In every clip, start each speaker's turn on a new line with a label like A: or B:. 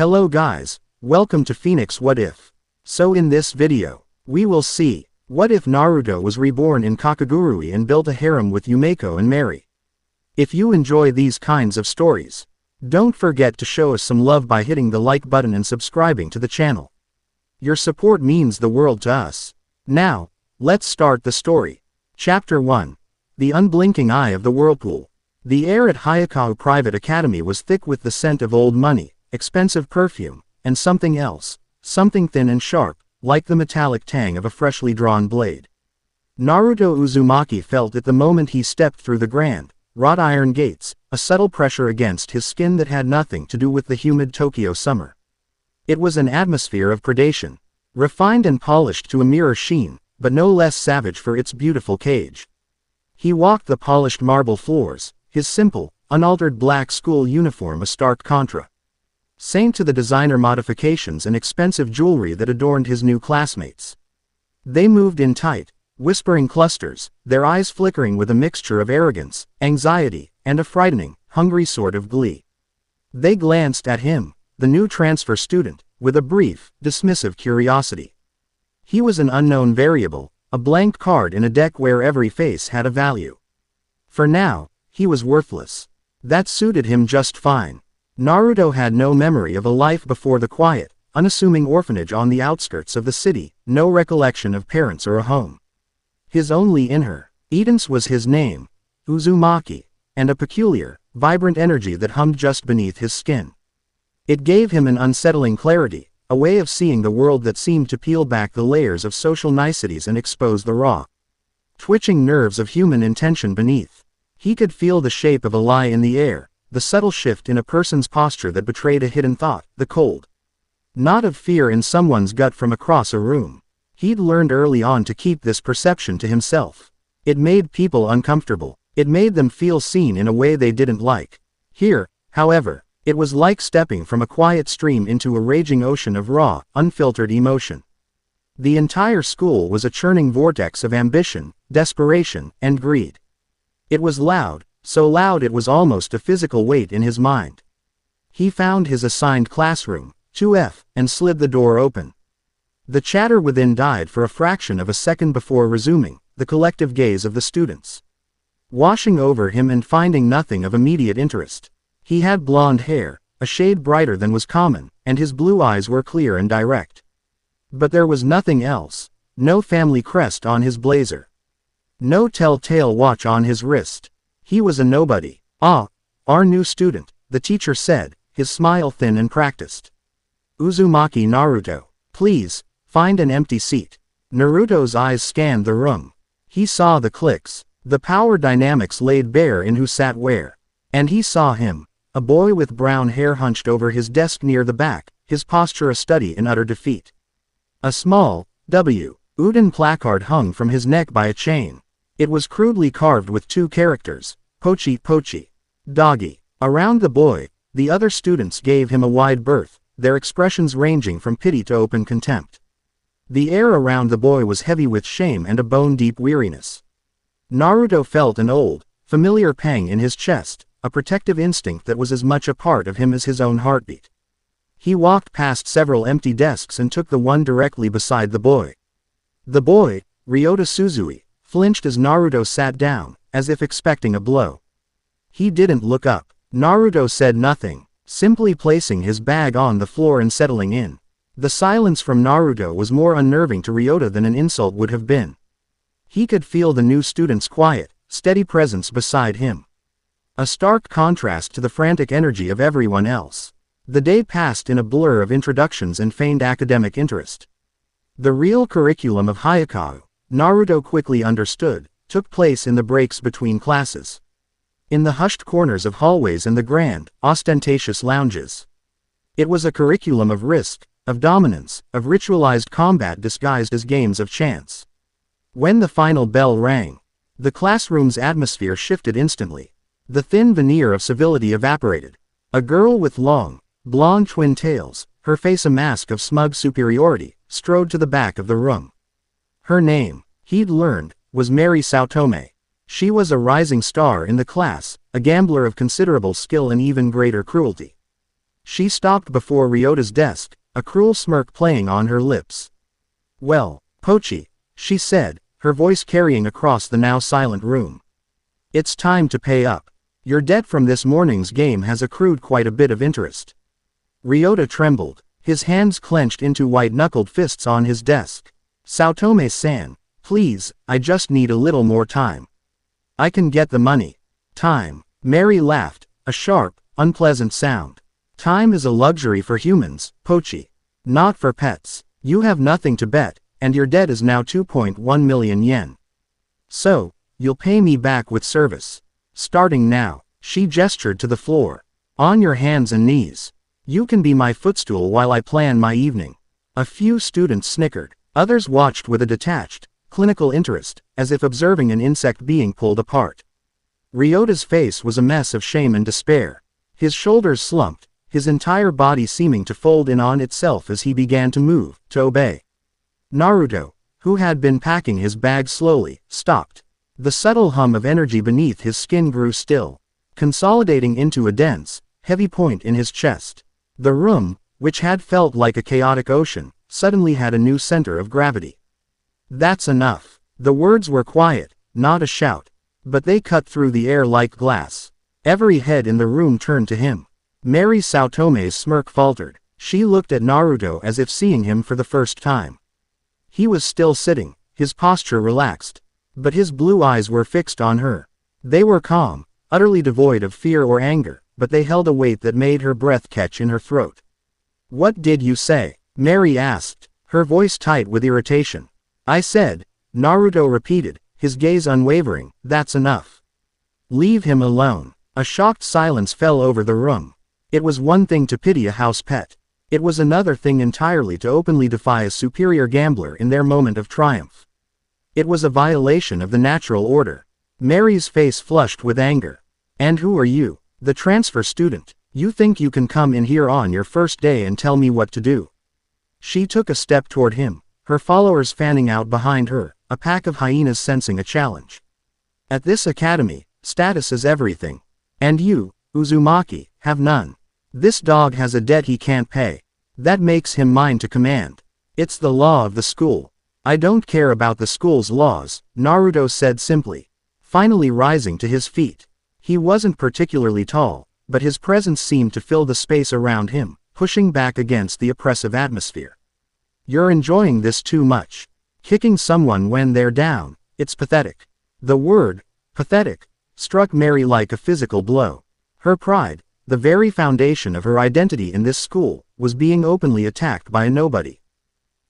A: Hello guys, welcome to Phoenix What If. So in this video, we will see, what if Naruto was reborn in Kakegurui and built a harem with Yumeko and Mary? If you enjoy these kinds of stories, don't forget to show us some love by hitting the like button and subscribing to the channel. Your support means the world to us. Now, let's start the story. Chapter 1. The Unblinking Eye of the Whirlpool. The air at Hayakawa Private Academy was thick with the scent of old money, expensive perfume, and something else, something thin and sharp, like the metallic tang of a freshly drawn blade. Naruto Uzumaki felt it the moment he stepped through the grand, wrought iron gates, a subtle pressure against his skin that had nothing to do with the humid Tokyo summer. It was an atmosphere of predation, refined and polished to a mirror sheen, but no less savage for its beautiful cage. He walked the polished marble floors, his simple, unaltered black school uniform a stark contrast to the designer modifications and expensive jewelry that adorned his new classmates. They moved in tight, whispering clusters, their eyes flickering with a mixture of arrogance, anxiety, and a frightening, hungry sort of glee. They glanced at him, the new transfer student, with a brief, dismissive curiosity. He was an unknown variable, a blank card in a deck where every face had a value. For now, he was worthless. That suited him just fine. Naruto had no memory of a life before the quiet, unassuming orphanage on the outskirts of the city, no recollection of parents or a home. His only inheritance was his name, Uzumaki, and a peculiar, vibrant energy that hummed just beneath his skin. It gave him an unsettling clarity, a way of seeing the world that seemed to peel back the layers of social niceties and expose the raw, twitching nerves of human intention beneath. He could feel the shape of a lie in the air, the subtle shift in a person's posture that betrayed a hidden thought, the cold knot of fear in someone's gut from across a room. He'd learned early on to keep this perception to himself. It made people uncomfortable. It made them feel seen in a way they didn't like. Here, however, it was like stepping from a quiet stream into a raging ocean of raw, unfiltered emotion. The entire school was a churning vortex of ambition, desperation, and greed. It was loud, so loud it was almost a physical weight in his mind. He found his assigned classroom, 2F, and slid the door open. The chatter within died for a fraction of a second before resuming, the collective gaze of the students washing over him and finding nothing of immediate interest. He had blonde hair, a shade brighter than was common, and his blue eyes were clear and direct. But there was nothing else. No family crest on his blazer. No telltale watch on his wrist. He was a nobody. "Ah, our new student," the teacher said, his smile thin and practiced. "Uzumaki Naruto, please, find an empty seat." Naruto's eyes scanned the room. He saw the cliques, the power dynamics laid bare in who sat where. And he saw him, a boy with brown hair hunched over his desk near the back, his posture a study in utter defeat. A small, wooden placard hung from his neck by a chain. It was crudely carved with two characters, Pochi Pochi, Doggy. Around the boy, the other students gave him a wide berth, their expressions ranging from pity to open contempt. The air around the boy was heavy with shame and a bone-deep weariness. Naruto felt an old, familiar pang in his chest, a protective instinct that was as much a part of him as his own heartbeat. He walked past several empty desks and took the one directly beside the boy. The boy, Ryota Suzui, flinched as Naruto sat down, as if expecting a blow. He didn't look up. Naruto said nothing, simply placing his bag on the floor and settling in. The silence from Naruto was more unnerving to Ryota than an insult would have been. He could feel the new student's quiet, steady presence beside him. A stark contrast to the frantic energy of everyone else. The day passed in a blur of introductions and feigned academic interest. The real curriculum of Hayakawa, Naruto quickly understood, took place in the breaks between classes. In the hushed corners of hallways and the grand, ostentatious lounges. It was a curriculum of risk, of dominance, of ritualized combat disguised as games of chance. When the final bell rang, the classroom's atmosphere shifted instantly. The thin veneer of civility evaporated. A girl with long, blonde twin tails, her face a mask of smug superiority, strode to the back of the room. Her name, he'd learned, was Mary Saotome. She was a rising star in the class, a gambler of considerable skill and even greater cruelty. She stopped before Ryota's desk, a cruel smirk playing on her lips. "Well, Pochi," she said, her voice carrying across the now silent room. "It's time to pay up. Your debt from this morning's game has accrued quite a bit of interest." Ryota trembled, his hands clenched into white-knuckled fists on his desk. "Saotome-san, please, I just need a little more time. I can get the money." "Time." Mary laughed, a sharp, unpleasant sound. "Time is a luxury for humans, Pochi. Not for pets. You have nothing to bet, and your debt is now 2.1 million yen. So, you'll pay me back with service. Starting now." She gestured to the floor. "On your hands and knees. You can be my footstool while I plan my evening." A few students snickered. Others watched with a detached, clinical interest, as if observing an insect being pulled apart. Ryota's face was a mess of shame and despair. His shoulders slumped, his entire body seeming to fold in on itself as he began to move, to obey. Naruto, who had been packing his bag slowly, stopped. The subtle hum of energy beneath his skin grew still, consolidating into a dense, heavy point in his chest. The room, which had felt like a chaotic ocean, suddenly had a new center of gravity. "That's enough." The words were quiet, not a shout, but they cut through the air like glass. Every head in the room turned to him. Mary Saotome's smirk faltered. She looked at Naruto as if seeing him for the first time. He was still sitting, his posture relaxed, but his blue eyes were fixed on her. They were calm, utterly devoid of fear or anger, but they held a weight that made her breath catch in her throat. "What did you say?" Mary asked, her voice tight with irritation. "I said," Naruto repeated, his gaze unwavering, "that's enough. Leave him alone." A shocked silence fell over the room. It was one thing to pity a house pet. It was another thing entirely to openly defy a superior gambler in their moment of triumph. It was a violation of the natural order. Mary's face flushed with anger. "And who are you? The transfer student. You think you can come in here on your first day and tell me what to do?" She took a step toward him, her followers fanning out behind her, a pack of hyenas sensing a challenge. "At this academy, status is everything. And you, Uzumaki, have none. This dog has a debt he can't pay. That makes him mine to command. It's the law of the school." "I don't care about the school's laws," Naruto said simply, finally rising to his feet. He wasn't particularly tall, but his presence seemed to fill the space around him, pushing back against the oppressive atmosphere. "You're enjoying this too much. Kicking someone when they're down, it's pathetic." The word, pathetic, struck Mary like a physical blow. Her pride, the very foundation of her identity in this school, was being openly attacked by a nobody.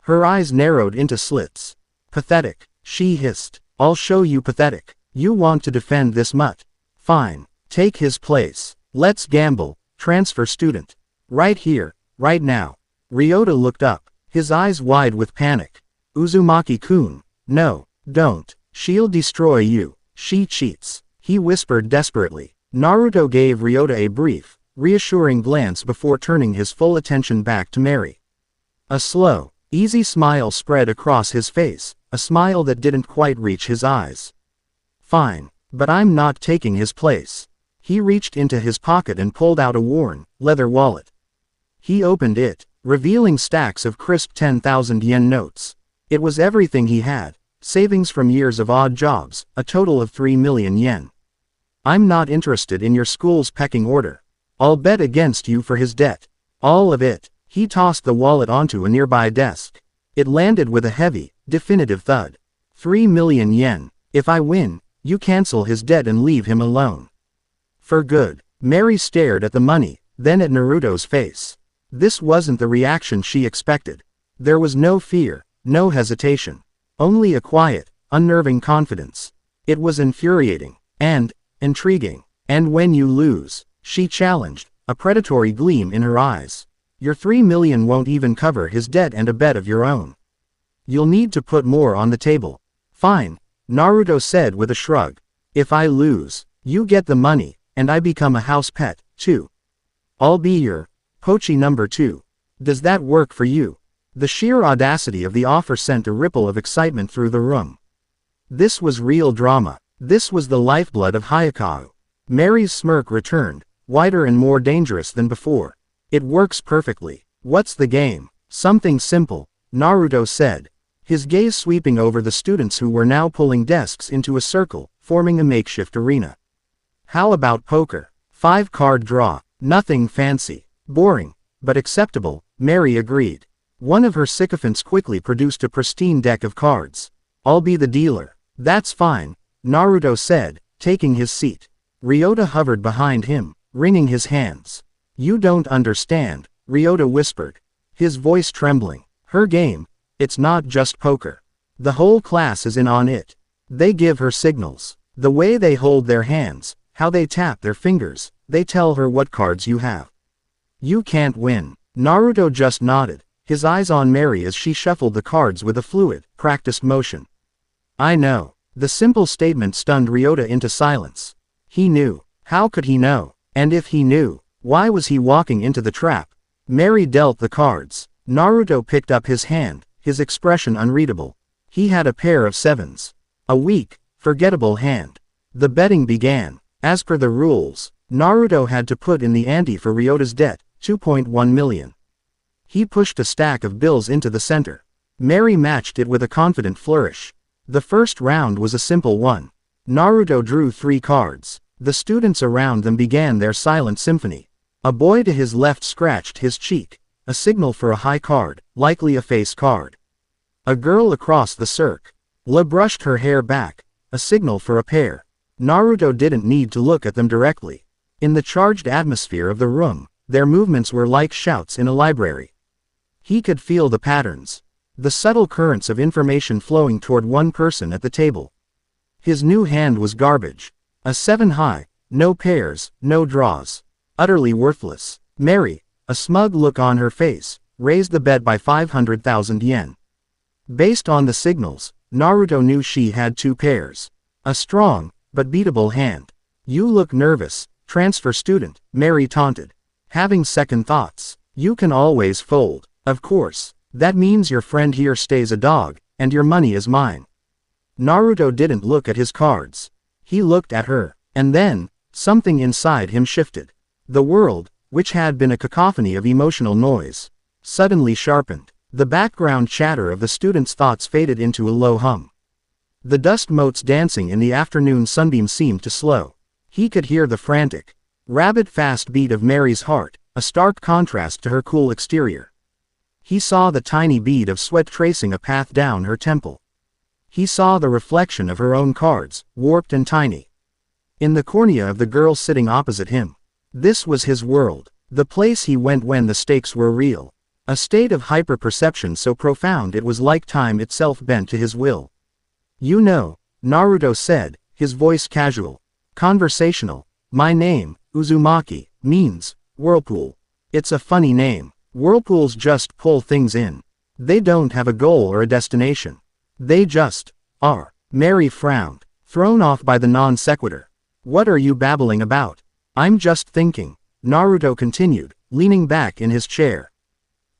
A: Her eyes narrowed into slits. "Pathetic," she hissed. "I'll show you pathetic. You want to defend this mutt? Fine. Take his place. Let's gamble, transfer student. Right here, right now." Ryota looked up, his eyes wide with panic. "Uzumaki-kun, no, don't. She'll destroy you. She cheats," he whispered desperately. Naruto gave Ryota a brief, reassuring glance before turning his full attention back to Mary. A slow, easy smile spread across his face, a smile that didn't quite reach his eyes. "Fine, but I'm not taking his place." He reached into his pocket and pulled out a worn, leather wallet. He opened it, revealing stacks of crisp 10,000 yen notes. It was everything he had, savings from years of odd jobs, a total of 3 million yen. "I'm not interested in your school's pecking order. I'll bet against you for his debt. All of it." He tossed the wallet onto a nearby desk. It landed with a heavy, definitive thud. 3 million yen. "If I win, you cancel his debt and leave him alone." "For good." Mary stared at the money, then at Naruto's face. This wasn't the reaction she expected. There was no fear, no hesitation. Only a quiet, unnerving confidence. It was infuriating. And intriguing. "And when you lose," she challenged, a predatory gleam in her eyes. "Your 3 million won't even cover his debt and a bet of your own. You'll need to put more on the table." "Fine," Naruto said with a shrug. "If I lose, you get the money, and I become a house pet, too. I'll be your Pochi number 2. Does that work for you?" The sheer audacity of the offer sent a ripple of excitement through the room. This was real drama. This was the lifeblood of Hayakawa. Mary's smirk returned, wider and more dangerous than before. It works perfectly. What's the game? Something simple, Naruto said, his gaze sweeping over the students who were now pulling desks into a circle, forming a makeshift arena. How about poker? 5-card draw. Nothing fancy. Boring, but acceptable, Mary agreed. One of her sycophants quickly produced a pristine deck of cards. I'll be the dealer. That's fine, Naruto said, taking his seat. Ryota hovered behind him, wringing his hands. You don't understand, Ryota whispered, his voice trembling. Her game, it's not just poker. The whole class is in on it. They give her signals. The way they hold their hands, how they tap their fingers, they tell her what cards you have. You can't win. Naruto just nodded, his eyes on Mary as she shuffled the cards with a fluid, practiced motion. I know. The simple statement stunned Ryota into silence. He knew. How could he know? And if he knew, why was he walking into the trap? Mary dealt the cards. Naruto picked up his hand, his expression unreadable. He had a pair of 7s. A weak, forgettable hand. The betting began. As per the rules, Naruto had to put in the ante for Ryota's debt, 2.1 million. He pushed a stack of bills into the center. Mary matched it with a confident flourish. The first round was a simple one. Naruto drew 3 cards. The students around them began their silent symphony. A boy to his left scratched his cheek, a signal for a high card, likely a face card. A girl across the circle brushed her hair back, a signal for a pair. Naruto didn't need to look at them directly. In the charged atmosphere of the room, their movements were like shouts in a library. He could feel the patterns, the subtle currents of information flowing toward one person at the table. His new hand was garbage. A 7 high, no pairs, no draws. Utterly worthless. Mary, a smug look on her face, raised the bet by 500,000 yen. Based on the signals, Naruto knew she had 2 pairs. A strong, but beatable hand. You look nervous, transfer student, Mary taunted. Having second thoughts. You can always fold. Of course. That means your friend here stays a dog, and your money is mine. Naruto didn't look at his cards. He looked at her, and then, something inside him shifted. The world, which had been a cacophony of emotional noise, suddenly sharpened. The background chatter of the students' thoughts faded into a low hum. The dust motes dancing in the afternoon sunbeam seemed to slow. He could hear the frantic, rabbit-fast beat of Mary's heart, a stark contrast to her cool exterior. He saw the tiny bead of sweat tracing a path down her temple. He saw the reflection of her own cards, warped and tiny, in the cornea of the girl sitting opposite him. This was his world, the place he went when the stakes were real. A state of hyper-perception so profound it was like time itself bent to his will. You know, Naruto said, his voice casual, conversational. My name, Uzumaki, means whirlpool. It's a funny name. Whirlpools just pull things in. They don't have a goal or a destination. They just are. Mary frowned, thrown off by the non sequitur. What are you babbling about? I'm just thinking, Naruto continued, leaning back in his chair.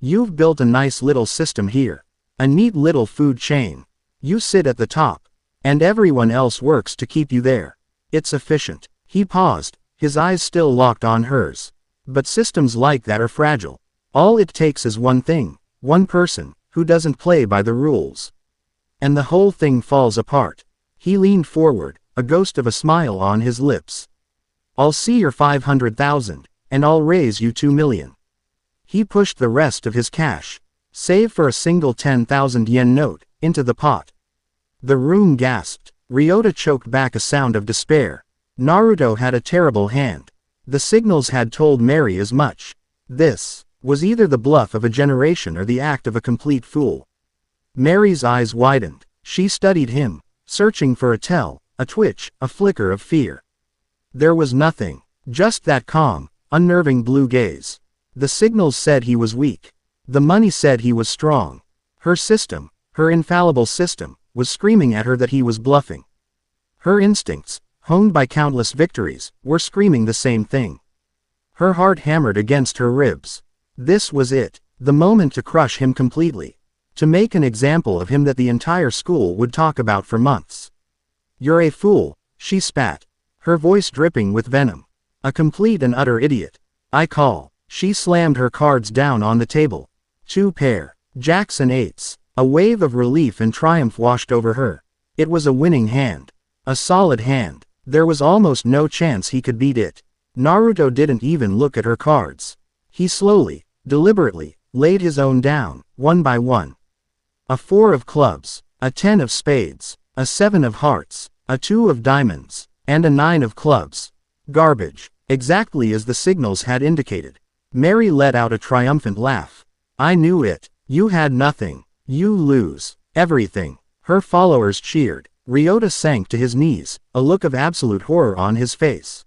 A: You've built a nice little system here. A neat little food chain. You sit at the top, and everyone else works to keep you there. It's efficient. He paused, his eyes still locked on hers. But systems like that are fragile. All it takes is one thing, one person, who doesn't play by the rules. And the whole thing falls apart. He leaned forward, a ghost of a smile on his lips. I'll see your 500,000, and I'll raise you 2 million. He pushed the rest of his cash, save for a single 10,000 yen note, into the pot. The room gasped. Ryota choked back a sound of despair. Naruto had a terrible hand. The signals had told Mary as much. This was either the bluff of a generation or the act of a complete fool. Mary's eyes widened. She studied him, searching for a tell, a twitch, a flicker of fear. There was nothing, just that calm, unnerving blue gaze. The signals said he was weak. The money said he was strong. Her system, her infallible system, was screaming at her that he was bluffing. Her instincts, honed by countless victories, were screaming the same thing. Her heart hammered against her ribs. This was it, the moment to crush him completely. To make an example of him that the entire school would talk about for months. You're a fool, she spat, her voice dripping with venom. A complete and utter idiot. I call She slammed her cards down on the table. 2 pair. Jacks and 8s. A wave of relief and triumph washed over her. It was a winning hand. A solid hand. There was almost no chance he could beat it. Naruto didn't even look at her cards. He slowly, deliberately, laid his own down, one by one. A 4 of clubs, a 10 of spades, a 7 of hearts, a 2 of diamonds, and a 9 of clubs. Garbage. Exactly as the signals had indicated. Mary let out a triumphant laugh. I knew it. You had nothing. You lose. Everything. Her followers cheered. Ryota sank to his knees, a look of absolute horror on his face.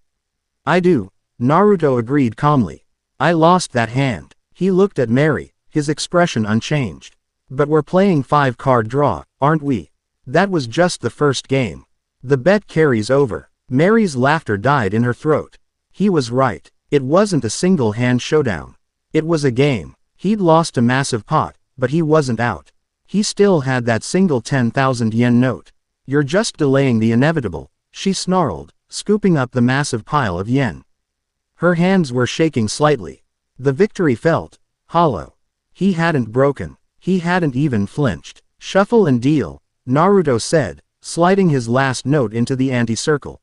A: I do. Naruto agreed calmly. I lost that hand. He looked at Mary, his expression unchanged. But we're playing 5-card draw, aren't we? That was just the first game. The bet carries over. Mary's laughter died in her throat. He was right. It wasn't a single-hand showdown. It was a game. He'd lost a massive pot, but he wasn't out. He still had that single 10,000 yen note. You're just delaying the inevitable, she snarled, scooping up the massive pile of yen. Her hands were shaking slightly. The victory felt hollow. He hadn't broken. He hadn't even flinched. Shuffle and deal, Naruto said, sliding his last note into the ante-circle.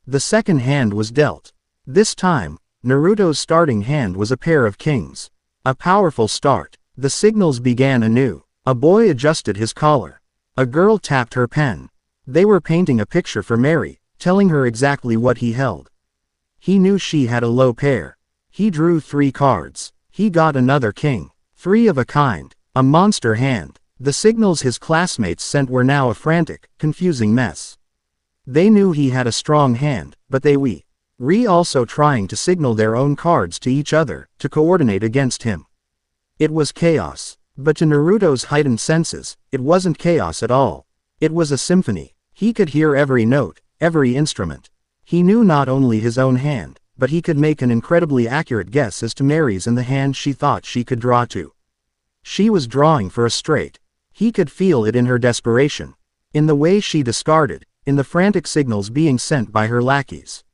A: The second hand was dealt. This time, Naruto's starting hand was a pair of kings. A powerful start. The signals began anew. A boy adjusted his collar. A girl tapped her pen. They were painting a picture for Mary, telling her exactly what he held. He knew she had a low pair. He drew 3 cards. He got another king. 3 of a kind. A monster hand. The signals his classmates sent were now a frantic, confusing mess. They knew he had a strong hand, but they were also trying to signal their own cards to each other, to coordinate against him. It was chaos. But to Naruto's heightened senses, it wasn't chaos at all. It was a symphony. He could hear every note, every instrument. He knew not only his own hand, but he could make an incredibly accurate guess as to Mary's and the hand she thought she could draw to. She was drawing for a straight. He could feel it in her desperation. In the way she discarded, in the frantic signals being sent by her lackeys.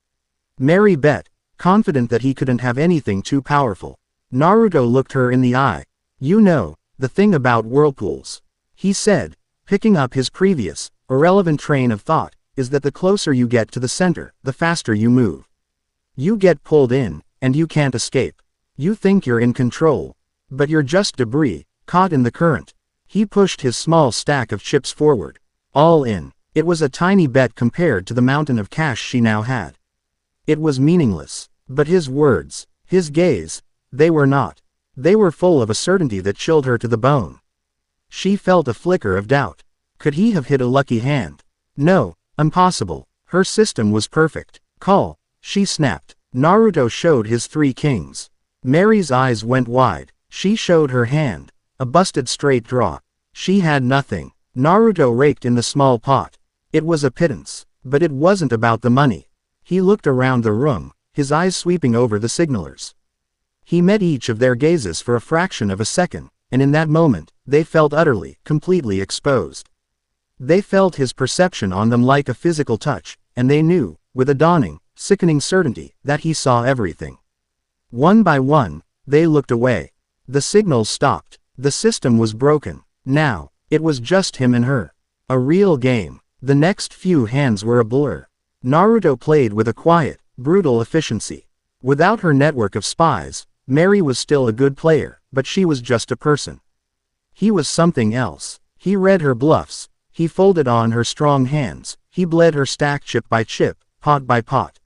A: Mary bet, confident that he couldn't have anything too powerful. Naruto looked her in the eye. You know, the thing about whirlpools, he said, picking up his previous, irrelevant train of thought, is that the closer you get to the center, the faster you move. You get pulled in, and you can't escape. You think you're in control. But you're just debris, caught in the current. He pushed his small stack of chips forward. All in. It was a tiny bet compared to the mountain of cash she now had. It was meaningless. But his words, his gaze, they were not. They were full of a certainty that chilled her to the bone. She felt a flicker of doubt. Could he have hit a lucky hand? No, impossible. Her system was perfect. Call, she snapped. Naruto showed his 3 kings. Mary's eyes went wide. She showed her hand. A busted straight draw. She had nothing. Naruto raked in the small pot. It was a pittance. But it wasn't about the money. He looked around the room, his eyes sweeping over the signalers. He met each of their gazes for a fraction of a second, and in that moment, they felt utterly, completely exposed. They felt his perception on them like a physical touch, and they knew, with a dawning, sickening certainty, that he saw everything. One by one, they looked away. The signals stopped. The system was broken. Now, it was just him and her. A real game. The next few hands were a blur. Naruto played with a quiet, brutal efficiency. Without her network of spies, Mary was still a good player, but she was just a person. He was something else. He read her bluffs. He folded on her strong hands. He bled her stack chip by chip, pot by pot.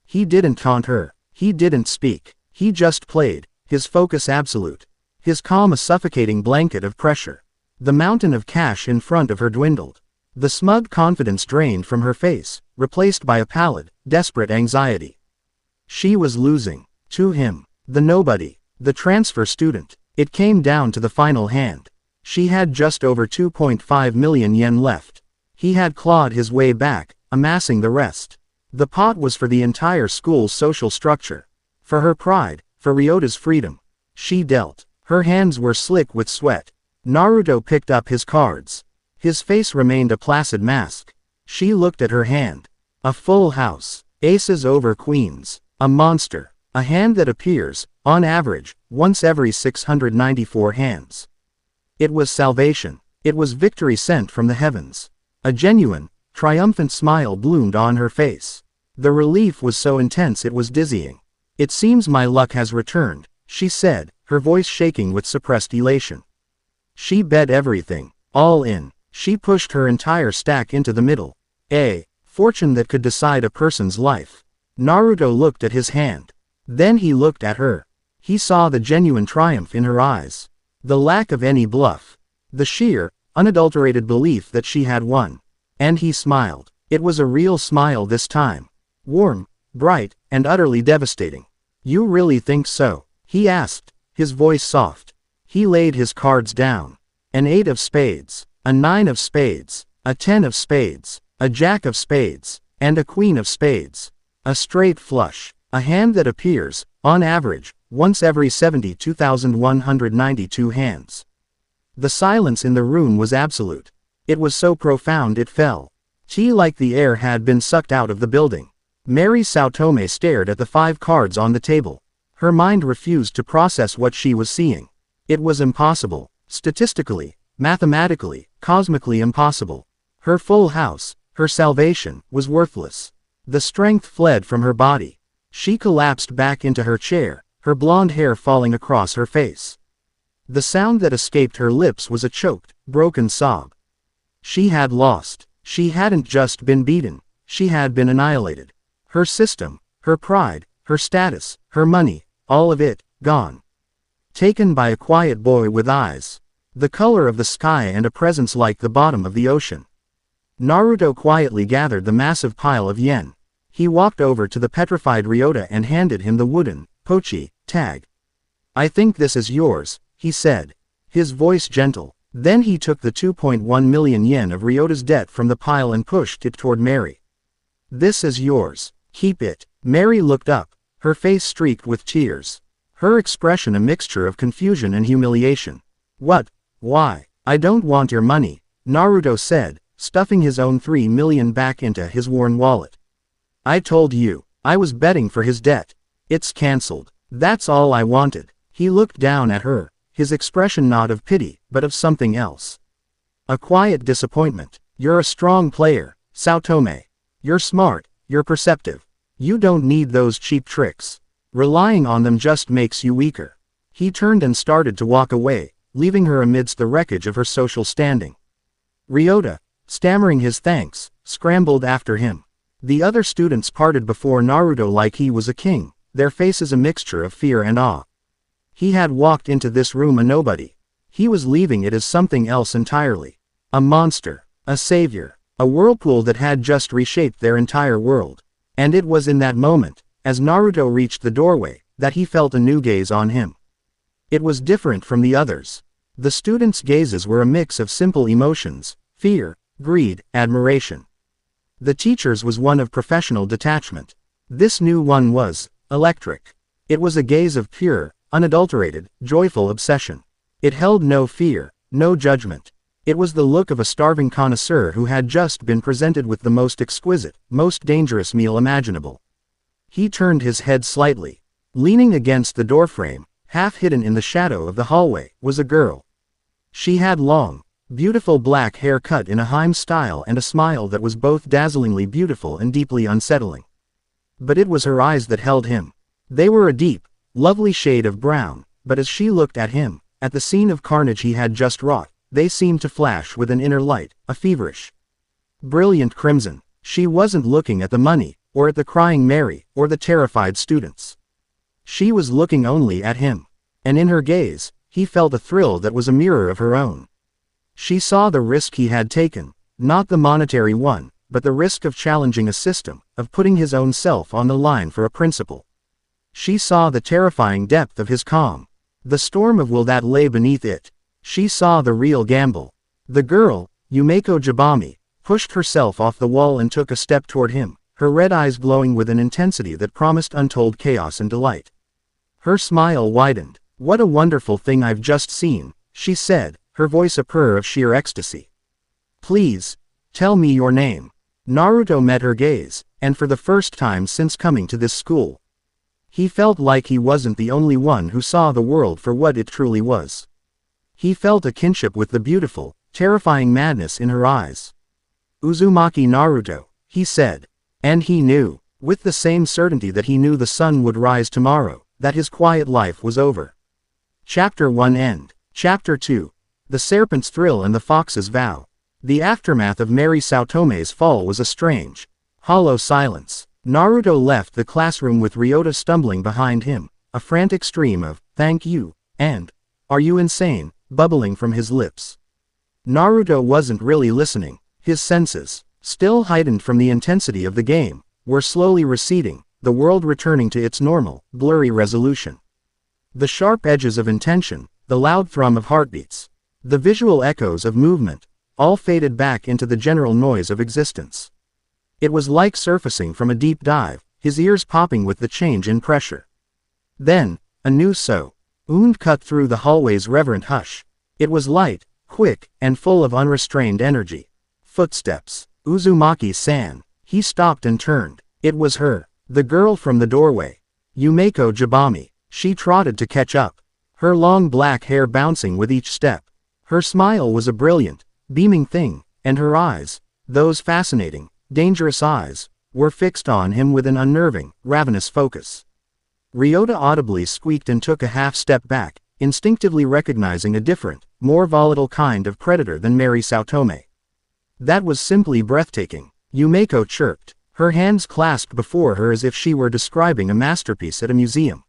A: He didn't taunt her. He didn't speak. He just played, his focus absolute. His calm a suffocating blanket of pressure. The mountain of cash in front of her dwindled. The smug confidence drained from her face, replaced by a pallid, desperate anxiety. She was losing. To him. The nobody. The transfer student. It came down to the final hand. She had just over 2.5 million yen left. He had clawed his way back, amassing the rest. The pot was for the entire school's social structure. For her pride, for Ryota's freedom. She dealt. Her hands were slick with sweat. Naruto picked up his cards. His face remained a placid mask. She looked at her hand. A full house. Aces over queens. A monster. A hand that appears, on average, once every 694 hands. It was salvation. It was victory sent from the heavens. A genuine, triumphant smile bloomed on her face. The relief was so intense it was dizzying. "It seems my luck has returned," she said, her voice shaking with suppressed elation. She bet everything, all in. She pushed her entire stack into the middle. A fortune that could decide a person's life. Naruto looked at his hand. Then he looked at her. He saw the genuine triumph in her eyes. The lack of any bluff. The sheer, unadulterated belief that she had won. And he smiled. It was a real smile this time. Warm, bright, and utterly devastating. "You really think so?" he asked, his voice soft. He laid his cards down. An 8 of spades, a 9 of spades, a 10 of spades, a jack of spades, and a queen of spades. A straight flush, a hand that appears, on average, once every 72,192 hands. The silence in the room was absolute. It was so profound it fell. Like the air had been sucked out of the building. Mary Saotome stared at the 5 cards on the table. Her mind refused to process what she was seeing. It was impossible, statistically, mathematically, cosmically impossible. Her full house, her salvation, was worthless. The strength fled from her body. She collapsed back into her chair, her blonde hair falling across her face. The sound that escaped her lips was a choked, broken sob. She had lost. She hadn't just been beaten, she had been annihilated. Her system, her pride, her status, her money, all of it, gone. Taken by a quiet boy with eyes. The color of the sky and a presence like the bottom of the ocean. Naruto quietly gathered the massive pile of yen. He walked over to the petrified Ryota and handed him the wooden, pochi, tag. "I think this is yours," he said. His voice gentle. Then he took the 2.1 million yen of Ryota's debt from the pile and pushed it toward Mary. "This is yours. Keep it." Mary looked up, her face streaked with tears. Her expression a mixture of confusion and humiliation. "What? Why? I don't want your money," Naruto said, stuffing his own 3 million back into his worn wallet. "I told you, I was betting for his debt. It's cancelled. That's all I wanted." He looked down at her, his expression not of pity, but of something else. A quiet disappointment. "You're a strong player, Saotome. You're smart, you're perceptive. You don't need those cheap tricks. Relying on them just makes you weaker." He turned and started to walk away, leaving her amidst the wreckage of her social standing. Ryota, stammering his thanks, scrambled after him. The other students parted before Naruto like he was a king, their faces a mixture of fear and awe. He had walked into this room a nobody. He was leaving it as something else entirely. A monster, a savior, a whirlpool that had just reshaped their entire world. And it was in that moment, as Naruto reached the doorway, that he felt a new gaze on him. It was different from the others. The students' gazes were a mix of simple emotions, fear, greed, admiration. The teacher's was one of professional detachment. This new one was electric. It was a gaze of pure, unadulterated, joyful obsession. It held no fear, no judgment. It was the look of a starving connoisseur who had just been presented with the most exquisite, most dangerous meal imaginable. He turned his head slightly. Leaning against the doorframe, half hidden in the shadow of the hallway, was a girl. She had long, beautiful black hair cut in a Harem style and a smile that was both dazzlingly beautiful and deeply unsettling. But it was her eyes that held him. They were a deep, lovely shade of brown, but as she looked at him, at the scene of carnage he had just wrought, they seemed to flash with an inner light, a feverish, brilliant crimson. She wasn't looking at the money, or at the crying Mary, or the terrified students. She was looking only at him. And in her gaze, he felt a thrill that was a mirror of her own. She saw the risk he had taken, not the monetary one, but the risk of challenging a system, of putting his own self on the line for a principle. She saw the terrifying depth of his calm, the storm of will that lay beneath it. She saw the real gamble. The girl, Yumeko Jabami, pushed herself off the wall and took a step toward him, her red eyes glowing with an intensity that promised untold chaos and delight. Her smile widened. "What a wonderful thing I've just seen," she said, her voice a purr of sheer ecstasy. "Please, tell me your name." Naruto met her gaze, and for the first time since coming to this school. He felt like he wasn't the only one who saw the world for what it truly was. He felt a kinship with the beautiful, terrifying madness in her eyes. "Uzumaki Naruto," he said. And he knew, with the same certainty that he knew the sun would rise tomorrow, that his quiet life was over. Chapter 1 End. Chapter 2. The Serpent's Thrill and the Fox's Vow. The aftermath of Mary Saotome's fall was a strange, hollow silence. Naruto left the classroom with Ryota stumbling behind him, a frantic stream of, "Thank you," and, "Are you insane?" bubbling from his lips. Naruto wasn't really listening. His senses, still heightened from the intensity of the game, were slowly receding, the world returning to its normal, blurry resolution. The sharp edges of intention, the loud thrum of heartbeats, the visual echoes of movement, all faded back into the general noise of existence. It was like surfacing from a deep dive, his ears popping with the change in pressure. Then, a new sound cut through the hallway's reverent hush. It was light, quick, and full of unrestrained energy. Footsteps. Uzumaki-san. He stopped and turned. It was her, the girl from the doorway. Yumeko Jabami. She trotted to catch up, her long black hair bouncing with each step. Her smile was a brilliant, beaming thing, and her eyes, those fascinating, dangerous eyes, were fixed on him with an unnerving, ravenous focus. Ryota audibly squeaked and took a half-step back, instinctively recognizing a different, more volatile kind of predator than Mary Saotome. That was simply breathtaking, Yumeko chirped, her hands clasped before her as if she were describing a masterpiece at a museum.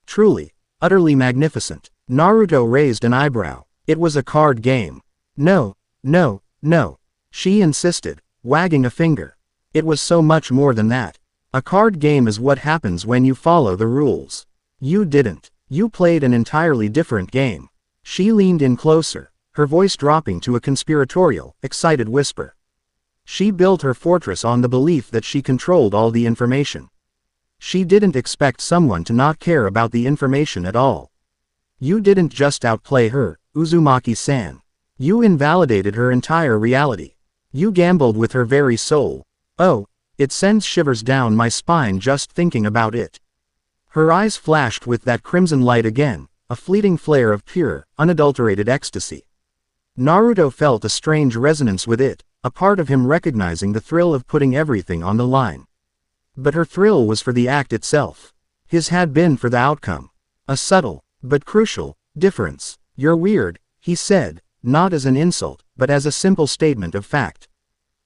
A: Truly, utterly magnificent. Naruto raised an eyebrow. It was a card game. No, no, no, she insisted, wagging a finger. It was so much more than that. A card game is what happens when you follow the rules. You didn't. You played an entirely different game. She leaned in closer, her voice dropping to a conspiratorial, excited whisper. She built her fortress on the belief that she controlled all the information. She didn't expect someone to not care about the information at all. You didn't just outplay her, Uzumaki-san. You invalidated her entire reality. You gambled with her very soul. Oh, it sends shivers down my spine just thinking about it. Her eyes flashed with that crimson light again, a fleeting flare of pure, unadulterated ecstasy. Naruto felt a strange resonance with it, a part of him recognizing the thrill of putting everything on the line. But her thrill was for the act itself. His had been for the outcome. A subtle, but crucial, difference. "You're weird," he said, not as an insult, but as a simple statement of fact.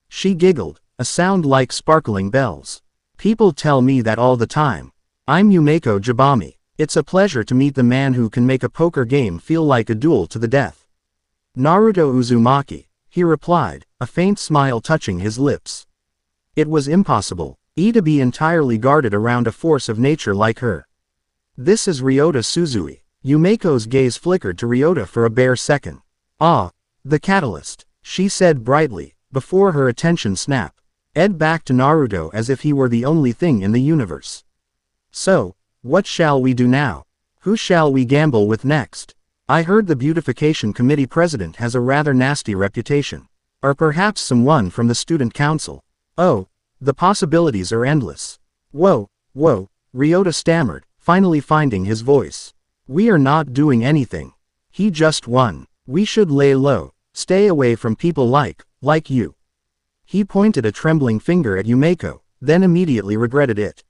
A: She giggled, a sound like sparkling bells. "People tell me that all the time. I'm Yumeko Jabami. It's a pleasure to meet the man who can make a poker game feel like a duel to the death." "Naruto Uzumaki," he replied, a faint smile touching his lips. It was impossible, to be entirely guarded around a force of nature like her. "This is Ryota Suzui." Yumeko's gaze flickered to Ryota for a bare second. "Ah, the catalyst," she said brightly, before her attention snapped back to Naruto as if he were the only thing in the universe. "So, what shall we do now? Who shall we gamble with next? I heard the beautification committee president has a rather nasty reputation. Or perhaps someone from the student council. Oh, the possibilities are endless." Whoa, Ryota stammered, finally finding his voice. "We are not doing anything. He just won. We should lay low, stay away from people like you." He pointed a trembling finger at Yumeko, then immediately regretted it.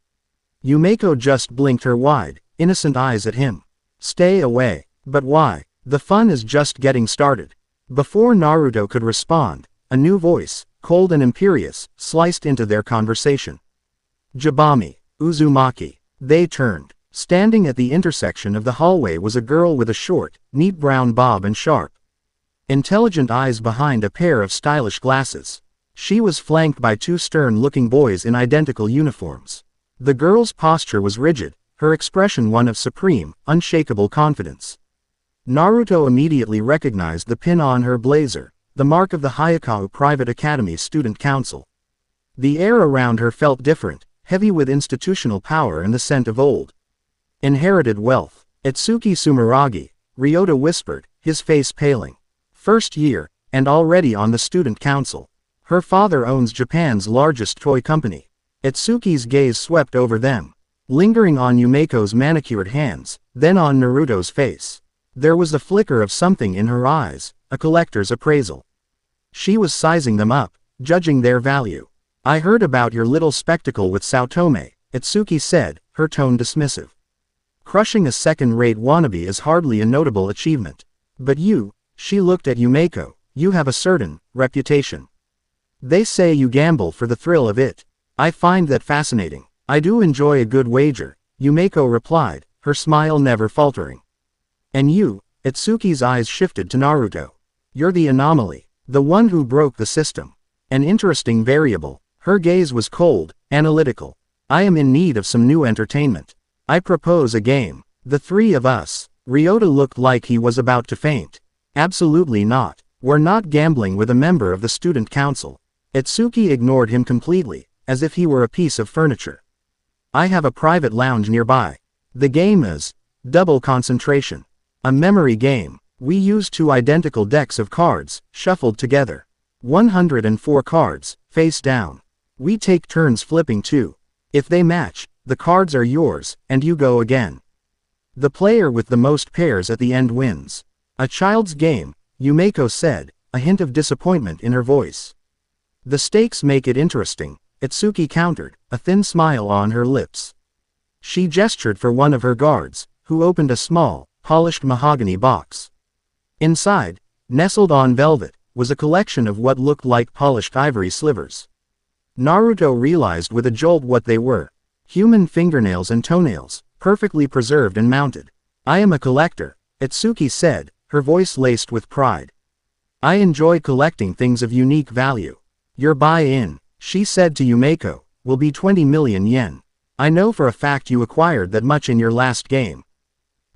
A: Yumeko just blinked her wide, innocent eyes at him. "Stay away. But why? The fun is just getting started." Before Naruto could respond, a new voice, cold and imperious, sliced into their conversation. "Jabami, Uzumaki." They turned. Standing at the intersection of the hallway was a girl with a short, neat brown bob and sharp, intelligent eyes behind a pair of stylish glasses. She was flanked by two stern-looking boys in identical uniforms. The girl's posture was rigid, her expression one of supreme, unshakable confidence. Naruto immediately recognized the pin on her blazer, the mark of the Hayakawa Private Academy Student Council. The air around her felt different, heavy with institutional power and the scent of old, inherited wealth. "Itsuki Sumeragi," Ryota whispered, his face paling. "First year, and already on the student council. Her father owns Japan's largest toy company." Itsuki's gaze swept over them. lingering on Yumeko's manicured hands, then on Naruto's face. There was a flicker of something in her eyes, a collector's appraisal. She was sizing them up, judging their value. I heard about your little spectacle with Saotome, Itsuki said, her tone dismissive. Crushing a second-rate wannabe is hardly a notable achievement. But you, she looked at Yumeko, you have a certain reputation. They say you gamble for the thrill of it. I find that fascinating. I do enjoy a good wager, Yumeko replied, her smile never faltering. And you, Itsuki's eyes shifted to Naruto. You're the anomaly, the one who broke the system. An interesting variable. Her gaze was cold, analytical. I am in need of some new entertainment. I propose a game. The three of us. Ryota looked like he was about to faint. Absolutely not. We're not gambling with a member of the student council. Itsuki ignored him completely, as if he were a piece of furniture. I have a private lounge nearby. The game is double concentration. A memory game. We use 2 identical decks of cards, shuffled together. 104 cards, face down. We take turns flipping 2. If they match, the cards are yours, and you go again. The player with the most pairs at the end wins. A child's game, Yumeko said, a hint of disappointment in her voice. The stakes make it interesting, Itsuki countered, a thin smile on her lips. She gestured for one of her guards, who opened a small, polished mahogany box. Inside, nestled on velvet, was a collection of what looked like polished ivory slivers. Naruto realized with a jolt what they were. Human fingernails and toenails, perfectly preserved and mounted. I am a collector, Itsuki said, her voice laced with pride. I enjoy collecting things of unique value. Your buy-in, she said to Yumeko, will be 20 million yen. I know for a fact you acquired that much in your last game.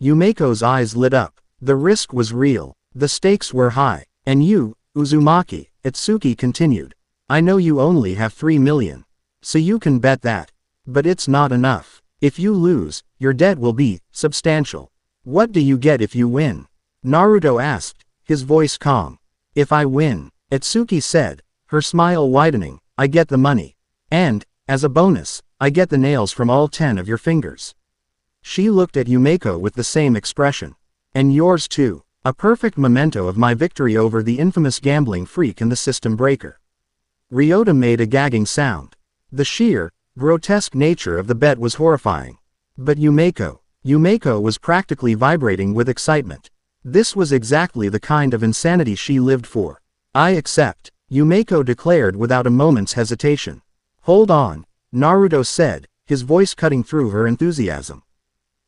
A: Yumeko's eyes lit up. The risk was real. The stakes were high. And you, Uzumaki, Itsuki continued. I know you only have 3 million. So you can bet that. But it's not enough. If you lose, your debt will be substantial. What do you get if you win? Naruto asked, his voice calm. If I win, Itsuki said, her smile widening, I get the money. And, as a bonus, I get the nails from all 10 of your fingers. She looked at Yumeko with the same expression. And yours too. A perfect memento of my victory over the infamous gambling freak and the system breaker. Ryota made a gagging sound. The sheer, grotesque nature of the bet was horrifying. But Yumeko was practically vibrating with excitement. This was exactly the kind of insanity she lived for. I accept, Yumeko declared without a moment's hesitation. Hold on, Naruto said, his voice cutting through her enthusiasm.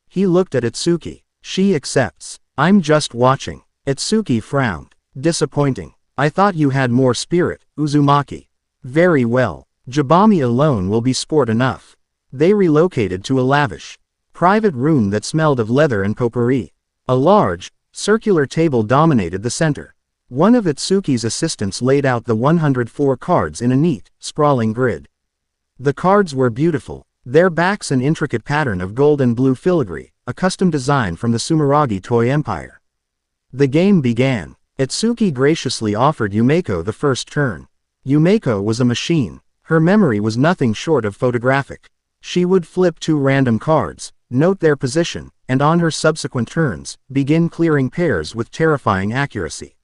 A: He looked at Itsuki. She accepts. I'm just watching. Itsuki frowned. Disappointing. I thought you had more spirit, Uzumaki. Very well. Jabami alone will be sport enough. They relocated to a lavish, private room that smelled of leather and potpourri. A large, circular table dominated the center. One of Itsuki's assistants laid out the 104 cards in a neat, sprawling grid. The cards were beautiful, their backs an intricate pattern of gold and blue filigree, a custom design from the Sumeragi toy empire. The game began. Itsuki graciously offered Yumeko the first turn. Yumeko was a machine. Her memory was nothing short of photographic. She would flip 2 random cards, note their position, and on her subsequent turns, begin clearing pairs with terrifying accuracy.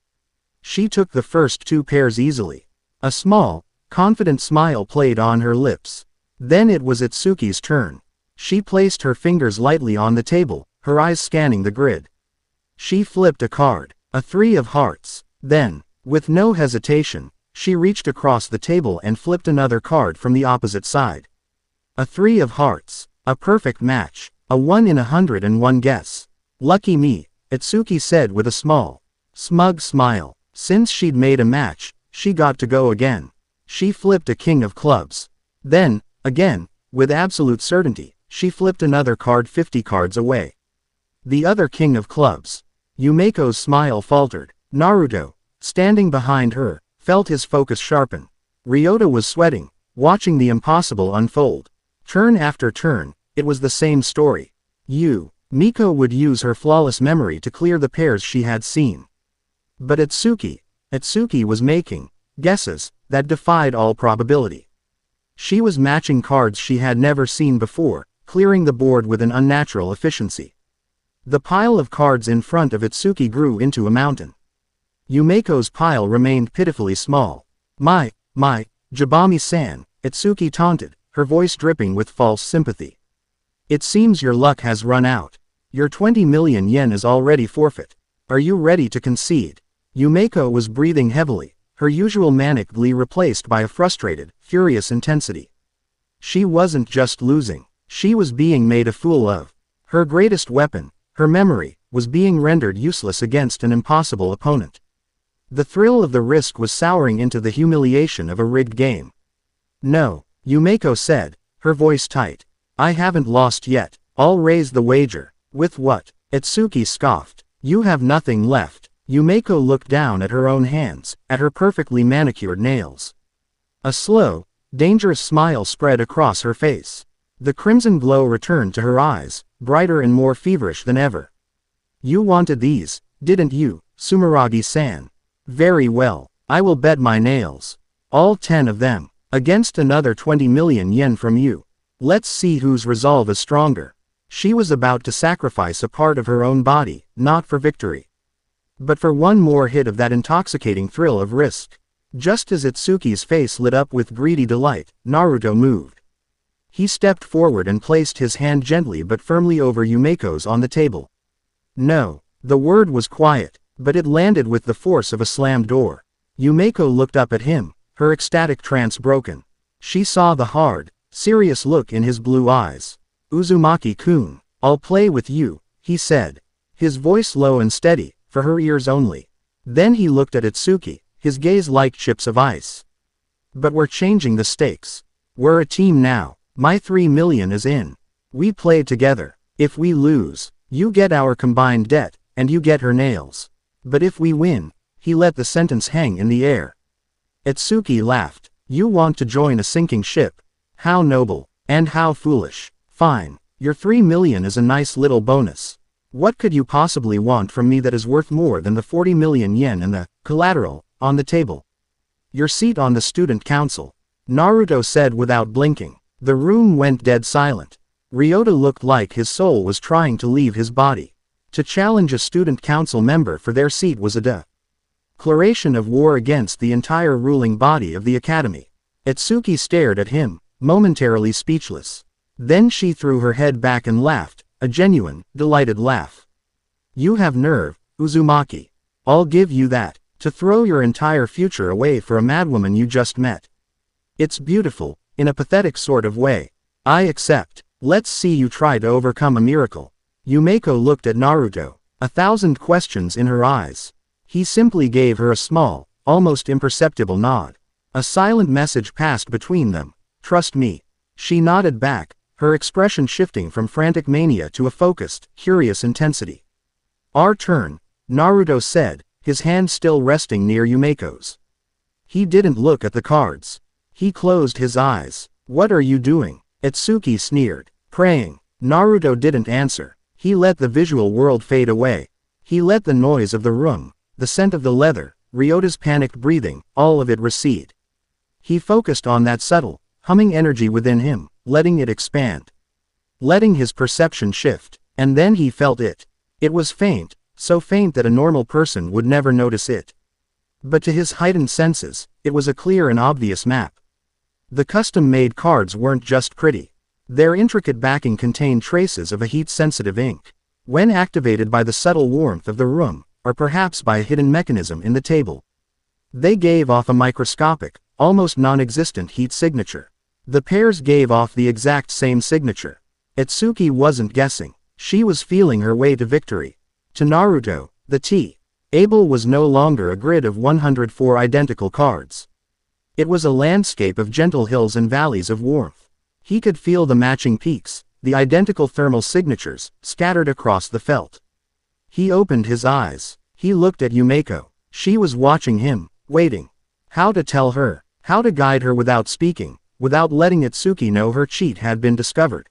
A: She took the first 2 pairs easily. A small, confident smile played on her lips. Then it was Itsuki's turn. She placed her fingers lightly on the table, her eyes scanning the grid. She flipped a card, a 3 of hearts. Then, with no hesitation, she reached across the table and flipped another card from the opposite side. A 3 of hearts, a perfect match, a 1 in 101 guess. Lucky me, Itsuki said with a small, smug smile. Since she'd made a match, she got to go again. She flipped a king of clubs. Then, again, with absolute certainty, she flipped another card 50 cards away. The other king of clubs. Yumeko's smile faltered. Naruto, standing behind her, felt his focus sharpen. Ryota was sweating, watching the impossible unfold. Turn after turn, it was the same story. Miko would use her flawless memory to clear the pairs she had seen. But Itsuki was making guesses that defied all probability. She was matching cards she had never seen before, clearing the board with an unnatural efficiency. The pile of cards in front of Itsuki grew into a mountain. Yumeko's pile remained pitifully small. My, Jabami-san, Itsuki taunted, her voice dripping with false sympathy. It seems your luck has run out. Your 20 million yen is already forfeit. Are you ready to concede? Yumeko was breathing heavily, her usual manic glee replaced by a frustrated, furious intensity. She wasn't just losing, she was being made a fool of. Her greatest weapon, her memory, was being rendered useless against an impossible opponent. The thrill of the risk was souring into the humiliation of a rigged game. No, Yumeko said, her voice tight. I haven't lost yet. I'll raise the wager. With what? Itsuki scoffed. You have nothing left. Yumeko looked down at her own hands, at her perfectly manicured nails. A slow, dangerous smile spread across her face. The crimson glow returned to her eyes, brighter and more feverish than ever. You wanted these, didn't you, Sumeragi-san? Very well, I will bet my nails. All 10 of them, against another 20 million yen from you. Let's see whose resolve is stronger. She was about to sacrifice a part of her own body, not for victory, but for one more hit of that intoxicating thrill of risk. Just as Itsuki's face lit up with greedy delight, Naruto moved. He stepped forward and placed his hand gently but firmly over Yumeko's on the table. No, the word was quiet, but it landed with the force of a slammed door. Yumeko looked up at him, her ecstatic trance broken. She saw the hard, serious look in his blue eyes. Uzumaki-kun, I'll play with you, he said. His voice low and steady, for her ears only. Then he looked at Itsuki, his gaze like chips of ice. But we're changing the stakes. We're a team now. My 3 million is in. We play together. If we lose, you get our combined debt, and you get her nails. But if we win, he let the sentence hang in the air. Itsuki laughed. You want to join a sinking ship. How noble, and how foolish. Fine, your 3 million is a nice little bonus. What could you possibly want from me that is worth more than the 40 million yen and the collateral on the table? Your seat on the student council, Naruto said without blinking. The room went dead silent. Ryota looked like his soul was trying to leave his body. To challenge a student council member for their seat was a declaration of war against the entire ruling body of the academy. Itsuki stared at him, momentarily speechless. Then she threw her head back and laughed, a genuine, delighted laugh. You have nerve, Uzumaki. I'll give you that, to throw your entire future away for a madwoman you just met. It's beautiful, in a pathetic sort of way. I accept. Let's see you try to overcome a miracle. Yumeko looked at Naruto, 1,000 questions in her eyes. He simply gave her a small, almost imperceptible nod. A silent message passed between them. Trust me. She nodded back, her expression shifting from frantic mania to a focused, curious intensity. Our turn, Naruto said, his hand still resting near Yumeko's. He didn't look at the cards. He closed his eyes. What are you doing? Itsuki sneered. Praying. Naruto didn't answer. He let the visual world fade away. He let the noise of the room, the scent of the leather, Ryota's panicked breathing, all of it recede. He focused on that subtle, humming energy within him, letting it expand. Letting his perception shift. And then he felt it. It was faint, so faint that a normal person would never notice it. But to his heightened senses, it was a clear and obvious map. The custom-made cards weren't just pretty. Their intricate backing contained traces of a heat-sensitive ink. When activated by the subtle warmth of the room, or perhaps by a hidden mechanism in the table, they gave off a microscopic, almost non-existent heat signature. The pairs gave off the exact same signature. Itsuki wasn't guessing. She was feeling her way to victory. To Naruto, the table was no longer a grid of 104 identical cards. It was a landscape of gentle hills and valleys of warmth. He could feel the matching peaks, the identical thermal signatures, scattered across the felt. He opened his eyes. He looked at Yumeko. She was watching him, waiting. How to tell her, how to guide her without speaking, without letting Itsuki know her cheat had been discovered.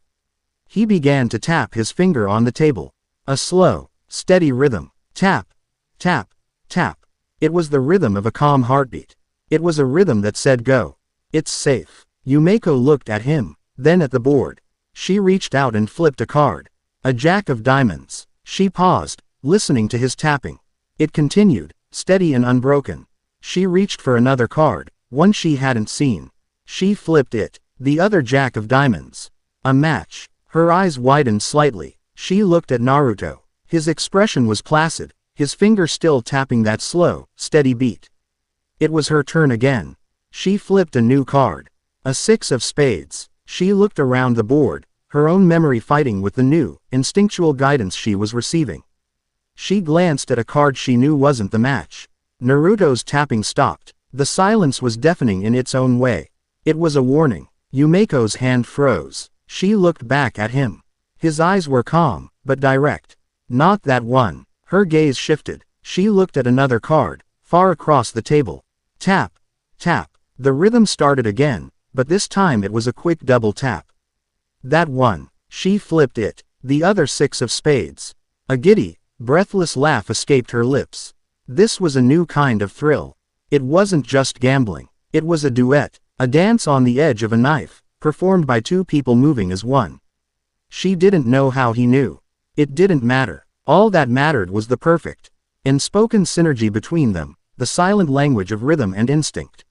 A: He began to tap his finger on the table. A slow, steady rhythm. Tap, tap, tap. It was the rhythm of a calm heartbeat. It was a rhythm that said go. It's safe. Yumeko looked at him, then at the board. She reached out and flipped a card. A jack of diamonds. She paused, listening to his tapping. It continued, steady and unbroken. She reached for another card, one she hadn't seen. She flipped it, the other jack of diamonds. A match. Her eyes widened slightly. She looked at Naruto. His expression was placid, his finger still tapping that slow, steady beat. It was her turn again. She flipped a new card. A 6 of spades. She looked around the board, her own memory fighting with the new, instinctual guidance she was receiving. She glanced at a card she knew wasn't the match. Naruto's tapping stopped. The silence was deafening in its own way. It was a warning. Yumeko's hand froze. She looked back at him. His eyes were calm, but direct. Not that one. Her gaze shifted. She looked at another card, far across the table. Tap. Tap. The rhythm started again, but this time it was a quick double tap. That one. She flipped it. The other 6 of spades. A giddy, breathless laugh escaped her lips. This was a new kind of thrill. It wasn't just gambling. It was a duet, a dance on the edge of a knife, performed by two people moving as one. She didn't know how he knew. It didn't matter. All that mattered was the perfect, unspoken synergy between them, the silent language of rhythm and instinct.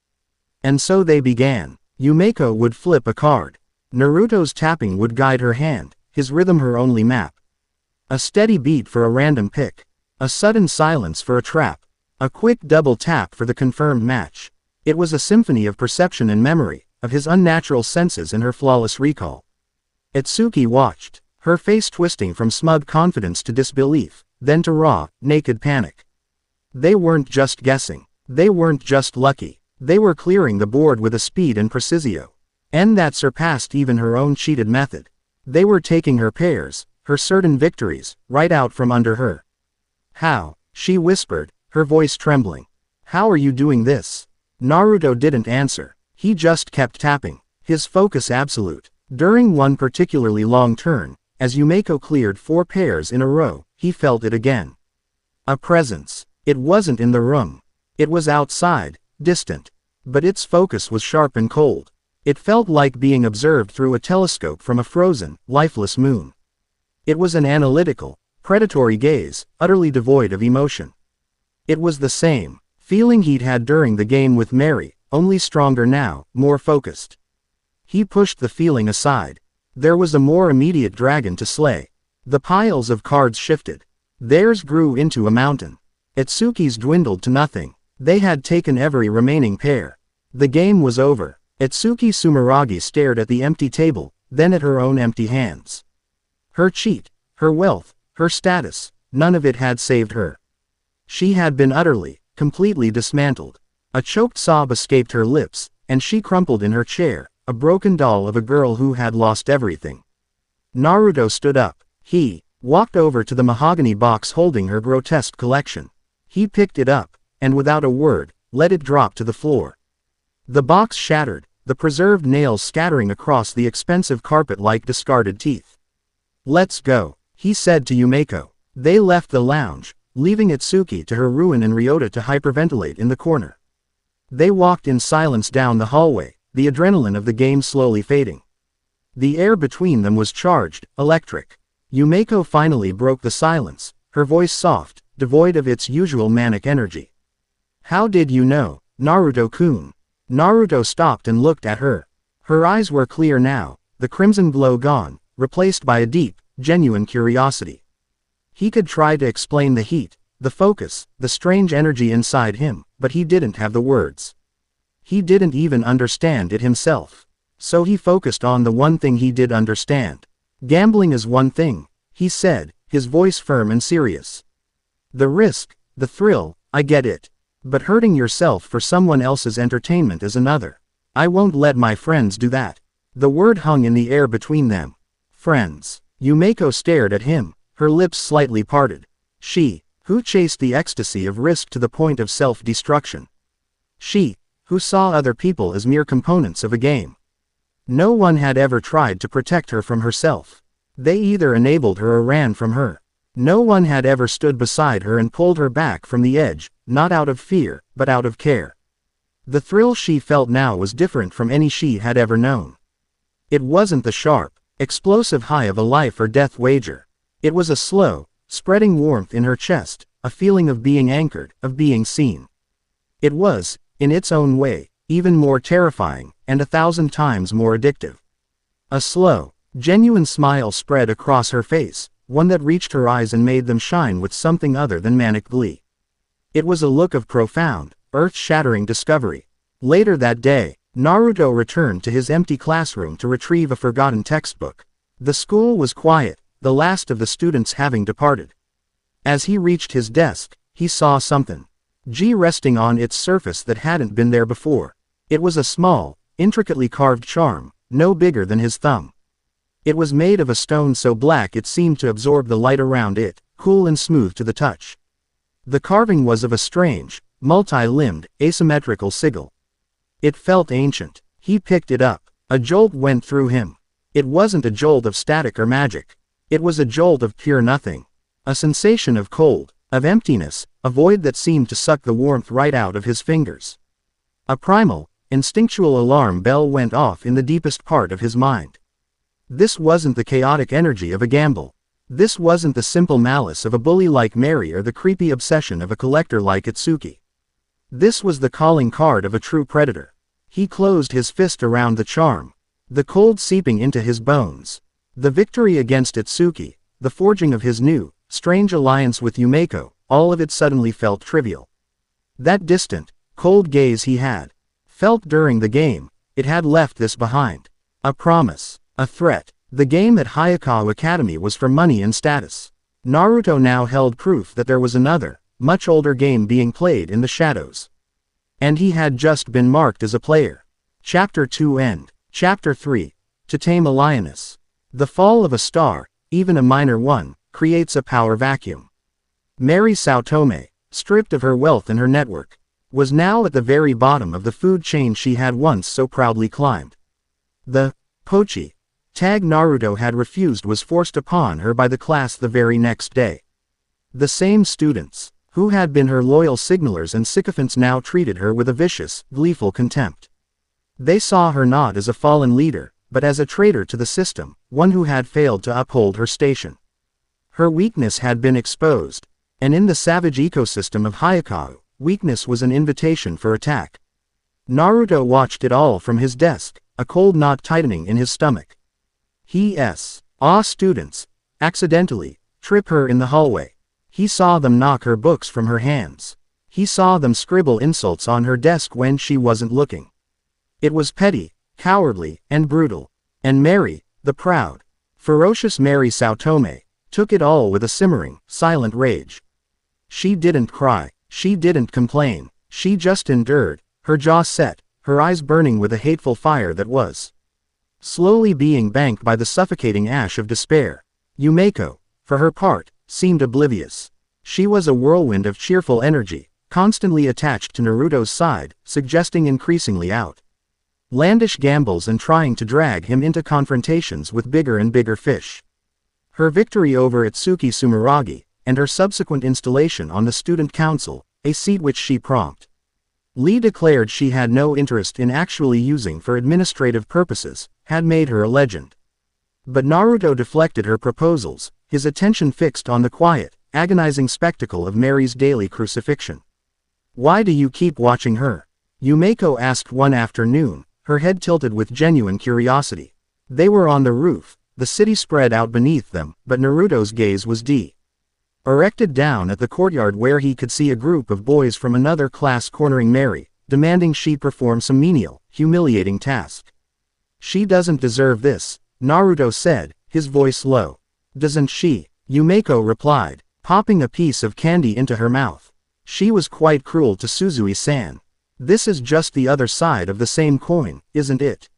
A: And so they began. Yumeko would flip a card. Naruto's tapping would guide her hand, his rhythm her only map. A steady beat for a random pick. A sudden silence for a trap. A quick double tap for the confirmed match. It was a symphony of perception and memory, of his unnatural senses and her flawless recall. Itsuki watched, her face twisting from smug confidence to disbelief, then to raw, naked panic. They weren't just guessing. They weren't just lucky. They were clearing the board with a speed and precision that surpassed even her own cheated method. They were taking her pairs, her certain victories, right out from under her. How? She whispered, her voice trembling. How are you doing this? Naruto didn't answer. He just kept tapping, his focus absolute. During one particularly long turn, as Yumeko cleared 4 pairs in a row, he felt it again. A presence. It wasn't in the room. It was outside, distant. But its focus was sharp and cold. It felt like being observed through a telescope from a frozen, lifeless moon. It was an analytical, predatory gaze, utterly devoid of emotion. It was the same feeling he'd had during the game with Mary, only stronger now, more focused. He pushed the feeling aside. There was a more immediate dragon to slay. The piles of cards shifted. Theirs grew into a mountain. Itsuki's dwindled to nothing. They had taken every remaining pair. The game was over. Itsuki Sumeragi stared at the empty table, then at her own empty hands. Her cheat, her wealth, her status, none of it had saved her. She had been utterly, completely dismantled. A choked sob escaped her lips, and she crumpled in her chair, a broken doll of a girl who had lost everything. Naruto stood up. He walked over to the mahogany box holding her grotesque collection. He picked it up, and without a word, let it drop to the floor. The box shattered, the preserved nails scattering across the expensive carpet like discarded teeth. Let's go, he said to Yumeko. They left the lounge, leaving Itsuki to her ruin and Ryota to hyperventilate in the corner. They walked in silence down the hallway, the adrenaline of the game slowly fading. The air between them was charged, electric. Yumeko finally broke the silence, her voice soft, devoid of its usual manic energy. How did you know, Naruto-kun? Naruto stopped and looked at her. Her eyes were clear now, the crimson glow gone, replaced by a deep, genuine curiosity. He could try to explain the heat, the focus, the strange energy inside him, but he didn't have the words. He didn't even understand it himself. So he focused on the one thing he did understand. Gambling is one thing, he said, his voice firm and serious. The risk, the thrill, I get it. But hurting yourself for someone else's entertainment is another. I won't let my friends do that. The word hung in the air between them. Friends. Yumeko stared at him, her lips slightly parted. She, who chased the ecstasy of risk to the point of self-destruction. She, who saw other people as mere components of a game. No one had ever tried to protect her from herself. They either enabled her or ran from her. No one had ever stood beside her and pulled her back from the edge, not out of fear, but out of care. The thrill she felt now was different from any she had ever known. It wasn't the sharp, explosive high of a life or death wager. It was a slow, spreading warmth in her chest, a feeling of being anchored, of being seen. It was, in its own way, even more terrifying, and 1,000 times more addictive. A slow, genuine smile spread across her face, one that reached her eyes and made them shine with something other than manic glee. It was a look of profound, earth-shattering discovery. Later that day, Naruto returned to his empty classroom to retrieve a forgotten textbook. The school was quiet, the last of the students having departed. As he reached his desk, he saw something resting on its surface that hadn't been there before. It was a small, intricately carved charm, no bigger than his thumb. It was made of a stone so black it seemed to absorb the light around it, cool and smooth to the touch. The carving was of a strange, multi-limbed, asymmetrical sigil. It felt ancient. He picked it up. A jolt went through him. It wasn't a jolt of static or magic. It was a jolt of pure nothing. A sensation of cold, of emptiness, a void that seemed to suck the warmth right out of his fingers. A primal, instinctual alarm bell went off in the deepest part of his mind. This wasn't the chaotic energy of a gamble. This wasn't the simple malice of a bully like Mary or the creepy obsession of a collector like Itsuki. This was the calling card of a true predator. He closed his fist around the charm, the cold seeping into his bones. The victory against Itsuki, the forging of his new, strange alliance with Yumeko, all of it suddenly felt trivial. That distant, cold gaze he had felt during the game, it had left this behind. A promise, a threat. The game at Hayakawa Academy was for money and status. Naruto now held proof that there was another, much older game being played in the shadows. And he had just been marked as a player. Chapter 2 End. Chapter 3. To Tame a Lioness. The fall of a star, even a minor one, creates a power vacuum. Mary Saotome, stripped of her wealth and her network, was now at the very bottom of the food chain she had once so proudly climbed. The Pochi tag Naruto had refused was forced upon her by the class the very next day. The same students, who had been her loyal signalers and sycophants, now treated her with a vicious, gleeful contempt. They saw her not as a fallen leader, but as a traitor to the system, one who had failed to uphold her station. Her weakness had been exposed, and in the savage ecosystem of Hayakawa, weakness was an invitation for attack. Naruto watched it all from his desk, a cold knot tightening in his stomach. He saw students, accidentally, trip her in the hallway. He saw them knock her books from her hands. He saw them scribble insults on her desk when she wasn't looking. It was petty, cowardly, and brutal. And Mary, the proud, ferocious Mary Saotome, took it all with a simmering, silent rage. She didn't cry, she didn't complain, she just endured, her jaw set, her eyes burning with a hateful fire that was slowly being banked by the suffocating ash of despair. Yumeko, for her part, seemed oblivious. She was a whirlwind of cheerful energy, constantly attached to Naruto's side, suggesting increasingly outlandish gambles and trying to drag him into confrontations with bigger and bigger fish. Her victory over Itsuki Sumeragi, and her subsequent installation on the student council, a seat which she promptly declared she had no interest in actually using for administrative purposes, had made her a legend. But Naruto deflected her proposals, his attention fixed on the quiet, agonizing spectacle of Mary's daily crucifixion. "Why do you keep watching her?" Yumeko asked one afternoon, her head tilted with genuine curiosity. They were on the roof, the city spread out beneath them, but Naruto's gaze was directed down at the courtyard where he could see a group of boys from another class cornering Mary, demanding she perform some menial, humiliating task. "She doesn't deserve this," Naruto said, his voice low. "Doesn't she?" Yumeko replied, popping a piece of candy into her mouth. "She was quite cruel to Suzui-san. This is just the other side of the same coin, isn't it?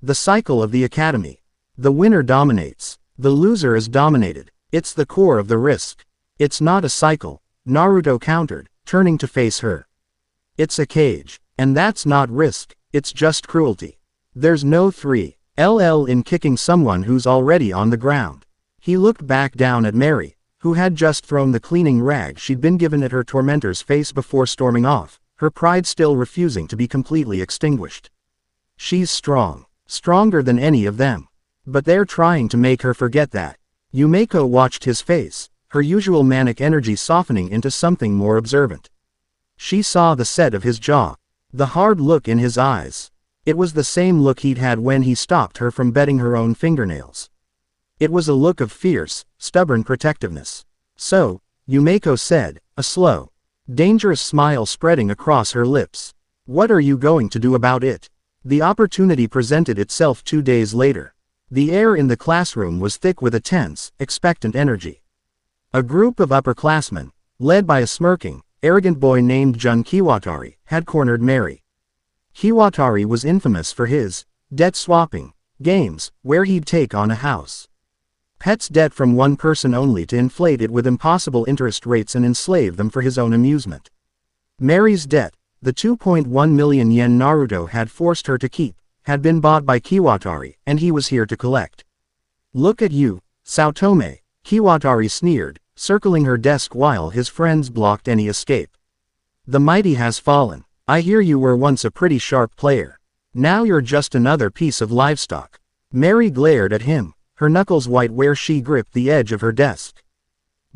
A: The cycle of the academy. The winner dominates. The loser is dominated. It's the core of the risk." "It's not a cycle," Naruto countered, turning to face her. "It's a cage. And that's not risk, it's just cruelty. There's no 3LL in kicking someone who's already on the ground." He looked back down at Mary, who had just thrown the cleaning rag she'd been given at her tormentor's face before storming off, her pride still refusing to be completely extinguished. "She's strong. Stronger than any of them. But they're trying to make her forget that. Yumeko watched his face, her usual manic energy softening into something more observant. She saw the set of his jaw, the hard look in his eyes. It was the same look he'd had when he stopped her from bedding her own fingernails. It was a look of fierce, stubborn protectiveness. So, Yumeko said, a slow, dangerous smile spreading across her lips. What are you going to do about it? The opportunity presented itself 2 days later. The air in the classroom was thick with a tense, expectant energy. A group of upperclassmen, led by a smirking, arrogant boy named Jun Kiwatari, had cornered Mary. Kiwatari was infamous for his debt-swapping games, where he'd take on a house. Pet's debt from one person only to inflate it with impossible interest rates and enslave them for his own amusement. Mary's debt, the 2.1 million yen Naruto had forced her to keep, had been bought by Kiwatari, and he was here to collect. Look at you, Saotome, Kiwatari sneered, circling her desk while his friends blocked any escape. The mighty has fallen. I hear you were once a pretty sharp player. Now you're just another piece of livestock. Mary glared at him, her knuckles white where she gripped the edge of her desk.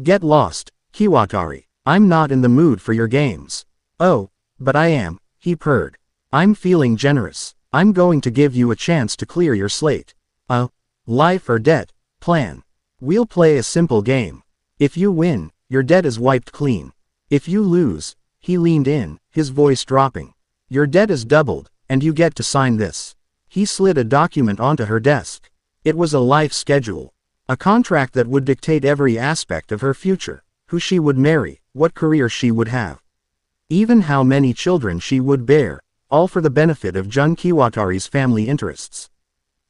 A: Get lost, Kiwatari. I'm not in the mood for your games. Oh, but I am, he purred. I'm feeling generous. I'm going to give you a chance to clear your slate. A life or debt plan. We'll play a simple game. If you win, your debt is wiped clean. If you lose, he leaned in, his voice dropping. Your debt is doubled, and you get to sign this. He slid a document onto her desk. It was a life schedule. A contract that would dictate every aspect of her future, who she would marry, what career she would have. Even how many children she would bear, all for the benefit of Jun Kiwatari's family interests.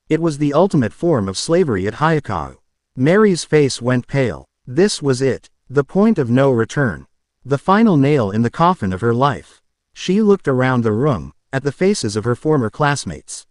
A: It was the ultimate form of slavery at Hayakawa. Mary's face went pale. This was it, the point of no return. The final nail in the coffin of her life. She looked around the room, at the faces of her former classmates.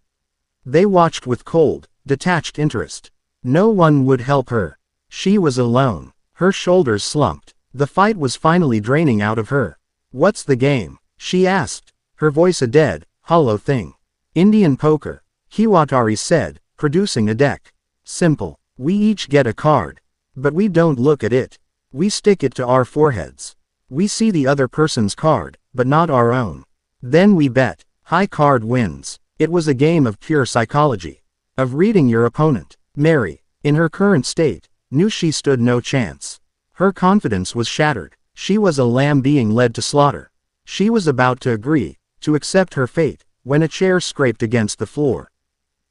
A: They watched with cold, detached interest. No one would help her. She was alone. Her shoulders slumped. The fight was finally draining out of her. What's the game? She asked, her voice a dead, hollow thing. Indian poker, Kiwatari said, producing a deck. Simple. We each get a card. But we don't look at it. We stick it to our foreheads. We see the other person's card, but not our own. Then we bet. High card wins. It was a game of pure psychology. Of reading your opponent. Mary, in her current state, knew she stood no chance. Her confidence was shattered. She was a lamb being led to slaughter. She was about to agree, to accept her fate, when a chair scraped against the floor.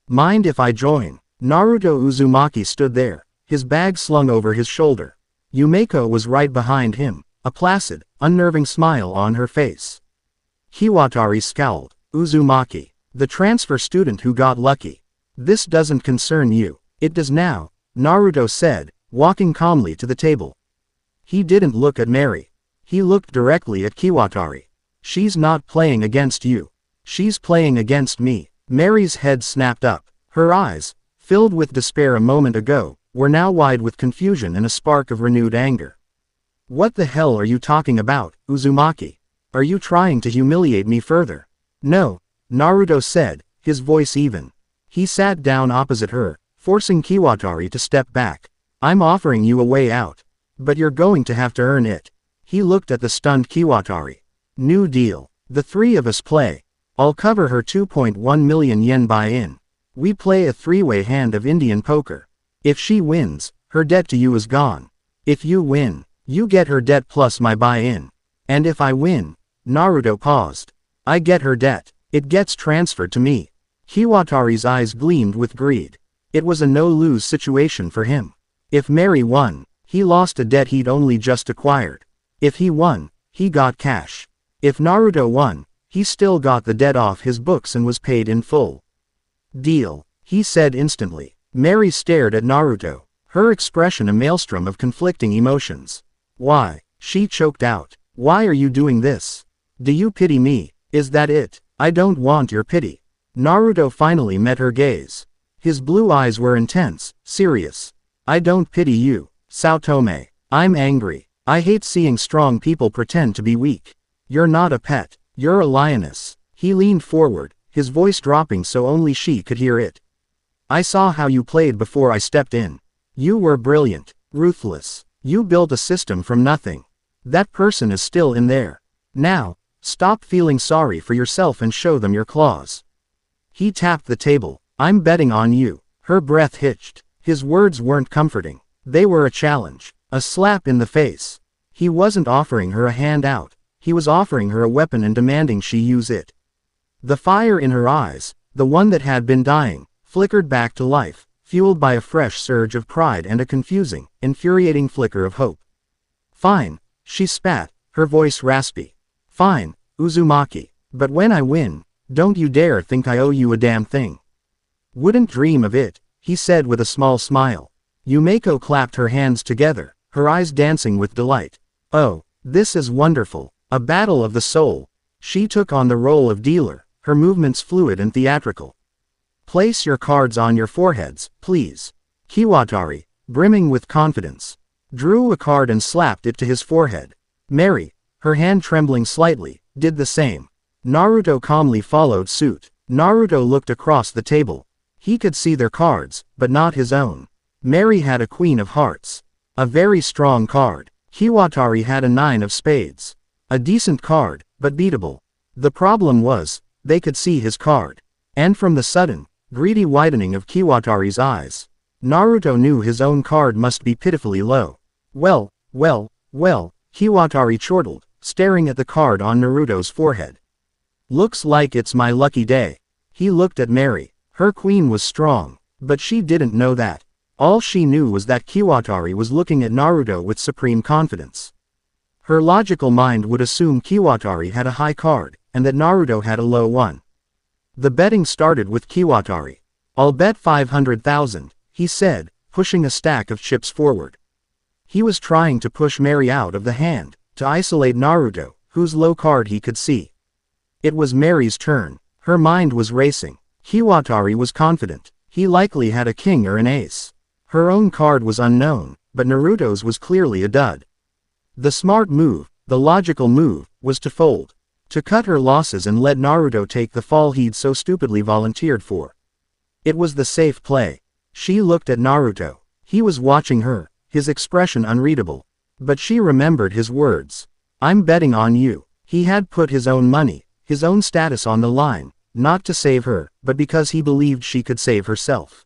A: Mind if I join? Naruto Uzumaki stood there, his bag slung over his shoulder. Yumeko was right behind him, a placid, unnerving smile on her face. Kiwatari scowled. Uzumaki, the transfer student who got lucky. This doesn't concern you. It does now, Naruto said, walking calmly to the table. He didn't look at Mary. He looked directly at Kiwatari. She's not playing against you. She's playing against me. Mary's head snapped up. Her eyes, filled with despair a moment ago, were now wide with confusion and a spark of renewed anger. What the hell are you talking about, Uzumaki? Are you trying to humiliate me further? No, Naruto said, his voice even. He sat down opposite her, forcing Kiwatari to step back. I'm offering you a way out. But you're going to have to earn it. He looked at the stunned Kiwatari. New deal. The three of us play. I'll cover her 2.1 million yen buy-in. We play a three-way hand of Indian poker. If she wins, her debt to you is gone. If you win, you get her debt plus my buy-in. And if I win, Naruto paused. I get her debt. It gets transferred to me. Kiwatari's eyes gleamed with greed. It was a no-lose situation for him. If Mary won, he lost a debt he'd only just acquired. If he won, he got cash. If Naruto won, he still got the debt off his books and was paid in full. Deal, he said instantly. Mary stared at Naruto, her expression a maelstrom of conflicting emotions. Why? She choked out. Why are you doing this? Do you pity me? Is that it? I don't want your pity. Naruto finally met her gaze. His blue eyes were intense, serious. I don't pity you, Saotome. I'm angry. I hate seeing strong people pretend to be weak. You're not a pet. You're a lioness. He leaned forward, his voice dropping so only she could hear it. I saw how you played before I stepped in. You were brilliant, ruthless. You built a system from nothing. That person is still in there. Now, stop feeling sorry for yourself and show them your claws. He tapped the table. I'm betting on you. Her breath hitched. His words weren't comforting. They were a challenge, a slap in the face. He wasn't offering her a hand out. He was offering her a weapon and demanding she use it. The fire in her eyes, the one that had been dying, flickered back to life, fueled by a fresh surge of pride and a confusing, infuriating flicker of hope. Fine, she spat, her voice raspy. Fine, Uzumaki. But when I win, don't you dare think I owe you a damn thing. Wouldn't dream of it, he said with a small smile. Yumeko clapped her hands together, her eyes dancing with delight. Oh, this is wonderful, a battle of the soul. She took on the role of dealer, her movements fluid and theatrical. Place your cards on your foreheads, please. Kiwatari, brimming with confidence, drew a card and slapped it to his forehead. Mary, her hand trembling slightly, did the same. Naruto calmly followed suit. Naruto looked across the table. He could see their cards, but not his own. Mary had a Queen of Hearts. A very strong card. Kiwatari had a 9 of Spades. A decent card, but beatable. The problem was, they could see his card. And from the sudden, greedy widening of Kiwatari's eyes, Naruto knew his own card must be pitifully low. Well, Kiwatari chortled, staring at the card on Naruto's forehead. Looks like it's my lucky day. He looked at Mary. Her queen was strong, but she didn't know that. All she knew was that Kiwatari was looking at Naruto with supreme confidence. Her logical mind would assume Kiwatari had a high card, and that Naruto had a low one. The betting started with Kiwatari. I'll bet 500,000, he said, pushing a stack of chips forward. He was trying to push Mary out of the hand, to isolate Naruto, whose low card he could see. It was Mary's turn. Her mind was racing. Kiwatari was confident. He likely had a king or an ace. Her own card was unknown, but Naruto's was clearly a dud. The smart move, the logical move, was to fold. To cut her losses and let Naruto take the fall he'd so stupidly volunteered for. It was the safe play. She looked at Naruto. He was watching her, his expression unreadable. But she remembered his words. I'm betting on you. He had put his own money, his own status on the line, not to save her, but because he believed she could save herself.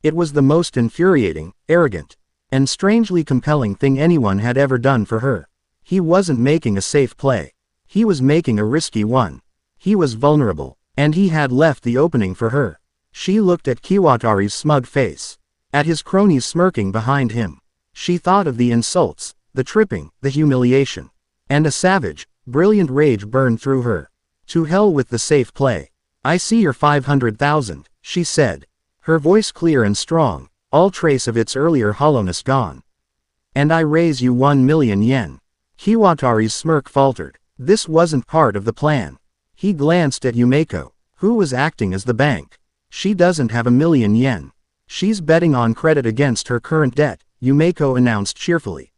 A: It was the most infuriating, arrogant, and strangely compelling thing anyone had ever done for her. He wasn't making a safe play. He was making a risky one. He was vulnerable, and he had left the opening for her. She looked at Kiwatari's smug face, at his cronies smirking behind him. She thought of the insults, the tripping, the humiliation. And a savage, brilliant rage burned through her. To hell with the safe play. I see your 500,000, she said. Her voice clear and strong, all trace of its earlier hollowness gone. And I raise you 1 million yen. Kiwatari's smirk faltered. This wasn't part of the plan. He glanced at Yumeko, who was acting as the bank. She doesn't have 1 million yen. She's betting on credit against her current debt, Yumeko announced cheerfully.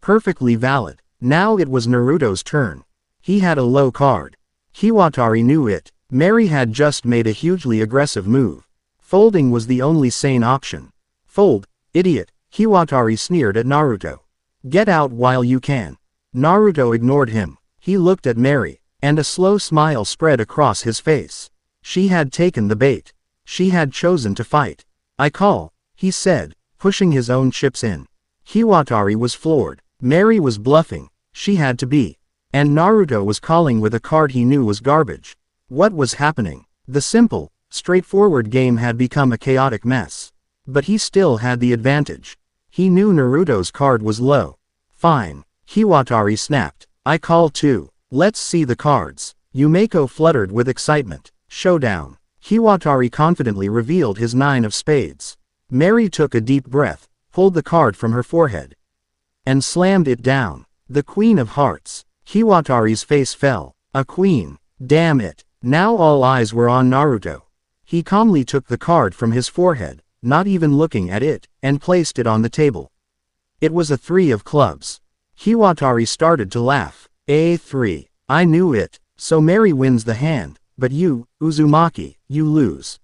A: Perfectly valid. Now it was Naruto's turn. He had a low card. Kiwatari knew it. Mary had just made a hugely aggressive move. Folding was the only sane option. Fold, idiot, Kiwatari sneered at Naruto. Get out while you can. Naruto ignored him. He looked at Mary, and a slow smile spread across his face. She had taken the bait. She had chosen to fight. I call, he said, pushing his own chips in. Kiwatari was floored. Mary was bluffing. She had to be. And Naruto was calling with a card he knew was garbage. What was happening? The simple, straightforward game had become a chaotic mess. But he still had the advantage. He knew Naruto's card was low. Fine. Kiwatari snapped. I call too. Let's see the cards. Yumeko fluttered with excitement. Showdown. Kiwatari confidently revealed his 9 of Spades. Mary took a deep breath, pulled the card from her forehead, and slammed it down. The Queen of Hearts. Kiwatari's face fell. A queen. Damn it. Now all eyes were on Naruto. He calmly took the card from his forehead, not even looking at it, and placed it on the table. It was a 3 of clubs. Kiwatari started to laugh. A3. I knew it. So Mary wins the hand, but you, Uzumaki, you lose.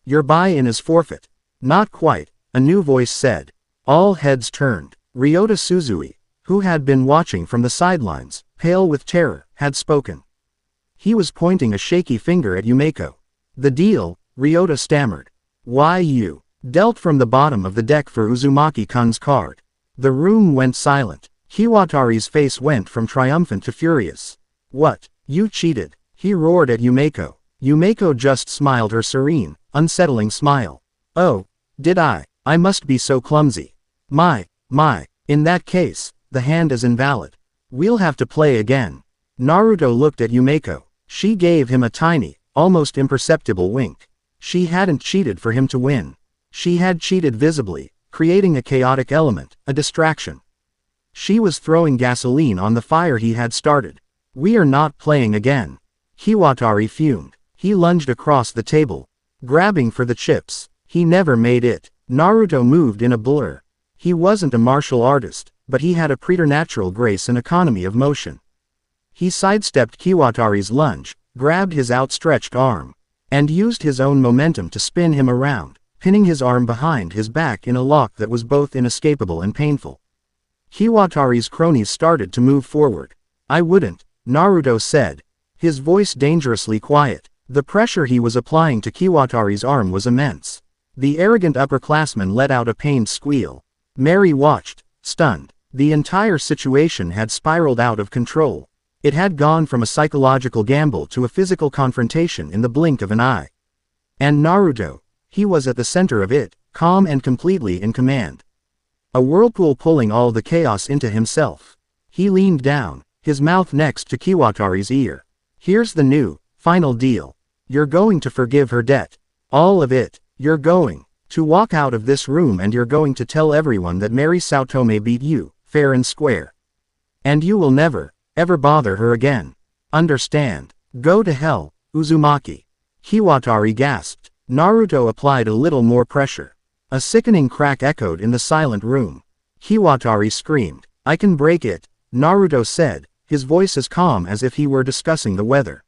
A: Your buy-in is forfeit. Not quite, a new voice said. All heads turned. Ryota Suzui, who had been watching from the sidelines, pale with terror, had spoken. He was pointing a shaky finger at Yumeko. The deal, Ryota stammered. Why you? Dealt from the bottom of the deck for Uzumaki-kun's card. The room went silent. Kiwatari's face went from triumphant to furious. What? You cheated, he roared at Yumeko. Yumeko just smiled her serene, unsettling smile. Oh, did I? I must be so clumsy. My. In that case, the hand is invalid. We'll have to play again. Naruto looked at Yumeko. She gave him a tiny, almost imperceptible wink. She hadn't cheated for him to win. She had cheated visibly, creating a chaotic element, a distraction. She was throwing gasoline on the fire he had started. We are not playing again. Kiwatari fumed. He lunged across the table, grabbing for the chips. He never made it. Naruto moved in a blur. He wasn't a martial artist, but he had a preternatural grace and economy of motion. He sidestepped Kiwatari's lunge, grabbed his outstretched arm, and used his own momentum to spin him around, pinning his arm behind his back in a lock that was both inescapable and painful. Kiwatari's cronies started to move forward. I wouldn't, Naruto said, his voice dangerously quiet. The pressure he was applying to Kiwatari's arm was immense. The arrogant upperclassman let out a pained squeal. Mary watched, stunned. The entire situation had spiraled out of control. It had gone from a psychological gamble to a physical confrontation in the blink of an eye. And Naruto, he was at the center of it, calm and completely in command. A whirlpool pulling all the chaos into himself. He leaned down, his mouth next to Kiwatari's ear. Here's the new, final deal. You're going to forgive her debt. All of it. You're going to walk out of this room and you're going to tell everyone that Mary Saotome beat you, fair and square. And you will never, ever bother her again. Understand? Go to hell, Uzumaki. Kiwatari gasped. Naruto applied a little more pressure. A sickening crack echoed in the silent room. Kiwatari screamed. I can break it, Naruto said, his voice as calm as if he were discussing the weather.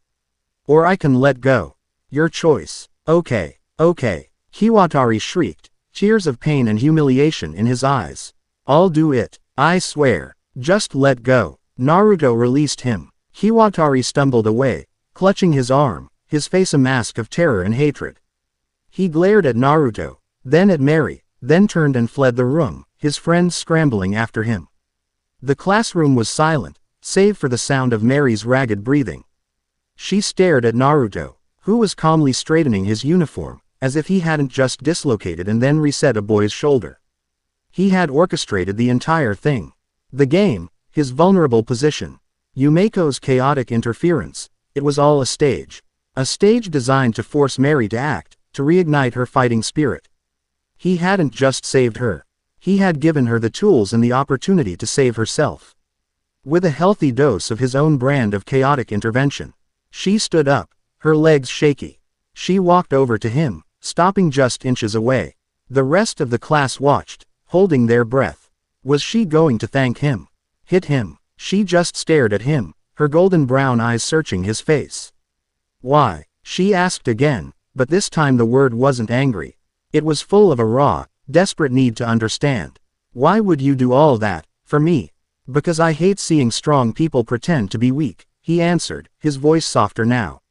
A: Or I can let go. Your choice. Okay. Kiwatari shrieked, tears of pain and humiliation in his eyes. I'll do it, I swear. Just let go. Naruto released him. Kiwatari stumbled away, clutching his arm, his face a mask of terror and hatred. He glared at Naruto, then at Mary, then turned and fled the room, his friends scrambling after him. The classroom was silent, save for the sound of Mary's ragged breathing. She stared at Naruto, who was calmly straightening his uniform, as if he hadn't just dislocated and then reset a boy's shoulder. He had orchestrated the entire thing. The game, his vulnerable position, Yumeko's chaotic interference, it was all a stage. A stage designed to force Mary to act, to reignite her fighting spirit. He hadn't just saved her. He had given her the tools and the opportunity to save herself. With a healthy dose of his own brand of chaotic intervention. She stood up, her legs shaky. She walked over to him, stopping just inches away. The rest of the class watched, holding their breath. Was she going to thank him? Hit him? She just stared at him, her golden brown eyes searching his face. Why? She asked again, but this time the word wasn't angry. It was full of a raw, desperate need to understand. Why would you do all that, for me? Because I hate seeing strong people pretend to be weak, he answered, his voice softer now.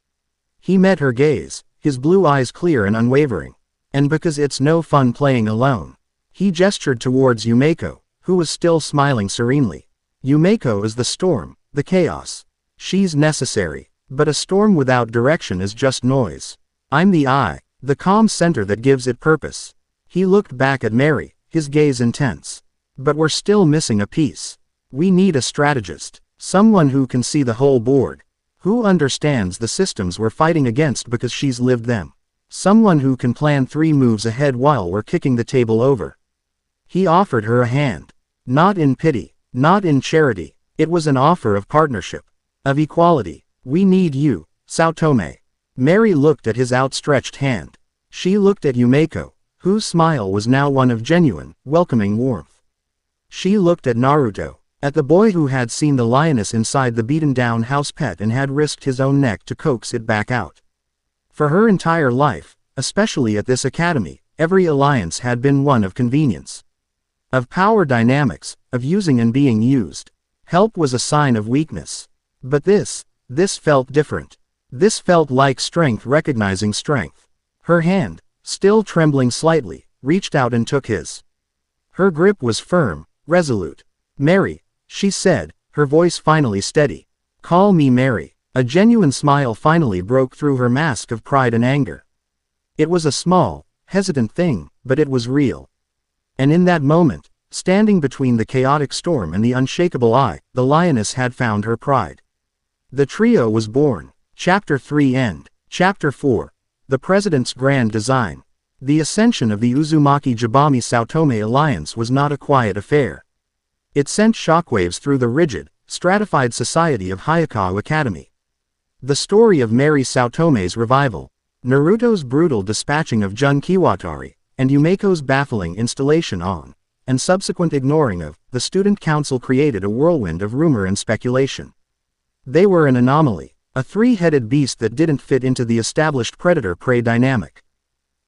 A: He met her gaze, his blue eyes clear and unwavering. And because it's no fun playing alone. He gestured towards Yumeko, who was still smiling serenely. Yumeko is the storm, the chaos. She's necessary, but a storm without direction is just noise. I'm the eye, the calm center that gives it purpose. He looked back at Mary, his gaze intense. But we're still missing a piece. We need a strategist, someone who can see the whole board. Who understands the systems we're fighting against because she's lived them. Someone who can plan 3 moves ahead while we're kicking the table over. He offered her a hand. Not in pity, not in charity. It was an offer of partnership, of equality. We need you, Saotome. Mary looked at his outstretched hand. She looked at Yumeko, whose smile was now one of genuine, welcoming warmth. She looked at Naruto, at the boy who had seen the lioness inside the beaten-down house pet and had risked his own neck to coax it back out. For her entire life, especially at this academy. Every alliance had been one of convenience, of power dynamics, of using and being used. Help was a sign of weakness. But this felt different. This felt like strength recognizing strength. Her hand, still trembling slightly, reached out and took his. Her grip was firm, resolute. "Mary," she said, her voice finally steady. "Call me Mary." A genuine smile finally broke through her mask of pride and anger. It was a small, hesitant thing, but it was real. And in that moment, standing between the chaotic storm and the unshakable eye, the lioness had found her pride. The trio was born. Chapter 3 End. Chapter 4. The President's Grand Design. The ascension of the Uzumaki-Jabami Saotome alliance was not a quiet affair. It sent shockwaves through the rigid, stratified society of Hayakawa Academy. The story of Mary Saotome's revival, Naruto's brutal dispatching of Jun Kiwatari, and Yumeko's baffling installation on, and subsequent ignoring of, the student council created a whirlwind of rumor and speculation. They were an anomaly, a three-headed beast that didn't fit into the established predator-prey dynamic.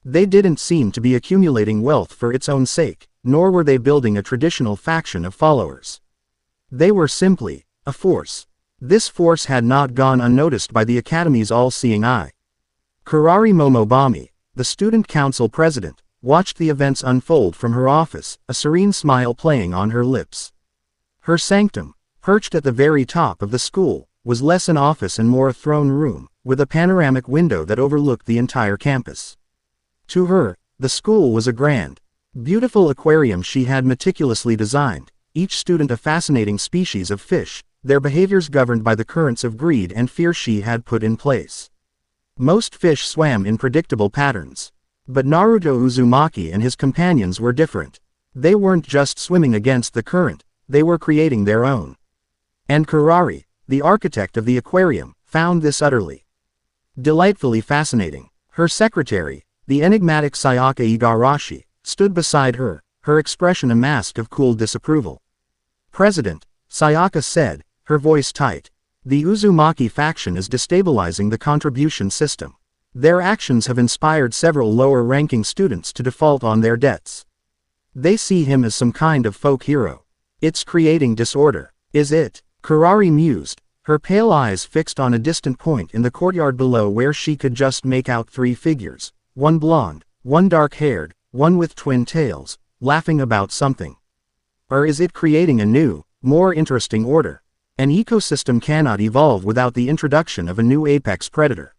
A: They didn't seem to be accumulating wealth for its own sake, nor were they building a traditional faction of followers. They were simply a force. This force had not gone unnoticed by the Academy's all-seeing eye. Kurari Momobami, the student council president, watched the events unfold from her office, a serene smile playing on her lips. Her sanctum, perched at the very top of the school, was less an office and more a throne room, with a panoramic window that overlooked the entire campus. To her, the school was a grand, beautiful aquarium she had meticulously designed, each student a fascinating species of fish, their behaviors governed by the currents of greed and fear she had put in place. Most fish swam in predictable patterns. But Naruto Uzumaki and his companions were different. They weren't just swimming against the current, they were creating their own. And Kurari, the architect of the aquarium, found this utterly delightfully fascinating. Her secretary, the enigmatic Sayaka Igarashi, stood beside her, her expression a mask of cool disapproval. "President," Sayaka said, her voice tight, "the Uzumaki faction is destabilizing the contribution system. Their actions have inspired several lower-ranking students to default on their debts. They see him as some kind of folk hero. It's creating disorder." "Is it?" Kurari mused, her pale eyes fixed on a distant point in the courtyard below where she could just make out three figures, one blonde, one dark-haired, one with twin tails, laughing about something. "Or is it creating a new, more interesting order? An ecosystem cannot evolve without the introduction of a new apex predator."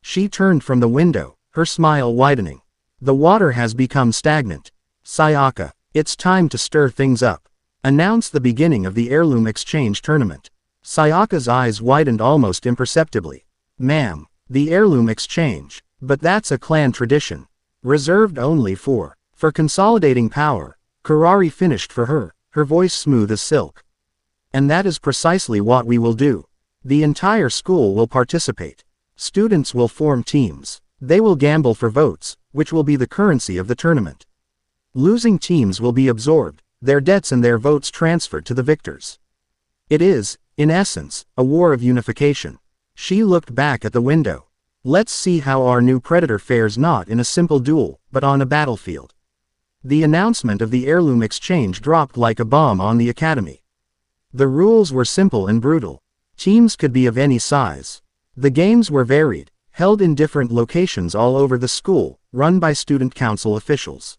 A: She turned from the window, her smile widening. "The water has become stagnant. Sayaka, it's time to stir things up. Announce the beginning of the heirloom exchange tournament." Sayaka's eyes widened almost imperceptibly. "Ma'am, the heirloom exchange, but that's a clan tradition. Reserved only for consolidating power," Kurari finished for her, her voice smooth as silk. "And that is precisely what we will do. The entire school will participate. Students will form teams. They will gamble for votes, which will be the currency of the tournament. Losing teams will be absorbed, their debts and their votes transferred to the victors. It is, in essence, a war of unification." She looked back at the window. "Let's see how our new predator fares not in a simple duel, but on a battlefield." The announcement of the heirloom exchange dropped like a bomb on the academy. The rules were simple and brutal. Teams could be of any size. The games were varied, held in different locations all over the school, run by student council officials.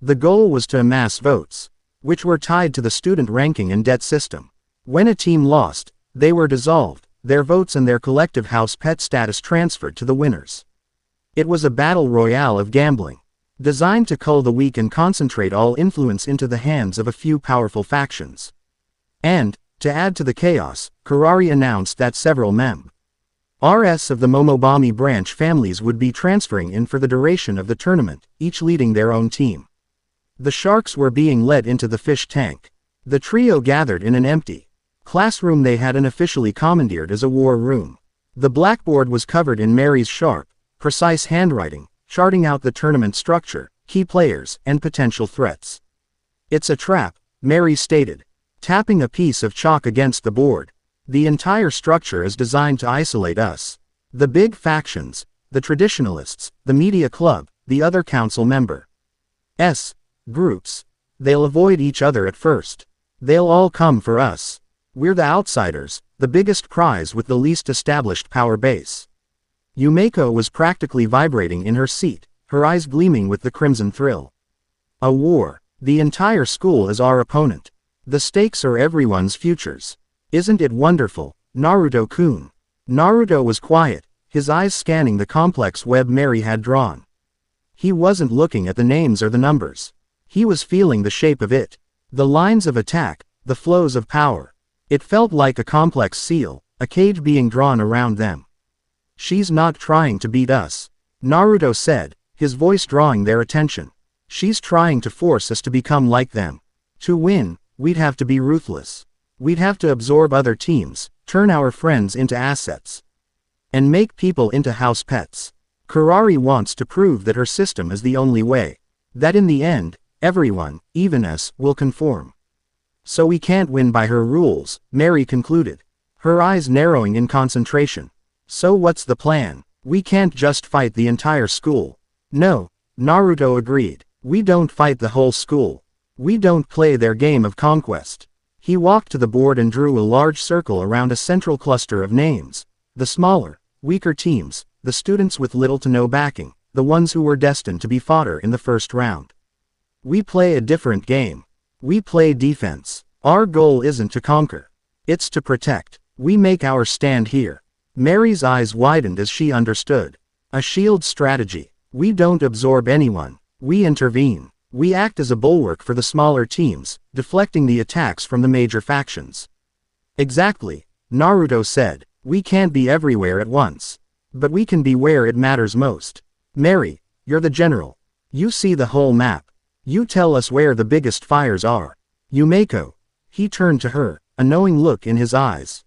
A: The goal was to amass votes, which were tied to the student ranking and debt system. When a team lost, they were dissolved, their votes and their collective house pet status transferred to the winners. It was a battle royale of gambling, designed to cull the weak and concentrate all influence into the hands of a few powerful factions. And, to add to the chaos, Kurari announced that several members of the Momobami branch families would be transferring in for the duration of the tournament, each leading their own team. The sharks were being led into the fish tank. The trio gathered in an empty classroom they had unofficially commandeered as a war room. The blackboard was covered in Mary's sharp, precise handwriting, charting out the tournament structure, key players, and potential threats. "It's a trap," Mary stated, tapping a piece of chalk against the board. "The entire structure is designed to isolate us. The big factions, the traditionalists, the media club, the other council member. Groups. They'll avoid each other at first. They'll all come for us. We're the outsiders, the biggest prize with the least established power base. Yumeko was practically vibrating in her seat, her eyes gleaming with the crimson thrill. A war. The entire school is our opponent. The stakes are everyone's futures. Isn't it wonderful, Naruto-kun? Naruto was quiet, his eyes scanning the complex web Mary had drawn. He wasn't looking at the names or the numbers. He was feeling the shape of it. The lines of attack, the flows of power. It felt like a complex seal, a cage being drawn around them. She's not trying to beat us, Naruto said, his voice drawing their attention. She's trying to force us to become like them. To win, we'd have to be ruthless. We'd have to absorb other teams, turn our friends into assets, and make people into house pets. Kurari wants to prove that her system is the only way. That in the end, everyone, even us, will conform. So we can't win by her rules, Mary concluded, her eyes narrowing in concentration. So what's the plan? We can't just fight the entire school. No, Naruto agreed. We don't fight the whole school. We don't play their game of conquest. He walked to the board and drew a large circle around a central cluster of names. The smaller, weaker teams, the students with little to no backing, the ones who were destined to be fodder in the first round. We play a different game. We play defense. Our goal isn't to conquer. It's to protect. We make our stand here. Mary's eyes widened as she understood. A shield strategy. We don't absorb anyone. We intervene. We act as a bulwark for the smaller teams, deflecting the attacks from the major factions. Exactly, Naruto said. We can't be everywhere at once. But we can be where it matters most. Mary, you're the general. You see the whole map. You tell us where the biggest fires are. Yumeko. He turned to her, a knowing look in his eyes.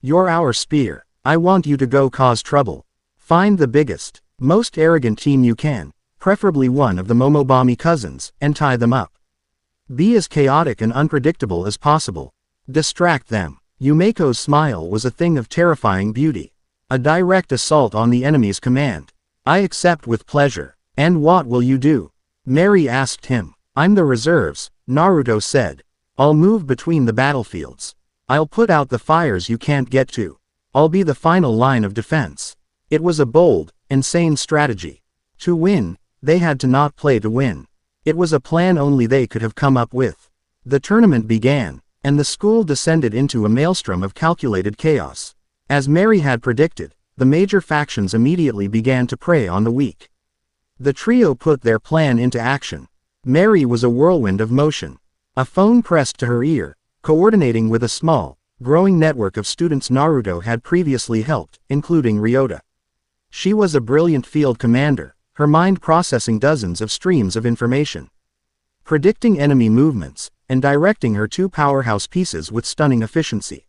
A: You're our spear. I want you to go cause trouble. Find the biggest, most arrogant team you can, preferably one of the Momobami cousins, and tie them up. Be as chaotic and unpredictable as possible. Distract them. Yumeko's smile was a thing of terrifying beauty. A direct assault on the enemy's command. I accept with pleasure. And what will you do? Mary asked him. I'm the reserves, Naruto said. I'll move between the battlefields. I'll put out the fires you can't get to. I'll be the final line of defense. It was a bold, insane strategy. To win, they had to not play to win. It was a plan only they could have come up with. The tournament began, and the school descended into a maelstrom of calculated chaos. As Mary had predicted, the major factions immediately began to prey on the weak. The trio put their plan into action. Mary was a whirlwind of motion. A phone pressed to her ear, coordinating with a small, growing network of students Naruto had previously helped, including Ryota. She was a brilliant field commander, her mind processing dozens of streams of information, predicting enemy movements, and directing her two powerhouse pieces with stunning efficiency.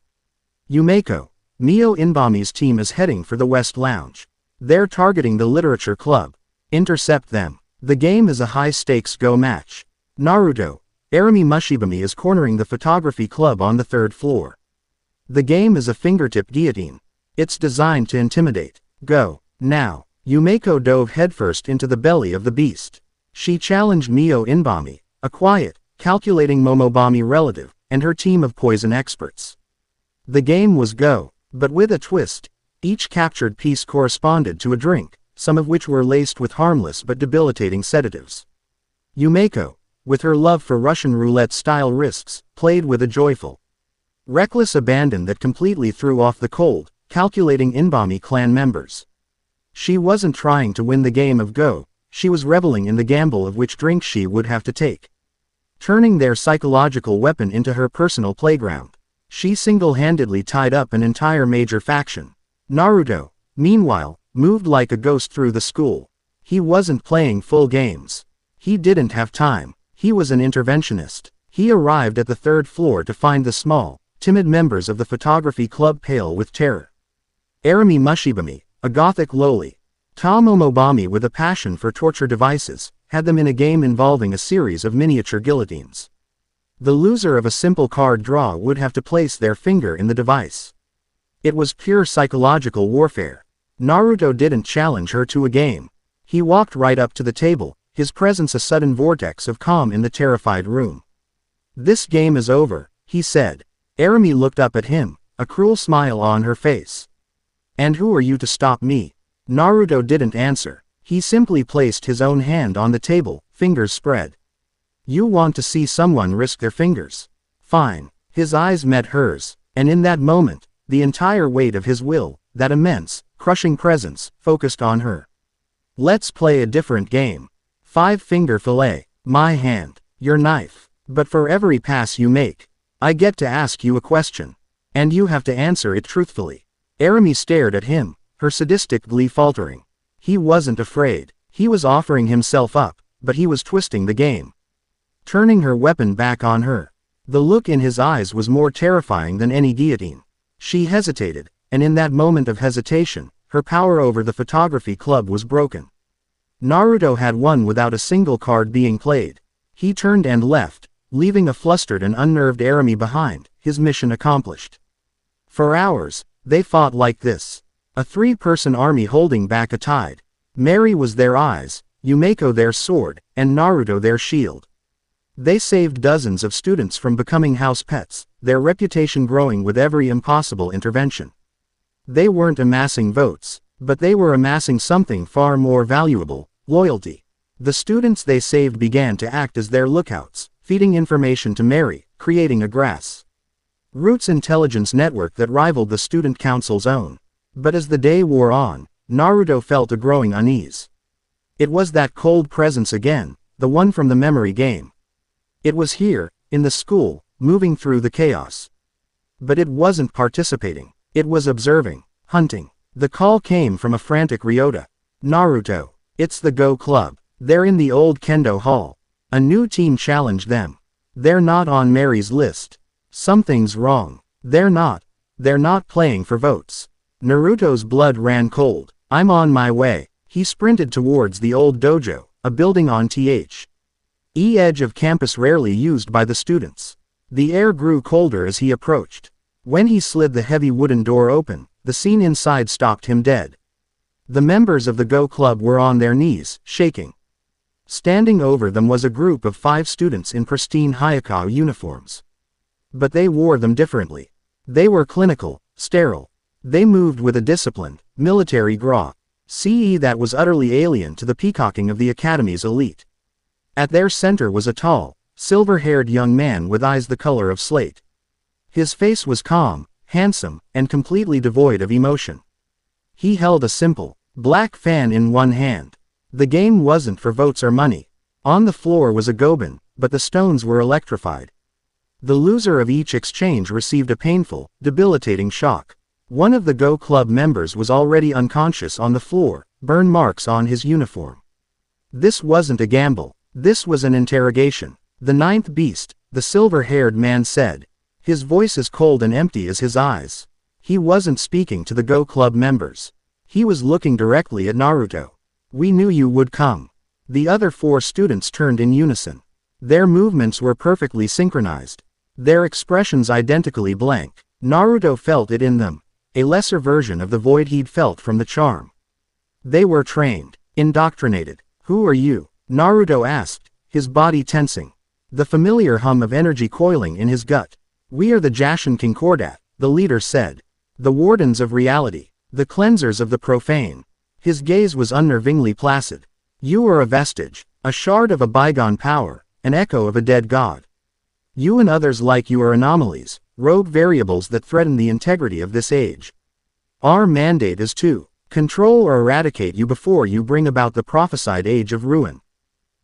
A: Yumeko, Mio Inbami's team is heading for the West Lounge. They're targeting the Literature Club. Intercept them. The game is a high-stakes Go match. Naruto, Arami Mushibami is cornering the Photography Club on the third floor. The game is a fingertip guillotine. It's designed to intimidate. Go, now. Yumeko dove headfirst into the belly of the beast. She challenged Mio Inbami, a quiet, calculating Momobami relative, and her team of poison experts. The game was Go, but with a twist. Each captured piece corresponded to a drink, some of which were laced with harmless but debilitating sedatives. Yumeko, with her love for Russian roulette-style risks, played with a joyful, reckless abandon that completely threw off the cold, calculating Inbami clan members. She wasn't trying to win the game of Go, she was reveling in the gamble of which drink she would have to take. Turning their psychological weapon into her personal playground. She single-handedly tied up an entire major faction. Naruto, meanwhile, moved like a ghost through the school. He wasn't playing full games. He didn't have time. He was an interventionist. He arrived at the third floor to find the small, timid members of the Photography Club pale with terror. Arami Mushibami, a gothic lowly, Momobami with a passion for torture devices, had them in a game involving a series of miniature guillotines. The loser of a simple card draw would have to place their finger in the device. It was pure psychological warfare. Naruto didn't challenge her to a game. He walked right up to the table, his presence a sudden vortex of calm in the terrified room. "This game is over," he said. Arumi looked up at him, a cruel smile on her face. "And who are you to stop me?" Naruto didn't answer. He simply placed his own hand on the table, fingers spread. "You want to see someone risk their fingers? Fine." His eyes met hers, and in that moment, the entire weight of his will, that immense, crushing presence, focused on her. "Let's play a different game. 5-finger fillet, my hand, your knife. But for every pass you make, I get to ask you a question. And you have to answer it truthfully." Arumi stared at him, her sadistic glee faltering. He wasn't afraid. He was offering himself up, but he was twisting the game. Turning her weapon back on her. The look in his eyes was more terrifying than any guillotine. She hesitated, and in that moment of hesitation, her power over the photography club was broken. Naruto had won without a single card being played. He turned and left, leaving a flustered and unnerved Arumi behind, his mission accomplished. For hours, they fought like this. A 3-person army holding back a tide. Mary was their eyes, Yumeko their sword, and Naruto their shield. They saved dozens of students from becoming house pets, their reputation growing with every impossible intervention. They weren't amassing votes, but they were amassing something far more valuable, loyalty. The students they saved began to act as their lookouts, feeding information to Mary, creating a grassroots intelligence network that rivaled the student council's own. But as the day wore on, Naruto felt a growing unease. It was that cold presence again, the one from the memory game. It was here, in the school, moving through the chaos. But it wasn't participating. It was observing, hunting. The call came from a frantic Ryota. "Naruto, it's the Go Club. They're in the old Kendo Hall. A new team challenged them. They're not on Mary's list. Something's wrong. They're not playing for votes." Naruto's blood ran cold. "I'm on my way." He sprinted towards the old dojo, a building on the edge of campus rarely used by the students. The air grew colder as he approached. When he slid the heavy wooden door open, the scene inside stopped him dead. The members of the Go Club were on their knees, shaking. Standing over them was a group of 5 students in pristine Hayakawa uniforms. But they wore them differently. They were clinical, sterile. They moved with a disciplined, military grace that was utterly alien to the peacocking of the Academy's elite. At their center was a tall, silver-haired young man with eyes the color of slate. His face was calm, handsome, and completely devoid of emotion. He held a simple, black fan in one hand. The game wasn't for votes or money. On the floor was a goban, but the stones were electrified. The loser of each exchange received a painful, debilitating shock. One of the Go Club members was already unconscious on the floor, burn marks on his uniform. This wasn't a gamble. This was an interrogation. "The 9th beast," the silver-haired man said. His voice as cold and empty as his eyes. He wasn't speaking to the Go Club members. He was looking directly at Naruto. "We knew you would come." The other 4 students turned in unison. Their movements were perfectly synchronized. Their expressions identically blank. Naruto felt it in them. A lesser version of the void he'd felt from the charm. They were trained, indoctrinated. "Who are you?" Naruto asked, his body tensing. The familiar hum of energy coiling in his gut. "We are the Jashin Concordat," the leader said. "The wardens of reality. The cleansers of the profane." His gaze was unnervingly placid. "You are a vestige, a shard of a bygone power, an echo of a dead god. You and others like you are anomalies, rogue variables that threaten the integrity of this age. Our mandate is to control or eradicate you before you bring about the prophesied age of ruin."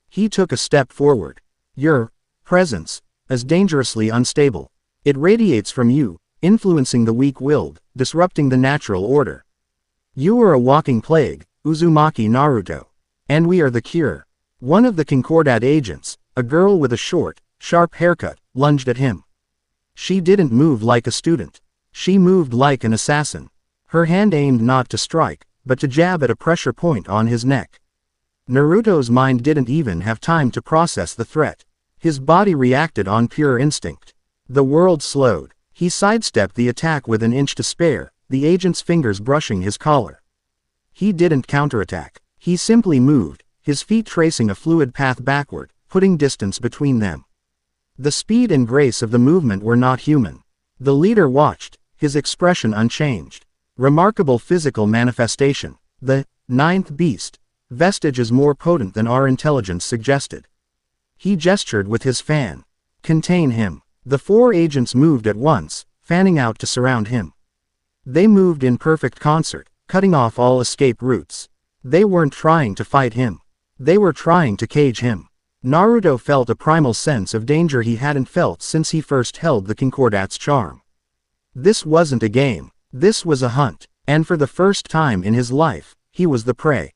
A: He took a step forward. "Your presence is dangerously unstable. It radiates from you, influencing the weak-willed, disrupting the natural order. You are a walking plague, Uzumaki Naruto. And we are the cure." One of the Concordat agents, a girl with a short, sharp haircut, lunged at him. She didn't move like a student. She moved like an assassin. Her hand aimed not to strike, but to jab at a pressure point on his neck. Naruto's mind didn't even have time to process the threat. His body reacted on pure instinct. The world slowed. He sidestepped the attack with an inch to spare, the agent's fingers brushing his collar. He didn't counterattack. He simply moved, his feet tracing a fluid path backward, putting distance between them. The speed and grace of the movement were not human. The leader watched, his expression unchanged. Remarkable physical manifestation. The ninth beast. Vestige is more potent than our intelligence suggested. He gestured with his fan. Contain him. The 4 agents moved at once, fanning out to surround him. They moved in perfect concert, cutting off all escape routes. They weren't trying to fight him. They were trying to cage him. Naruto felt a primal sense of danger he hadn't felt since he first held the Concordat's charm. This wasn't a game. This was a hunt, and for the first time in his life, he was the prey.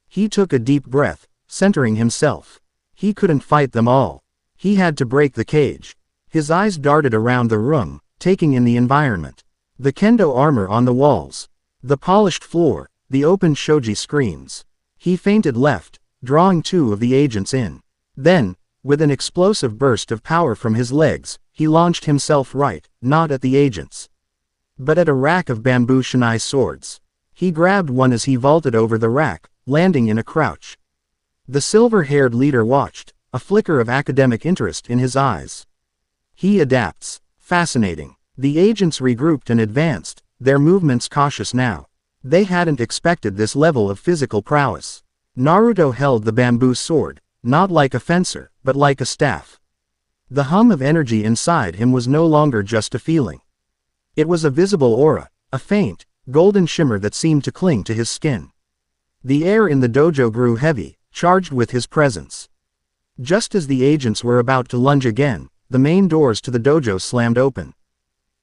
A: He took a deep breath, centering himself. He couldn't fight them all. He had to break the cage. His eyes darted around the room, taking in the environment. The kendo armor on the walls. The polished floor, the open shoji screens. He feinted left, drawing 2 of the agents in. Then, with an explosive burst of power from his legs, he launched himself right, not at the agents, but at a rack of bamboo shinai swords. He grabbed one as he vaulted over the rack, landing in a crouch. The silver-haired leader watched, a flicker of academic interest in his eyes. He adapts. Fascinating. The agents regrouped and advanced, their movements cautious now. They hadn't expected this level of physical prowess. Naruto held the bamboo sword, not like a fencer, but like a staff. The hum of energy inside him was no longer just a feeling. It was a visible aura, a faint, golden shimmer that seemed to cling to his skin. The air in the dojo grew heavy, charged with his presence. Just as the agents were about to lunge again, the main doors to the dojo slammed open.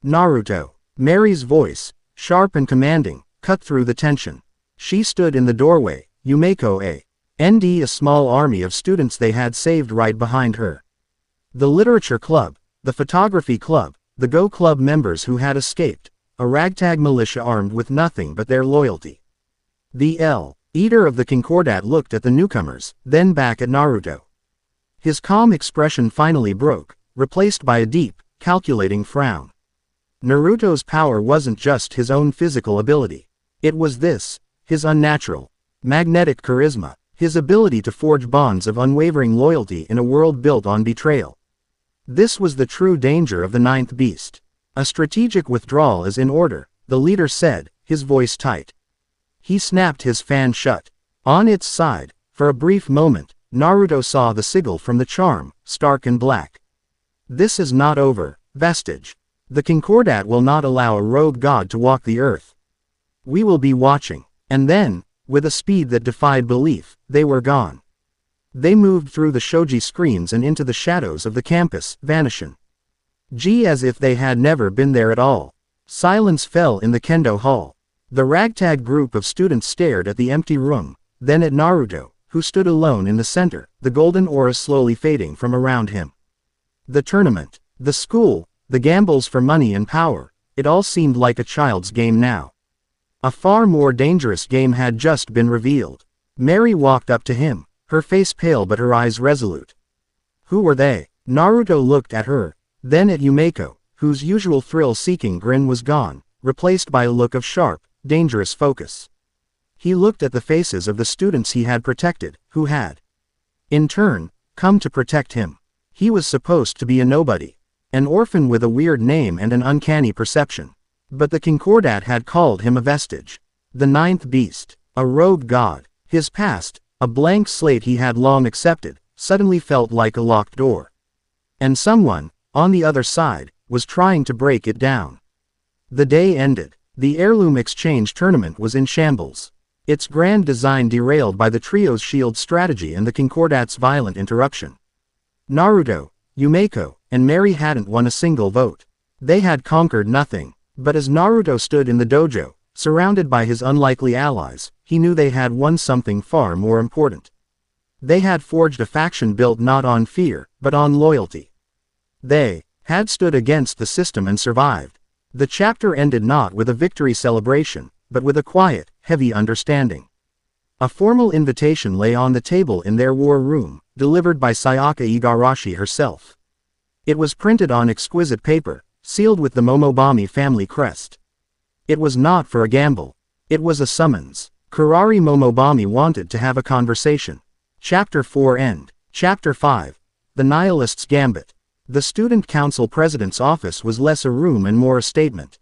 A: Naruto. Mary's voice, sharp and commanding, cut through the tension. She stood in the doorway, Yumeko a small army of students they had saved right behind her. The literature club, the photography club, the Go Club members who had escaped, a ragtag militia armed with nothing but their loyalty. The leader of the Concordat looked at the newcomers, then back at Naruto. His calm expression finally broke, replaced by a deep, calculating frown. Naruto's power wasn't just his own physical ability. It was this, his unnatural, magnetic charisma, his ability to forge bonds of unwavering loyalty in a world built on betrayal. This was the true danger of the ninth beast. A strategic withdrawal is in order, the leader said, his voice tight. He snapped his fan shut. On its side, for a brief moment, Naruto saw the sigil from the charm, stark and black. This is not over, Vestige. The Concordat will not allow a rogue god to walk the earth. We will be watching. And then, with a speed that defied belief, they were gone. They moved through the shoji screens and into the shadows of the campus, vanishing. As if they had never been there at all. Silence fell in the kendo hall. The ragtag group of students stared at the empty room, then at Naruto, who stood alone in the center, the golden aura slowly fading from around him. The tournament, the school, the gambles for money and power, it all seemed like a child's game now. A far more dangerous game had just been revealed. Mary walked up to him, her face pale but her eyes resolute. Who were they? Naruto looked at her, then at Yumeko, whose usual thrill-seeking grin was gone, replaced by a look of sharp, dangerous focus. He looked at the faces of the students he had protected, who had, in turn, come to protect him. He was supposed to be a nobody, an orphan with a weird name and an uncanny perception. But the Concordat had called him a vestige. The ninth beast, a rogue god. His past, a blank slate he had long accepted, suddenly felt like a locked door. And someone, on the other side, was trying to break it down. The day ended. The heirloom exchange tournament was in shambles. Its grand design derailed by the trio's shield strategy and the Concordat's violent interruption. Naruto, Yumeko, and Mary hadn't won a single vote. They had conquered nothing. But as Naruto stood in the dojo, surrounded by his unlikely allies, he knew they had won something far more important. They had forged a faction built not on fear, but on loyalty. They had stood against the system and survived. The chapter ended not with a victory celebration, but with a quiet, heavy understanding. A formal invitation lay on the table in their war room, delivered by Sayaka Igarashi herself. It was printed on exquisite paper, sealed with the Momobami family crest. It was not for a gamble. It was a summons. Kurari Momobami wanted to have a conversation. Chapter 4 End. Chapter 5. The Nihilist's Gambit. The Student Council President's office was less a room and more a statement.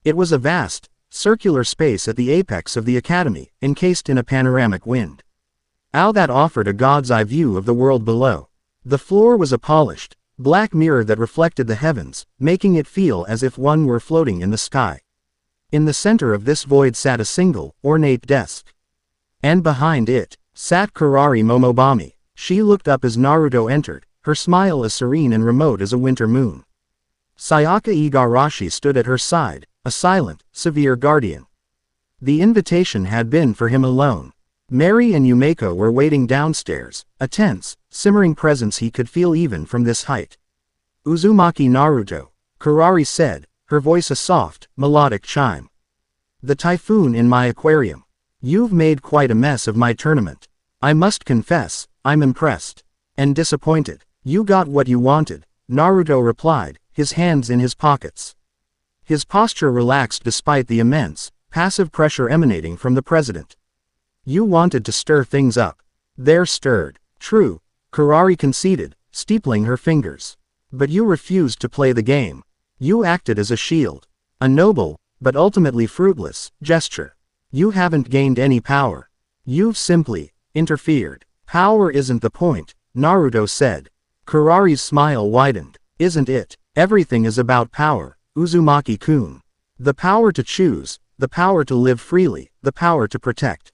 A: It was a vast, circular space at the apex of the academy, encased in a panoramic wind. That offered a god's eye view of the world below. The floor was a polished, black mirror that reflected the heavens, making it feel as if one were floating in the sky. In the center of this void sat a single, ornate desk. And behind it, sat Kurari Momobami. She looked up as Naruto entered, her smile as serene and remote as a winter moon. Sayaka Igarashi stood at her side, a silent, severe guardian. The invitation had been for him alone. Mary and Yumeko were waiting downstairs, a tense, simmering presence he could feel even from this height. Uzumaki Naruto, Kurari said, her voice a soft, melodic chime. The typhoon in my aquarium. You've made quite a mess of my tournament. I must confess, I'm impressed. And disappointed. You got what you wanted, Naruto replied, his hands in his pockets. His posture relaxed despite the immense, passive pressure emanating from the president. You wanted to stir things up. They're stirred. True, Kurari conceded, steepling her fingers. But you refused to play the game. You acted as a shield. A noble, but ultimately fruitless, gesture. You haven't gained any power. You've simply interfered. Power isn't the point, Naruto said. Kurari's smile widened. Isn't it? Everything is about power, Uzumaki-kun. The power to choose, the power to live freely, the power to protect.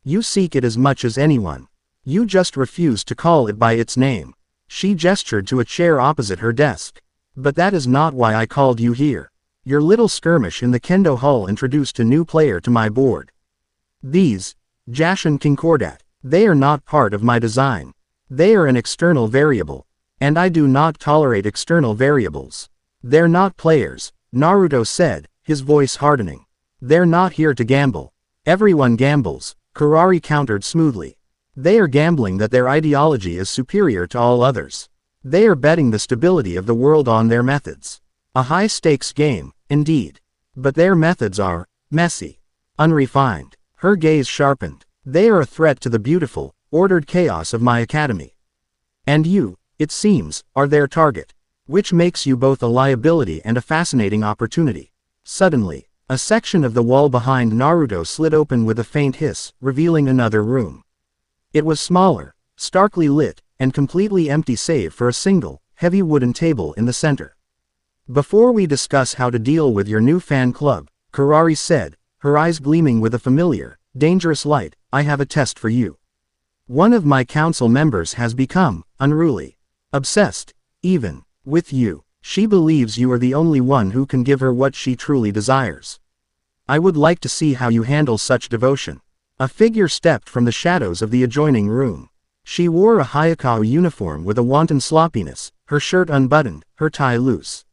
A: You seek it as much as anyone. You just refuse to call it by its name. She gestured to a chair opposite her desk. But that is not why I called you here. Your little skirmish in the Kendo Hall introduced a new player to my board. These, Jashin Concordat, they are not part of my design. They are an external variable. And I do not tolerate external variables. They're not players, Naruto said, his voice hardening. They're not here to gamble. Everyone gambles, Kurari countered smoothly. They are gambling that their ideology is superior to all others. They are betting the stability of the world on their methods. A high-stakes game, indeed. But their methods are messy, unrefined. Her gaze sharpened. They are a threat to the beautiful, ordered chaos of my academy. And you, it seems, are their target. Which makes you both a liability and a fascinating opportunity. Suddenly, a section of the wall behind Naruto slid open with a faint hiss, revealing another room. It was smaller, starkly lit, and completely empty save for a single, heavy wooden table in the center. Before we discuss how to deal with your new fan club, Kurari said, her eyes gleaming with a familiar, dangerous light, I have a test for you. One of my council members has become unruly. Obsessed, even, with you. She believes you are the only one who can give her what she truly desires. I would like to see how you handle such devotion. A figure stepped from the shadows of the adjoining room. She wore a Hayakawa uniform with a wanton sloppiness, her shirt unbuttoned, her tie loose.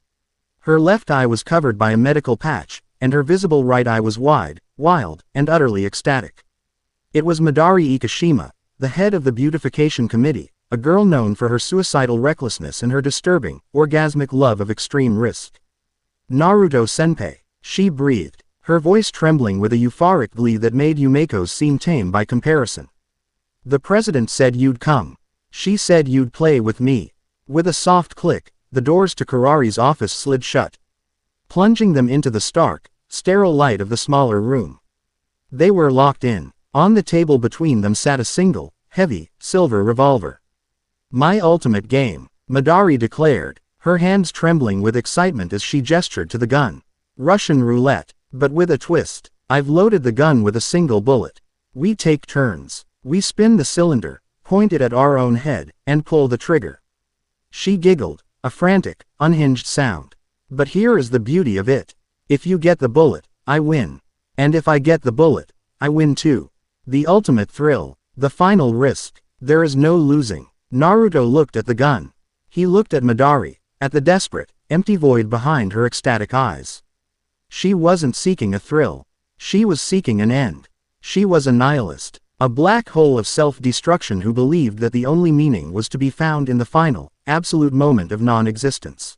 A: Her left eye was covered by a medical patch, and her visible right eye was wide, wild, and utterly ecstatic. It was Midori Ikishima, the head of the beautification committee, a girl known for her suicidal recklessness and her disturbing, orgasmic love of extreme risk. Naruto-senpai, she breathed, her voice trembling with a euphoric glee that made Yumeko's seem tame by comparison. The president said you'd come. She said you'd play with me. With a soft click, the doors to Kurari's office slid shut, plunging them into the stark, sterile light of the smaller room. They were locked in. On the table between them sat a single, heavy, silver revolver. My ultimate game, Midori declared, her hands trembling with excitement as she gestured to the gun. Russian roulette, but with a twist. I've loaded the gun with a single bullet. We take turns. We spin the cylinder, point it at our own head, and pull the trigger. She giggled, a frantic, unhinged sound. But here is the beauty of it. If you get the bullet, I win. And if I get the bullet, I win too. The ultimate thrill, the final risk. There is no losing. Naruto looked at the gun. He looked at Midori, at the desperate, empty void behind her ecstatic eyes. She wasn't seeking a thrill. She was seeking an end. She was a nihilist, a black hole of self-destruction who believed that the only meaning was to be found in the final, absolute moment of non-existence.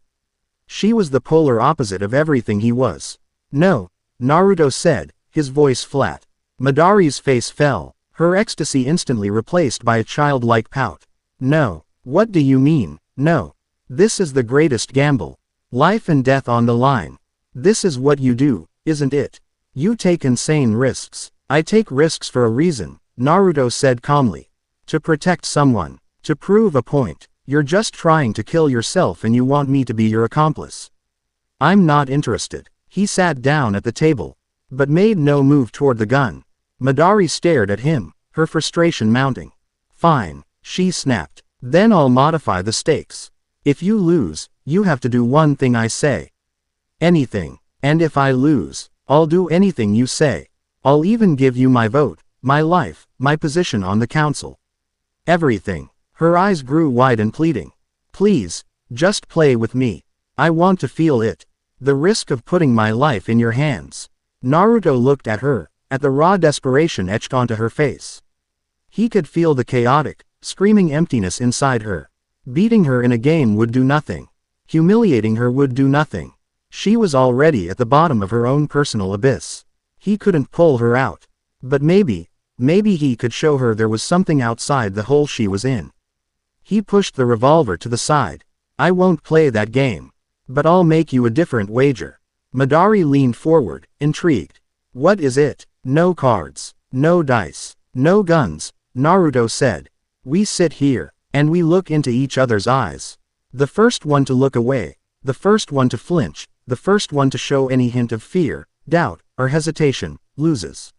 A: She was the polar opposite of everything he was. No, Naruto said, his voice flat. Midori's face fell, her ecstasy instantly replaced by a childlike pout. No. What do you mean, no? This is the greatest gamble. Life and death on the line. This is what you do, isn't it? You take insane risks. I take risks for a reason, Naruto said calmly. To protect someone. To prove a point. You're just trying to kill yourself and you want me to be your accomplice. I'm not interested. He sat down at the table, but made no move toward the gun. Midori stared at him, her frustration mounting. Fine, she snapped. Then I'll modify the stakes. If you lose, you have to do one thing I say. Anything. And if I lose, I'll do anything you say. I'll even give you my vote, my life, my position on the council. Everything. Her eyes grew wide and pleading. Please, just play with me. I want to feel it. The risk of putting my life in your hands. Naruto looked at her, at the raw desperation etched onto her face. He could feel the chaotic, screaming emptiness inside her. Beating her in a game would do nothing. Humiliating her would do nothing. She was already at the bottom of her own personal abyss. He couldn't pull her out. But maybe he could show her there was something outside the hole she was in. He pushed the revolver to the side. I won't play that game. But I'll make you a different wager. Midori leaned forward, intrigued. What is it? No cards. No dice. No guns, Naruto said. We sit here, and we look into each other's eyes. The first one to look away, the first one to flinch, the first one to show any hint of fear, doubt, or hesitation, loses.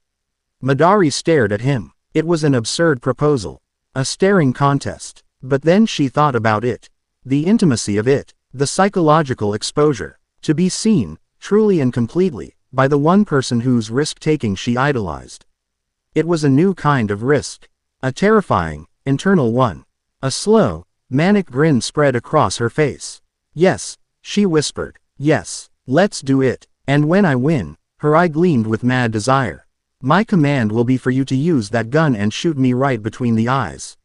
A: Midori stared at him. It was an absurd proposal. A staring contest. But then she thought about it. The intimacy of it. The psychological exposure. To be seen, truly and completely, by the one person whose risk-taking she idolized. It was a new kind of risk. A terrifying, internal one. A slow, manic grin spread across her face. Yes, she whispered. Yes, let's do it. And when I win, her eye gleamed with mad desire. My command will be for you to use that gun and shoot me right between the eyes.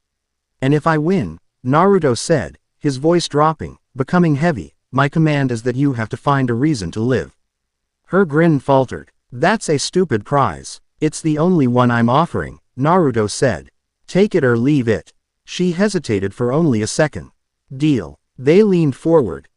A: And if I win, Naruto said, his voice dropping, becoming heavy, my command is that you have to find a reason to live. Her grin faltered. That's a stupid prize. It's the only one I'm offering, Naruto said. Take it or leave it. She hesitated for only a second. Deal. They leaned forward,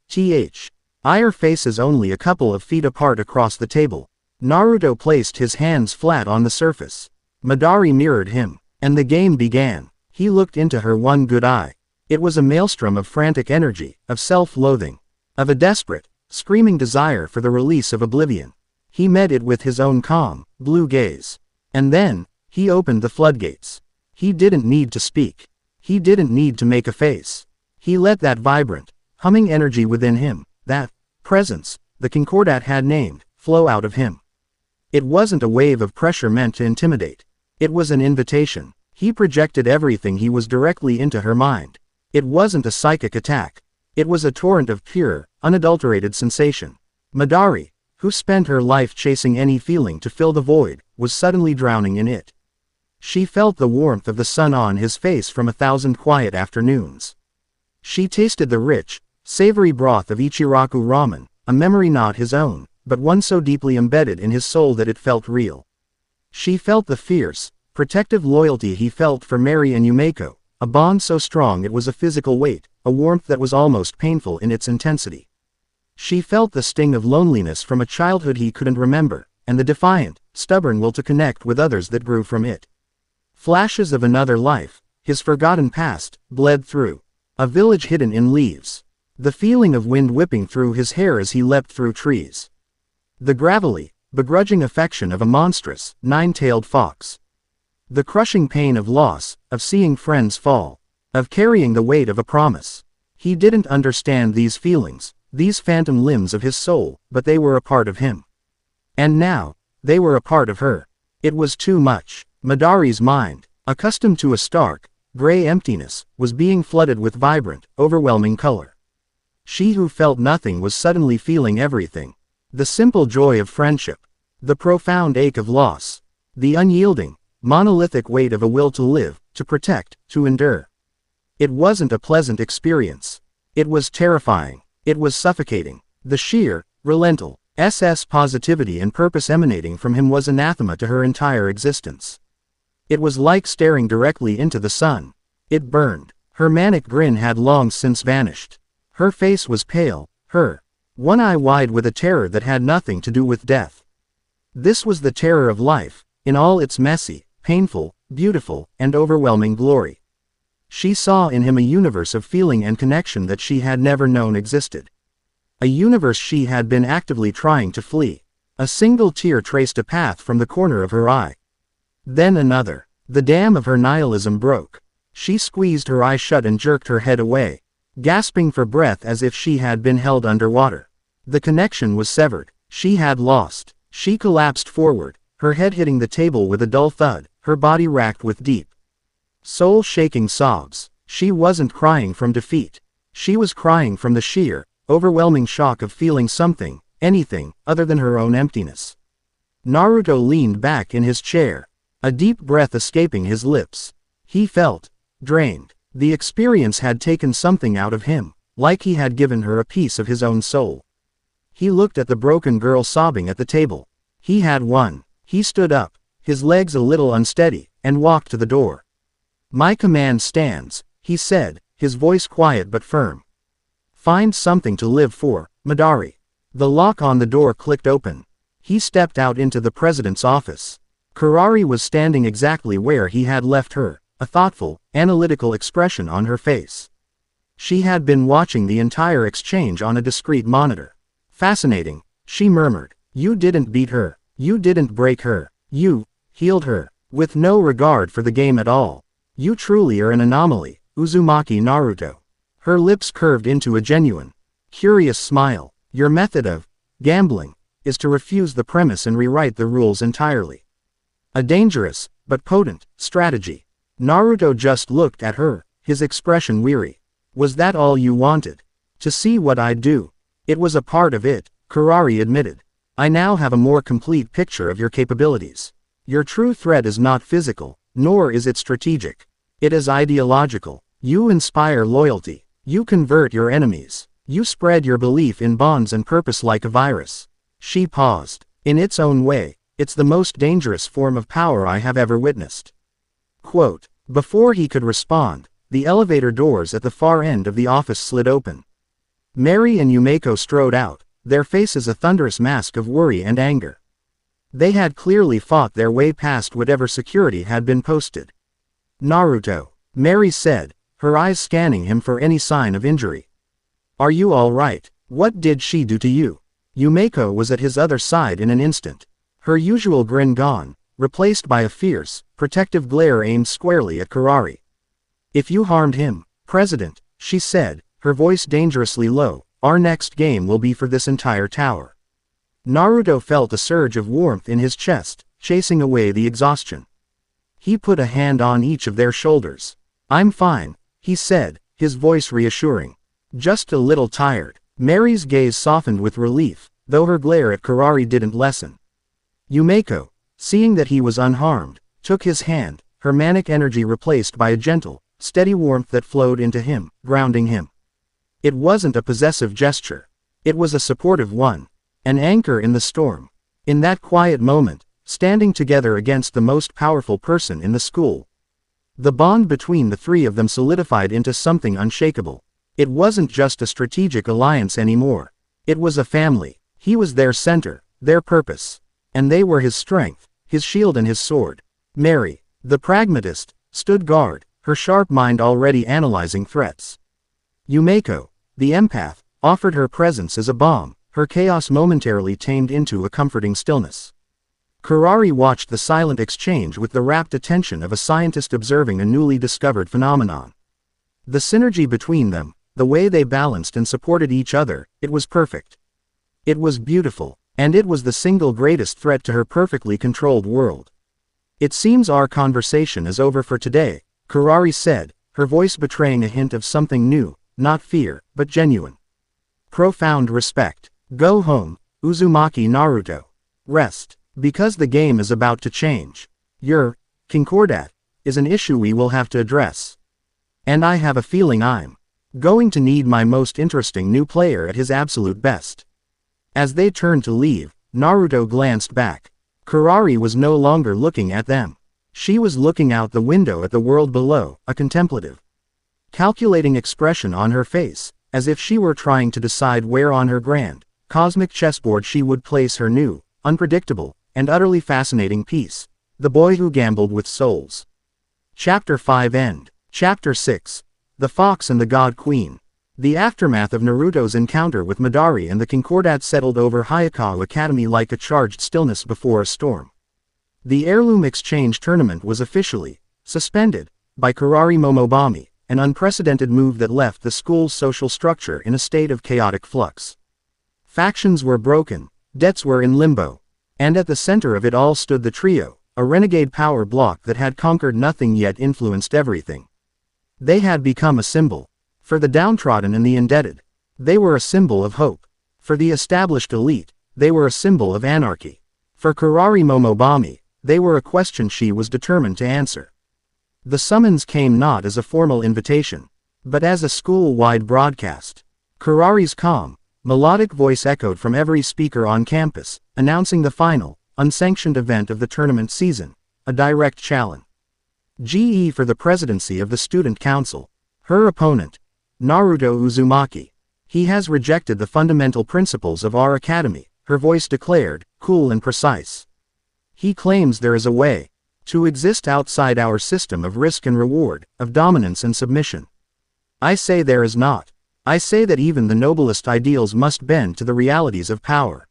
A: our faces only a couple of feet apart across the table. Naruto placed his hands flat on the surface. Midori mirrored him, and the game began. He looked into her one good eye. It was a maelstrom of frantic energy, of self-loathing, of a desperate, screaming desire for the release of oblivion. He met it with his own calm, blue gaze. And then, he opened the floodgates. He didn't need to speak. He didn't need to make a face. He let that vibrant, humming energy within him, that presence, the Concordat had named, flow out of him. It wasn't a wave of pressure meant to intimidate. It was an invitation. He projected everything he was directly into her mind. It wasn't a psychic attack. It was a torrent of pure, unadulterated sensation. Midori, who spent her life chasing any feeling to fill the void, was suddenly drowning in it. She felt the warmth of the sun on his face from 1,000 quiet afternoons. She tasted the rich, savory broth of Ichiraku ramen, a memory not his own, but one so deeply embedded in his soul that it felt real. She felt the fierce, protective loyalty he felt for Mary and Yumeko, a bond so strong it was a physical weight, a warmth that was almost painful in its intensity. She felt the sting of loneliness from a childhood he couldn't remember, and the defiant, stubborn will to connect with others that grew from it. Flashes of another life, his forgotten past, bled through. A village hidden in leaves. The feeling of wind whipping through his hair as he leapt through trees. The gravelly, begrudging affection of a monstrous, nine-tailed fox. The crushing pain of loss, of seeing friends fall, of carrying the weight of a promise. He didn't understand these feelings, these phantom limbs of his soul, but they were a part of him. And now, they were a part of her. It was too much. Midori's mind, accustomed to a stark, gray emptiness, was being flooded with vibrant, overwhelming color. She who felt nothing was suddenly feeling everything. The simple joy of friendship. The profound ache of loss. The unyielding, monolithic weight of a will to live, to protect, to endure. It wasn't a pleasant experience. It was terrifying. It was suffocating. The sheer, relentless, Positivity and purpose emanating from him was anathema to her entire existence. It was like staring directly into the sun. It burned. Her manic grin had long since vanished. Her face was pale, her one eye wide with a terror that had nothing to do with death. This was the terror of life, in all its messy, painful, beautiful, and overwhelming glory. She saw in him a universe of feeling and connection that she had never known existed. A universe she had been actively trying to flee. A single tear traced a path from the corner of her eye. Then another. The dam of her nihilism broke. She squeezed her eyes shut and jerked her head away, gasping for breath as if she had been held underwater. The connection was severed. She had lost. She collapsed forward, her head hitting the table with a dull thud, her body racked with deep, soul-shaking sobs. She wasn't crying from defeat. She was crying from the sheer, overwhelming shock of feeling something, anything, other than her own emptiness. Naruto leaned back in his chair, a deep breath escaping his lips. He felt drained. The experience had taken something out of him, like he had given her a piece of his own soul. He looked at the broken girl sobbing at the table. He had won. He stood up, his legs a little unsteady, and walked to the door. "My command stands," he said, his voice quiet but firm. "Find something to live for, Madari." The lock on the door clicked open. He stepped out into the president's office. Kurari was standing exactly where he had left her, a thoughtful, analytical expression on her face. She had been watching the entire exchange on a discreet monitor. "Fascinating," she murmured. "You didn't beat her. You didn't break her. You healed her, with no regard for the game at all. You truly are an anomaly, Uzumaki Naruto." Her lips curved into a genuine, curious smile. "Your method of gambling is to refuse the premise and rewrite the rules entirely. A dangerous, but potent, strategy." Naruto just looked at her, his expression weary. "Was that all you wanted? To see what I'd do?" "It was a part of it," Kurari admitted. "I now have a more complete picture of your capabilities. Your true threat is not physical, nor is it strategic. It is ideological. You inspire loyalty. You convert your enemies. You spread your belief in bonds and purpose like a virus." She paused. "In its own way, it's the most dangerous form of power I have ever witnessed." Quote. Before he could respond, the elevator doors at the far end of the office slid open. Mary and Yumeko strode out, their faces a thunderous mask of worry and anger. They had clearly fought their way past whatever security had been posted. "Naruto," Mary said, her eyes scanning him for any sign of injury. "Are you all right? What did she do to you?" Yumeko was at his other side in an instant. Her usual grin gone, replaced by a fierce, protective glare aimed squarely at Kurari. "If you harmed him, President," she said, her voice dangerously low, "our next game will be for this entire tower." Naruto felt a surge of warmth in his chest, chasing away the exhaustion. He put a hand on each of their shoulders. "I'm fine," he said, his voice reassuring. "Just a little tired." Mary's gaze softened with relief, though her glare at Kurari didn't lessen. Yumeko, seeing that he was unharmed, took his hand, her manic energy replaced by a gentle, steady warmth that flowed into him, grounding him. It wasn't a possessive gesture. It was a supportive one. An anchor in the storm. In that quiet moment, standing together against the most powerful person in the school. The bond between the three of them solidified into something unshakable. It wasn't just a strategic alliance anymore. It was a family. He was their center, their purpose. And they were his strength, his shield and his sword. Mary, the pragmatist, stood guard, her sharp mind already analyzing threats. Yumeko, the empath, offered her presence as a balm, her chaos momentarily tamed into a comforting stillness. Kurari watched the silent exchange with the rapt attention of a scientist observing a newly discovered phenomenon. The synergy between them, the way they balanced and supported each other, it was perfect. It was beautiful, and it was the single greatest threat to her perfectly controlled world. "It seems our conversation is over for today," Kurari said, her voice betraying a hint of something new, not fear, but genuine. "Profound respect. Go home, Uzumaki Naruto. Rest, because the game is about to change. Your concordat is an issue we will have to address. And I have a feeling I'm going to need my most interesting new player at his absolute best." As they turned to leave, Naruto glanced back. Kurari was no longer looking at them. She was looking out the window at the world below, a contemplative, calculating expression on her face, as if she were trying to decide where on her grand, cosmic chessboard she would place her new, unpredictable, and utterly fascinating piece, The Boy Who Gambled with Souls. Chapter 5 End. Chapter 6. The Fox and the God Queen. The aftermath of Naruto's encounter with Madara and the Concordat settled over Hayakawa Academy like a charged stillness before a storm. The heirloom exchange tournament was officially suspended by Kurari Momobami, an unprecedented move that left the school's social structure in a state of chaotic flux. Factions were broken, debts were in limbo, and at the center of it all stood the trio, a renegade power block that had conquered nothing yet influenced everything. They had become a symbol. For the downtrodden and the indebted, they were a symbol of hope. For the established elite, they were a symbol of anarchy. For Kurari Momobami, they were a question she was determined to answer. The summons came not as a formal invitation, but as a school-wide broadcast. Kurari's calm, melodic voice echoed from every speaker on campus, announcing the final, unsanctioned event of the tournament season, a direct challenge. GE for the presidency of the student council. Her opponent, Naruto Uzumaki. He has rejected the fundamental principles of our academy, her voice declared, cool and precise. He claims there is a way to exist outside our system of risk and reward, of dominance and submission. I say there is not. I say that even the noblest ideals must bend to the realities of power.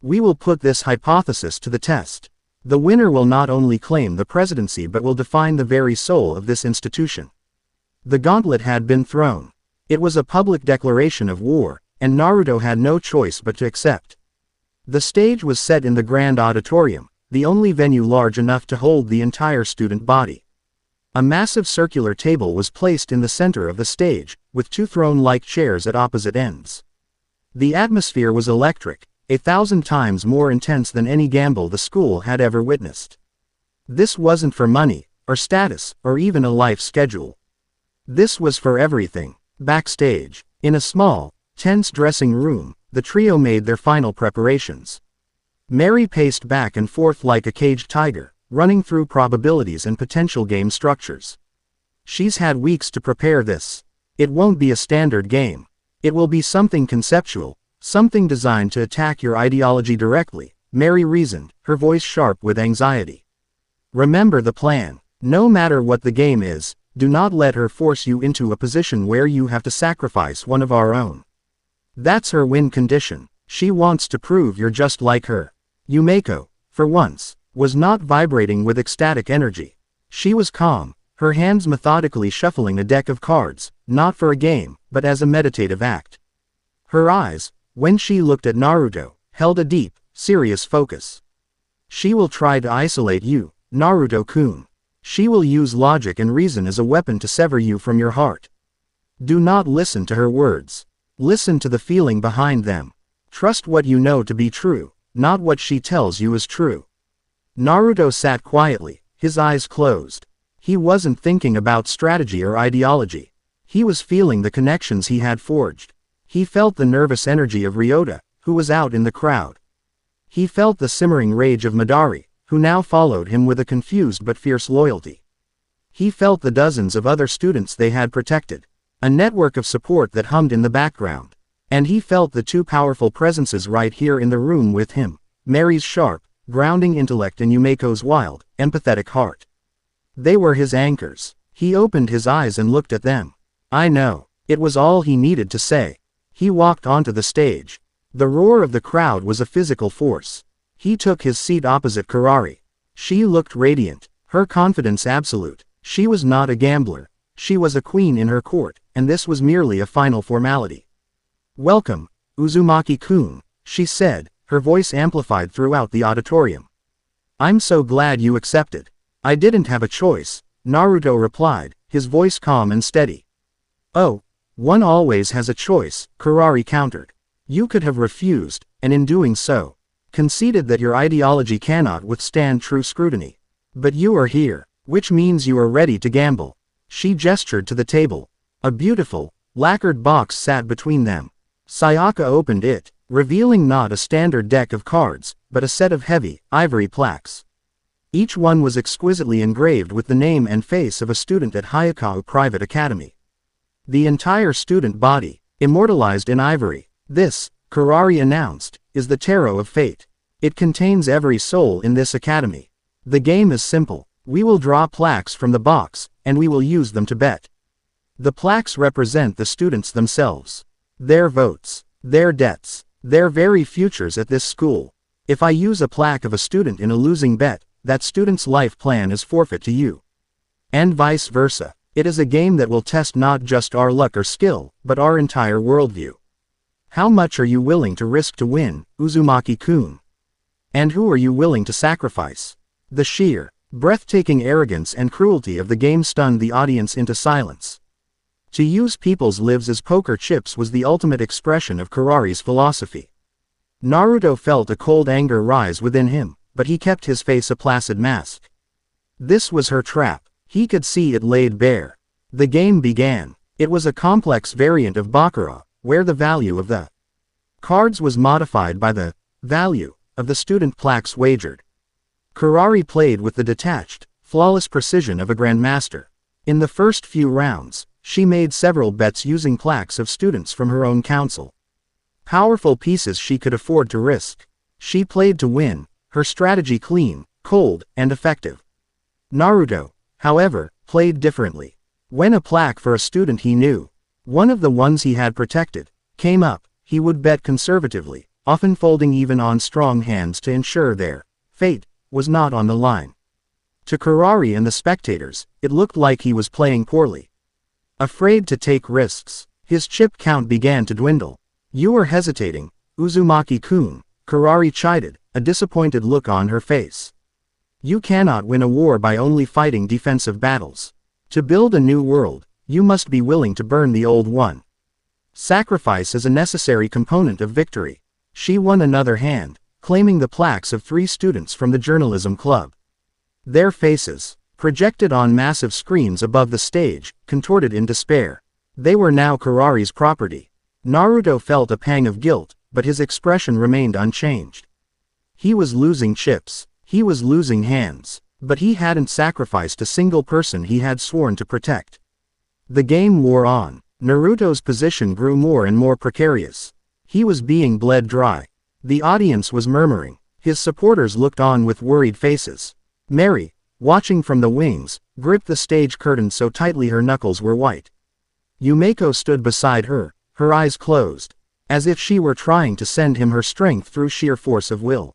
A: We will put this hypothesis to the test. The winner will not only claim the presidency but will define the very soul of this institution. The gauntlet had been thrown. It was a public declaration of war, and Naruto had no choice but to accept. The stage was set in the grand auditorium, the only venue large enough to hold the entire student body. A massive circular table was placed in the center of the stage, with two throne-like chairs at opposite ends. The atmosphere was electric, 1,000 times more intense than any gamble the school had ever witnessed. This wasn't for money, or status, or even a life schedule. This was for everything. Backstage, in a small, tense dressing room, the trio made their final preparations. Mary paced back and forth like a caged tiger, running through probabilities and potential game structures. She's had weeks to prepare this. It won't be a standard game. It will be something conceptual, something designed to attack your ideology directly, Mary reasoned, her voice sharp with anxiety. Remember the plan. No matter what the game is, do not let her force you into a position where you have to sacrifice one of our own. That's her win condition. She wants to prove you're just like her. Yumeko, for once, was not vibrating with ecstatic energy. She was calm, her hands methodically shuffling a deck of cards, not for a game, but as a meditative act. Her eyes, when she looked at Naruto, held a deep, serious focus. She will try to isolate you, Naruto-kun. She will use logic and reason as a weapon to sever you from your heart. Do not listen to her words. Listen to the feeling behind them. Trust what you know to be true, not what she tells you is true. Naruto sat quietly, his eyes closed. He wasn't thinking about strategy or ideology. He was feeling the connections he had forged. He felt the nervous energy of Ryota, who was out in the crowd. He felt the simmering rage of Madara, who now followed him with a confused but fierce loyalty. He felt the dozens of other students they had protected, a network of support that hummed in the background. And he felt the two powerful presences right here in the room with him, Mary's sharp, grounding intellect and Yumeko's wild, empathetic heart. They were his anchors. He opened his eyes and looked at them. I know. It was all he needed to say. He walked onto the stage. The roar of the crowd was a physical force. He took his seat opposite Kurari. She looked radiant, her confidence absolute. She was not a gambler. She was a queen in her court, and this was merely a final formality. Welcome, Uzumaki-kun, she said, her voice amplified throughout the auditorium. I'm so glad you accepted. I didn't have a choice, Naruto replied, his voice calm and steady. Oh, one always has a choice, Kurari countered. You could have refused, and in doing so, conceded that your ideology cannot withstand true scrutiny. But you are here, which means you are ready to gamble. She gestured to the table. A beautiful, lacquered box sat between them. Sayaka opened it, revealing not a standard deck of cards, but a set of heavy, ivory plaques. Each one was exquisitely engraved with the name and face of a student at Hayakao Private Academy. The entire student body, immortalized in ivory. This, Kurari announced, is the Tarot of Fate. It contains every soul in this academy. The game is simple. We will draw plaques from the box, and we will use them to bet. The plaques represent the students themselves. Their votes, their debts, their very futures at this school. If I use a plaque of a student in a losing bet, that student's life plan is forfeit to you. And vice versa. It is a game that will test not just our luck or skill, but our entire worldview. How much are you willing to risk to win, Uzumaki-kun? And who are you willing to sacrifice? The sheer, breathtaking arrogance and cruelty of the game stunned the audience into silence. To use people's lives as poker chips was the ultimate expression of Kurari's philosophy. Naruto felt a cold anger rise within him, but he kept his face a placid mask. This was her trap. He could see it laid bare. The game began. It was a complex variant of Baccarat, where the value of the cards was modified by the value of the student plaques wagered. Kurari played with the detached, flawless precision of a grandmaster. In the first few rounds, she made several bets using plaques of students from her own council. Powerful pieces she could afford to risk. She played to win, her strategy clean, cold, and effective. Naruto, however, played differently. When a plaque for a student he knew, one of the ones he had protected, came up, he would bet conservatively, often folding even on strong hands to ensure their fate was not on the line. To Kurari and the spectators, it looked like he was playing poorly. Afraid to take risks, his chip count began to dwindle. You are hesitating, Uzumaki-kun, Kurari chided, a disappointed look on her face. You cannot win a war by only fighting defensive battles. To build a new world, you must be willing to burn the old one. Sacrifice is a necessary component of victory. She won another hand, claiming the plaques of 3 students from the journalism club. Their faces, projected on massive screens above the stage, contorted in despair. They were now Kurari's property. Naruto felt a pang of guilt, but his expression remained unchanged. He was losing chips. He was losing hands. But he hadn't sacrificed a single person he had sworn to protect. The game wore on. Naruto's position grew more and more precarious. He was being bled dry. The audience was murmuring. His supporters looked on with worried faces. Mary, watching from the wings, gripped the stage curtain so tightly her knuckles were white. Yumeko stood beside her, her eyes closed, as if she were trying to send him her strength through sheer force of will.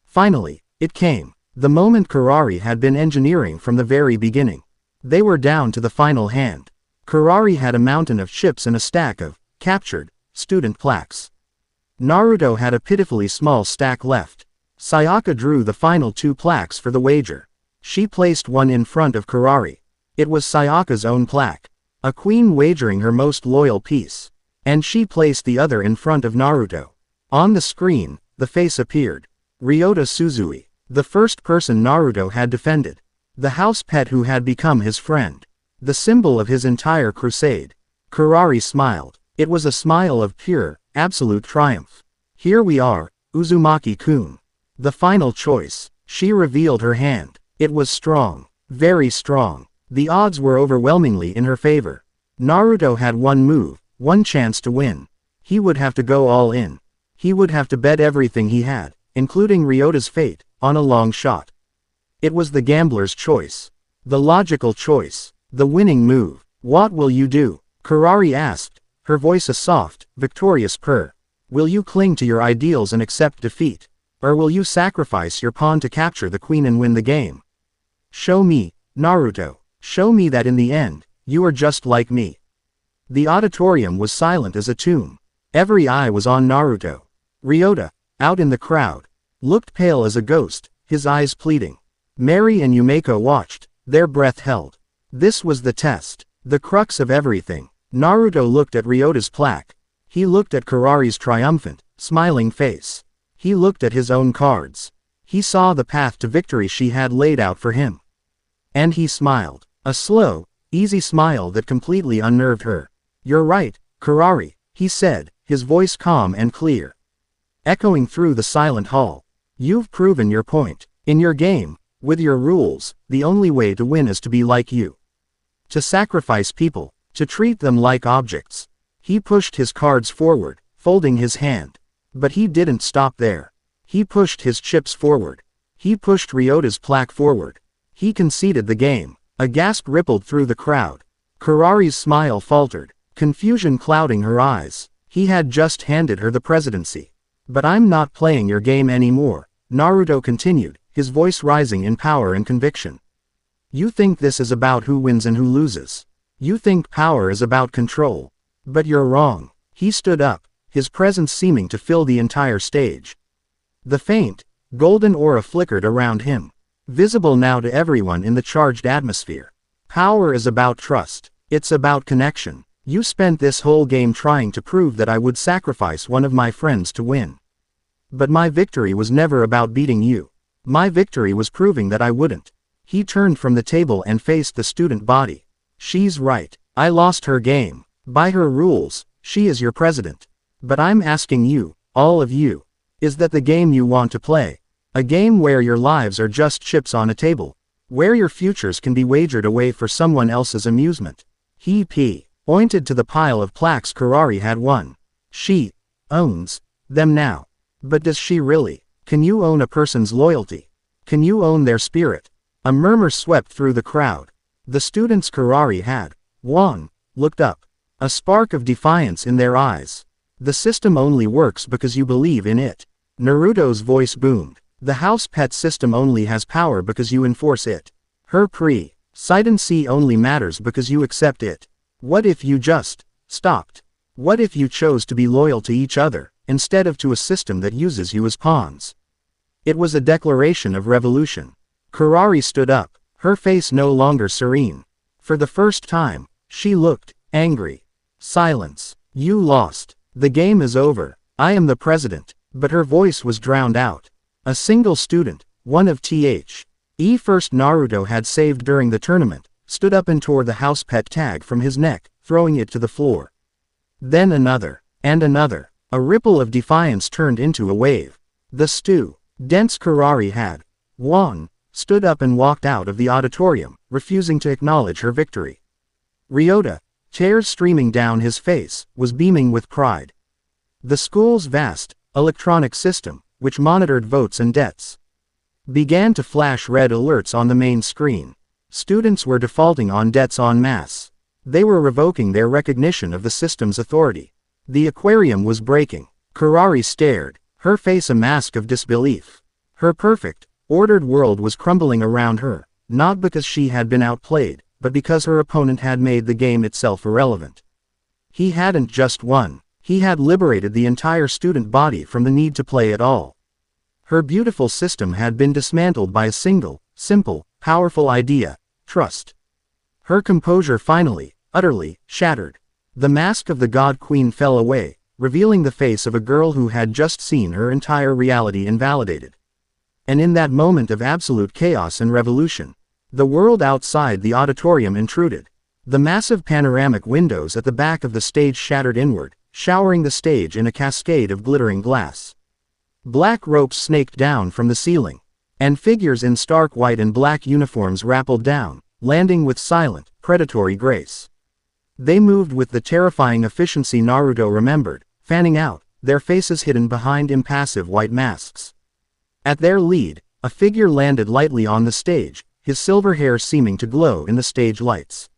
A: Finally, it came. The moment Kurari had been engineering from the very beginning. They were down to the final hand. Kurari had a mountain of chips and a stack of captured student plaques. Naruto had a pitifully small stack left. Sayaka drew the final 2 plaques for the wager. She placed one in front of Kurari. It was Sayaka's own plaque, a queen wagering her most loyal piece. And she placed the other in front of Naruto. On the screen, the face appeared. Ryota Suzui, the first person Naruto had defended. The house pet who had become his friend. The symbol of his entire crusade. Kurari smiled. It was a smile of pure, absolute triumph. Here we are, Uzumaki-kun. The final choice. She revealed her hand. It was strong. Very strong. The odds were overwhelmingly in her favor. Naruto had one move, one chance to win. He would have to go all in. He would have to bet everything he had, including Ryota's fate, on a long shot. It was the gambler's choice. The logical choice. The winning move. What will you do? Kurari asked, her voice a soft, victorious purr. Will you cling to your ideals and accept defeat? Or will you sacrifice your pawn to capture the queen and win the game? Show me, Naruto. Show me that in the end, you are just like me. The auditorium was silent as a tomb. Every eye was on Naruto. Ryota, out in the crowd, looked pale as a ghost, his eyes pleading. Mary and Yumeko watched, their breath held. This was the test, the crux of everything. Naruto looked at Ryota's plaque. He looked at Kurari's triumphant, smiling face. He looked at his own cards. He saw the path to victory she had laid out for him. And he smiled. A slow, easy smile that completely unnerved her. You're right, Kurari, he said, his voice calm and clear. echoing through the silent hall. You've proven your point. In your game, with your rules, the only way to win is to be like you. To sacrifice people, to treat them like objects. He pushed his cards forward, folding his hand. But he didn't stop there. He pushed his chips forward. He pushed Ryota's plaque forward. He conceded the game. A gasp rippled through the crowd. Kurari's smile faltered, confusion clouding her eyes. He had just handed her the presidency. But I'm not playing your game anymore, Naruto continued, his voice rising in power and conviction. You think this is about who wins and who loses. You think power is about control. But you're wrong. He stood up, his presence seeming to fill the entire stage. The faint, golden aura flickered around him, visible now to everyone in the charged atmosphere. Power is about trust. It's about connection. You spent this whole game trying to prove that I would sacrifice one of my friends to win. But my victory was never about beating you. My victory was proving that I wouldn't. He turned from the table and faced the student body. She's right. I lost her game. By her rules, she is your president. But I'm asking you, all of you, is that the game you want to play? A game where your lives are just chips on a table, where your futures can be wagered away for someone else's amusement. He pointed to the pile of plaques Kurari had won. She owns them now. But does she really? Can you own a person's loyalty? Can you own their spirit? A murmur swept through the crowd. The students Kurari had won looked up, a spark of defiance in their eyes. The system only works because you believe in it. Naruto's voice boomed. The house pet system only has power because you enforce it. Her presidency only matters because you accept it. What if you just stopped? What if you chose to be loyal to each other, instead of to a system that uses you as pawns? It was a declaration of revolution. Kurari stood up, her face no longer serene. For the first time, she looked angry. Silence. You lost. The game is over. I am the president. But her voice was drowned out. A single student, one of the first Naruto had saved during the tournament, stood up and tore the house pet tag from his neck, throwing it to the floor. Then another, and another. A ripple of defiance turned into a wave. The dense Kurari had won, stood up and walked out of the auditorium, refusing to acknowledge her victory. Ryota, tears streaming down his face, was beaming with pride. The school's vast, electronic system, which monitored votes and debts, began to flash red alerts on the main screen. Students were defaulting on debts en masse. They were revoking their recognition of the system's authority. The aquarium was breaking. Kurari stared, her face a mask of disbelief. Her perfect, ordered world was crumbling around her, not because she had been outplayed, but because her opponent had made the game itself irrelevant. He hadn't just won. He had liberated the entire student body from the need to play at all. Her beautiful system had been dismantled by a single, simple, powerful idea: trust. Her composure finally, utterly, shattered. The mask of the God Queen fell away, revealing the face of a girl who had just seen her entire reality invalidated. And in that moment of absolute chaos and revolution, the world outside the auditorium intruded. The massive panoramic windows at the back of the stage shattered inward, showering the stage in a cascade of glittering glass. Black ropes snaked down from the ceiling, and figures in stark white and black uniforms rappelled down, landing with silent, predatory grace. They moved with the terrifying efficiency Naruto remembered, fanning out, their faces hidden behind impassive white masks. At their lead, a figure landed lightly on the stage, his silver hair seeming to glow in the stage lights.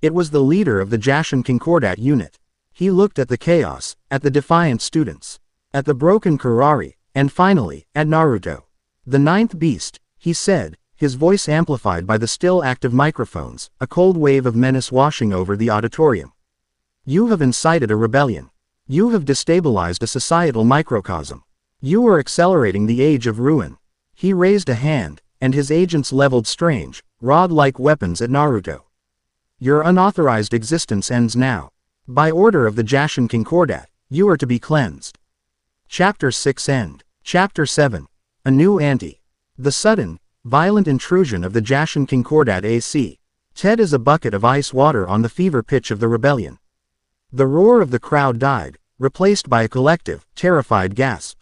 A: It was the leader of the Jashin Concordat unit. He looked at the chaos, at the defiant students, at the broken Kurari, and finally, at Naruto. The ninth beast, he said, his voice amplified by the still active microphones, a cold wave of menace washing over the auditorium. You have incited a rebellion. You have destabilized a societal microcosm. You are accelerating the age of ruin. He raised a hand, and his agents leveled strange, rod-like weapons at Naruto. Your unauthorized existence ends now. By order of the Jashin Concordat, you are to be cleansed. Chapter 6 End. Chapter 7. A New Ante. The sudden, violent intrusion of the Jashin Concordat AC. Ted is a bucket of ice water on the fever pitch of the rebellion. The roar of the crowd died, replaced by a collective, terrified gasp.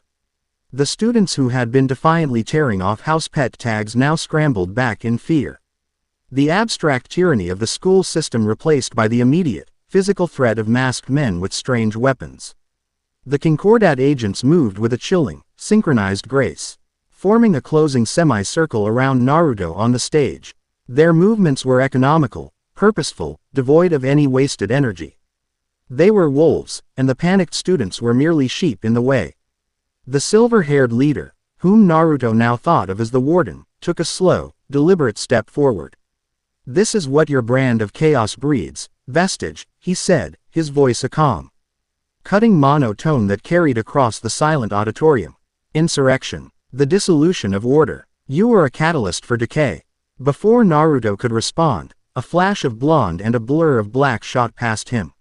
A: The students who had been defiantly tearing off house pet tags now scrambled back in fear. The abstract tyranny of the school system replaced by the immediate, physical threat of masked men with strange weapons. The Concordat agents moved with a chilling, synchronized grace, forming a closing semicircle around Naruto on the stage. Their movements were economical, purposeful, devoid of any wasted energy. They were wolves, and the panicked students were merely sheep in the way. The silver-haired leader, whom Naruto now thought of as the warden, took a slow, deliberate step forward. "This is what your brand of chaos breeds, vestige," he said, his voice a calm, cutting monotone that carried across the silent auditorium. "Insurrection. The dissolution of order. You are a catalyst for decay." Before Naruto could respond, a flash of blonde and a blur of black shot past him.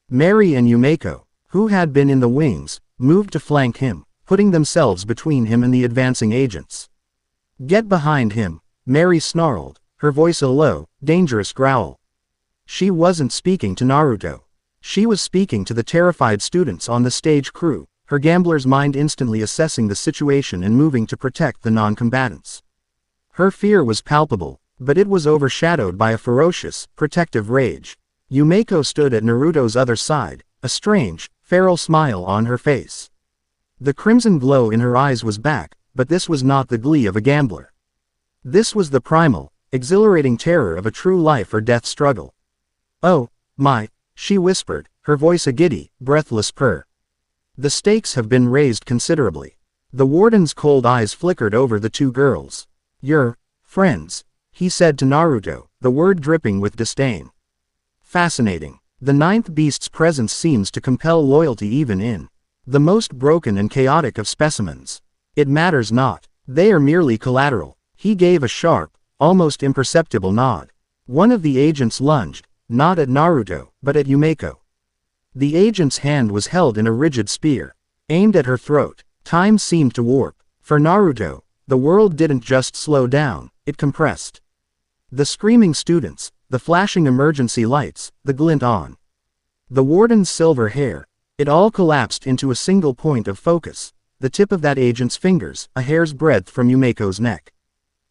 A: Mary and Yumeko, who had been in the wings, moved to flank him, putting themselves between him and the advancing agents. "Get behind him," Mary snarled, her voice a low, dangerous growl. She wasn't speaking to Naruto. She was speaking to the terrified students on the stage crew, her gambler's mind instantly assessing the situation and moving to protect the non-combatants. Her fear was palpable, but it was overshadowed by a ferocious, protective rage. Yumeko stood at Naruto's other side, a strange, feral smile on her face. The crimson glow in her eyes was back, but this was not the glee of a gambler. This was the primal, exhilarating terror of a true life or death struggle. "Oh, my," she whispered, her voice a giddy, breathless purr. "The stakes have been raised considerably." The warden's cold eyes flickered over the two girls. "Your friends," he said to Naruto, the word dripping with disdain. "Fascinating. The ninth beast's presence seems to compel loyalty even in the most broken and chaotic of specimens. It matters not. They are merely collateral." He gave a sharp, almost imperceptible nod. One of the agents lunged, not at Naruto, but at Yumeko. The agent's hand was held in a rigid spear, aimed at her throat. Time seemed to warp. For Naruto, the world didn't just slow down, it compressed. The screaming students, the flashing emergency lights, the glint on the warden's silver hair, it all collapsed into a single point of focus, the tip of that agent's fingers, a hair's breadth from Yumeko's neck.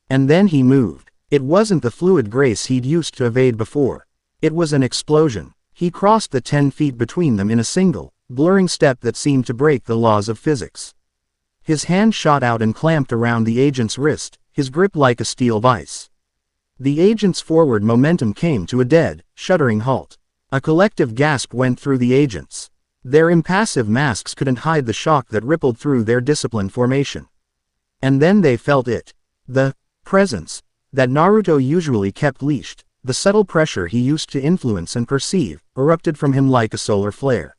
A: And then he moved. It wasn't the fluid grace he'd used to evade before. It was an explosion. He crossed the 10 feet between them in a single, blurring step that seemed to break the laws of physics. His hand shot out and clamped around the agent's wrist, his grip like a steel vice. The agent's forward momentum came to a dead, shuddering halt. A collective gasp went through the agents. Their impassive masks couldn't hide the shock that rippled through their disciplined formation. And then they felt it. The presence that Naruto usually kept leashed, the subtle pressure he used to influence and perceive, erupted from him like a solar flare.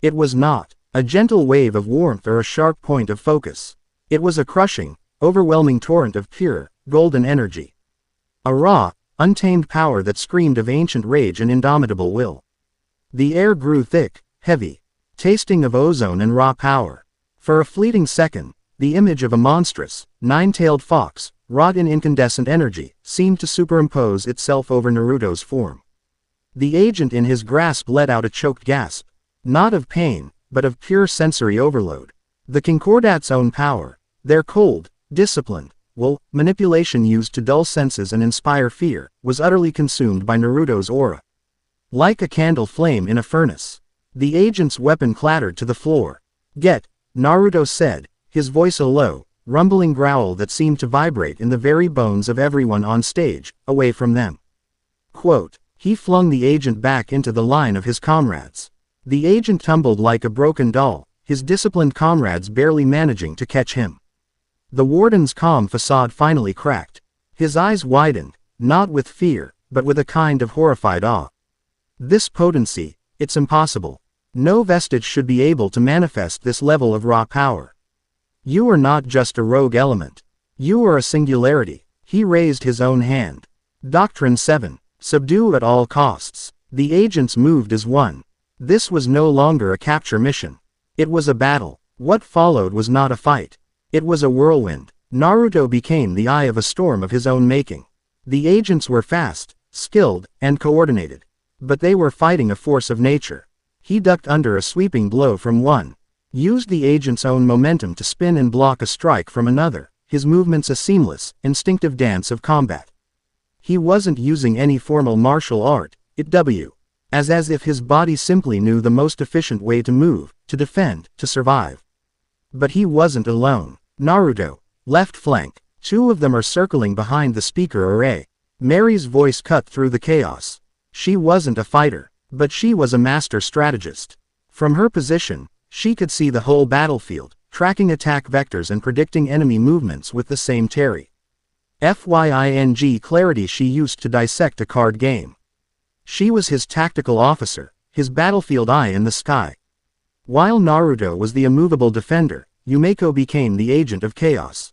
A: It was not a gentle wave of warmth or a sharp point of focus. It was a crushing, overwhelming torrent of pure, golden energy. A raw, untamed power that screamed of ancient rage and indomitable will. The air grew thick, heavy, tasting of ozone and raw power. For a fleeting second, the image of a monstrous, nine-tailed fox, wrought in incandescent energy, seemed to superimpose itself over Naruto's form. The agent in his grasp let out a choked gasp, not of pain, but of pure sensory overload. The Concordat's own power, their cold, disciplined, manipulation used to dull senses and inspire fear, was utterly consumed by Naruto's aura. Like a candle flame in a furnace, the agent's weapon clattered to the floor. "Get," Naruto said, his voice a low, rumbling growl that seemed to vibrate in the very bones of everyone on stage, away from them. Quote, he flung the agent back into the line of his comrades. The agent tumbled like a broken doll, his disciplined comrades barely managing to catch him. The warden's calm facade finally cracked. His eyes widened, not with fear, but with a kind of horrified awe. This potency, it's impossible. No vestige should be able to manifest this level of raw power. You are not just a rogue element. You are a singularity. He raised his own hand. Doctrine 7. Subdue at all costs. The agents moved as one. This was no longer a capture mission. It was a battle. What followed was not a fight. It was a whirlwind. Naruto became the eye of a storm of his own making. The agents were fast, skilled, and coordinated. But they were fighting a force of nature. He ducked under a sweeping blow from one. Used the agent's own momentum to spin and block a strike from another, his movements a seamless, instinctive dance of combat. He wasn't using any formal martial art, as if his body simply knew the most efficient way to move, to defend, to survive. But he wasn't alone. Naruto, left flank. Two of them are circling behind the speaker array. Mary's voice cut through the chaos. She wasn't a fighter, but she was a master strategist. From her position, she could see the whole battlefield, tracking attack vectors and predicting enemy movements with the same FYING clarity she used to dissect a card game. She was his tactical officer, his battlefield eye in the sky. While Naruto was the immovable defender, Yumeko became the agent of chaos.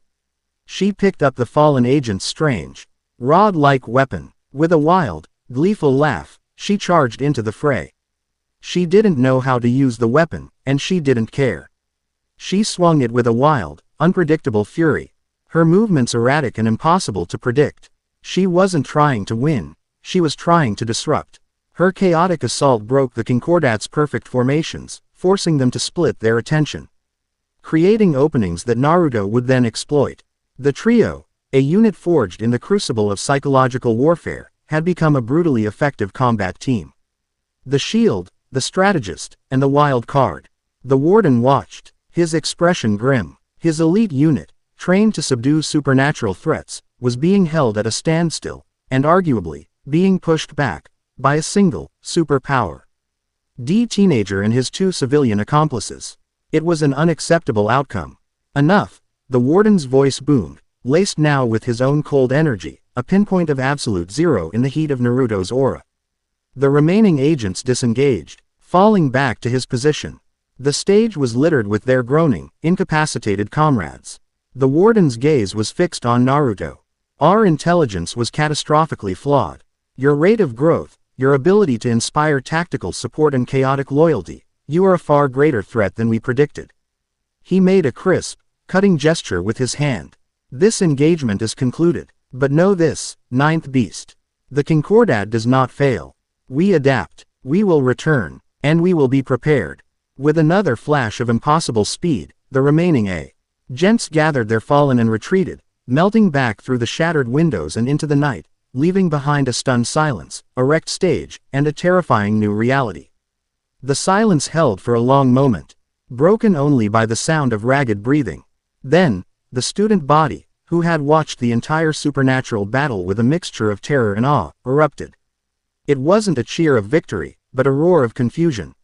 A: She picked up the fallen agent's strange, rod-like weapon. With a wild, gleeful laugh, she charged into the fray. She didn't know how to use the weapon, and she didn't care. She swung it with a wild, unpredictable fury. Her movements erratic and impossible to predict. She wasn't trying to win, she was trying to disrupt. Her chaotic assault broke the Concordat's perfect formations, forcing them to split their attention, creating openings that Naruto would then exploit. The trio, a unit forged in the crucible of psychological warfare, had become a brutally effective combat team. The shield, the strategist, and the wild card. The warden watched, his expression grim. His elite unit, trained to subdue supernatural threats, was being held at a standstill, and arguably, being pushed back, by a single, superpower. Teenager and his two civilian accomplices. It was an unacceptable outcome. Enough, the warden's voice boomed, laced now with his own cold energy, a pinpoint of absolute zero in the heat of Naruto's aura. The remaining agents disengaged, falling back to his position. The stage was littered with their groaning, incapacitated comrades. The warden's gaze was fixed on Naruto. Our intelligence was catastrophically flawed. Your rate of growth, your ability to inspire tactical support and chaotic loyalty, you are a far greater threat than we predicted. He made a crisp, cutting gesture with his hand. This engagement is concluded. But know this, Ninth Beast. The Concordat does not fail. We adapt, we will return, and we will be prepared. With another flash of impossible speed, the remaining agents gathered their fallen and retreated, melting back through the shattered windows and into the night, leaving behind a stunned silence, a wrecked stage, and a terrifying new reality. The silence held for a long moment, broken only by the sound of ragged breathing. Then, the student body, who had watched the entire supernatural battle with a mixture of terror and awe, erupted. It wasn't a cheer of victory, but a roar of confusion.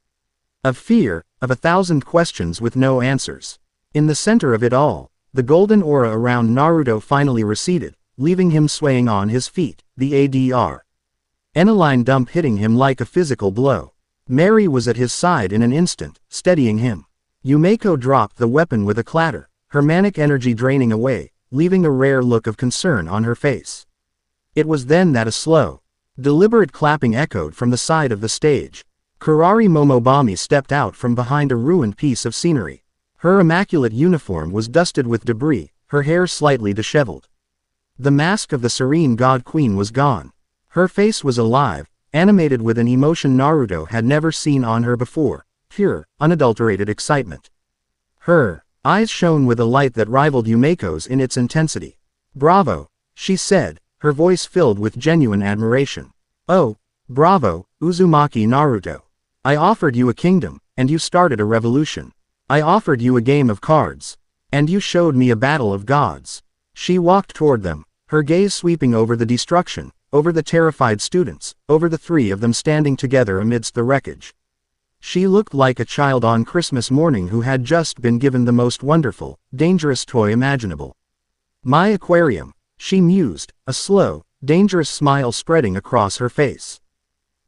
A: Of fear, of 1,000 questions with no answers. In the center of it all, the golden aura around Naruto finally receded, leaving him swaying on his feet, the ADR. Aniline dump hitting him like a physical blow. Mary was at his side in an instant, steadying him. Yumeko dropped the weapon with a clatter, her manic energy draining away, leaving a rare look of concern on her face. It was then that a slow, deliberate clapping echoed from the side of the stage. Kurari Momobami stepped out from behind a ruined piece of scenery. Her immaculate uniform was dusted with debris, her hair slightly disheveled. The mask of the serene god queen was gone. Her face was alive, animated with an emotion Naruto had never seen on her before, pure, unadulterated excitement. Her eyes shone with a light that rivaled Yumeko's in its intensity. "Bravo," she said, her voice filled with genuine admiration. "Oh, bravo, Uzumaki Naruto. I offered you a kingdom, and you started a revolution. I offered you a game of cards, and you showed me a battle of gods." She walked toward them, her gaze sweeping over the destruction, over the terrified students, over the three of them standing together amidst the wreckage. She looked like a child on Christmas morning who had just been given the most wonderful, dangerous toy imaginable. "My aquarium," she mused, a slow, dangerous smile spreading across her face.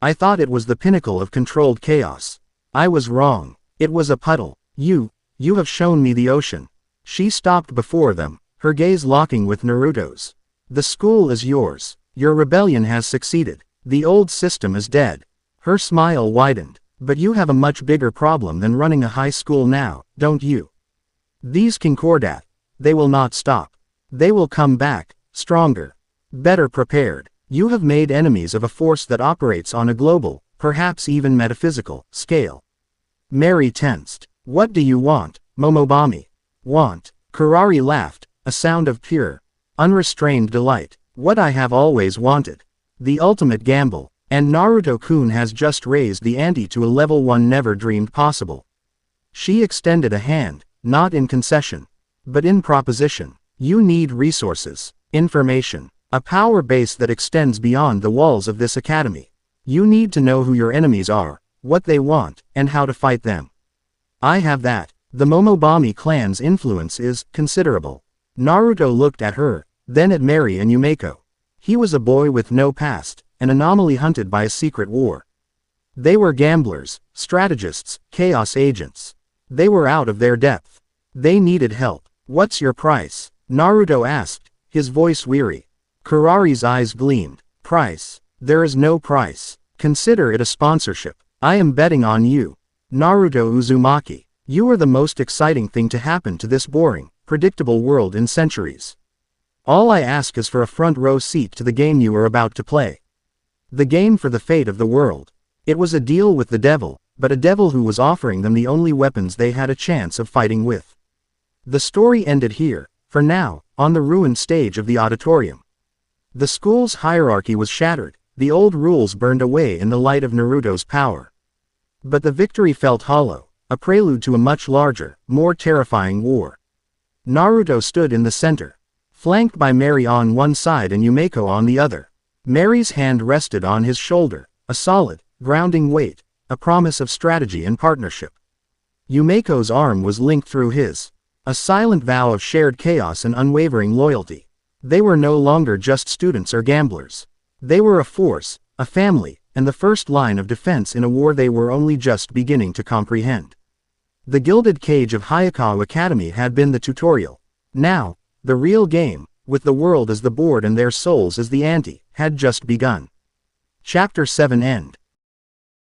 A: "I thought it was the pinnacle of controlled chaos. I was wrong. It was a puddle. You have shown me the ocean." She stopped before them, her gaze locking with Naruto's. "The school is yours. Your rebellion has succeeded. The old system is dead." Her smile widened. "But you have a much bigger problem than running a high school now, don't you? These Concordat, they will not stop. They will come back, stronger, better prepared. You have made enemies of a force that operates on a global, perhaps even metaphysical, scale." Mary tensed. What do you want, Momobami? Want? Kurari laughed, a sound of pure, unrestrained delight. What I have always wanted. The ultimate gamble. And Naruto-kun has just raised the ante to a level one never dreamed possible. She extended a hand, not in concession, but in proposition. You need resources, information, a power base that extends beyond the walls of this academy. You need to know who your enemies are, what they want, and how to fight them. I have that. The Momobami clan's influence is considerable. Naruto looked at her, then at Mary and Yumeko. He was a boy with no past, an anomaly hunted by a secret war. They were gamblers, strategists, chaos agents. They were out of their depth. They needed help. What's your price? Naruto asked, his voice weary. Kurari's eyes gleamed. Price? There is no price. Consider it a sponsorship. I am betting on you. Naruto Uzumaki. You are the most exciting thing to happen to this boring, predictable world in centuries. All I ask is for a front row seat to the game you are about to play. The game for the fate of the world. It was a deal with the devil, but a devil who was offering them the only weapons they had a chance of fighting with. The story ended here, for now, on the ruined stage of the auditorium. The school's hierarchy was shattered, the old rules burned away in the light of Naruto's power. But the victory felt hollow, a prelude to a much larger, more terrifying war. Naruto stood in the center, flanked by Mary on one side and Yumeko on the other. Mary's hand rested on his shoulder, a solid, grounding weight, a promise of strategy and partnership. Yumeko's arm was linked through his, a silent vow of shared chaos and unwavering loyalty. They were no longer just students or gamblers. They were a force, a family, and the first line of defense in a war they were only just beginning to comprehend. The Gilded Cage of Hayakawa Academy had been the tutorial. Now, the real game, with the world as the board and their souls as the ante, had just begun. Chapter 7 End.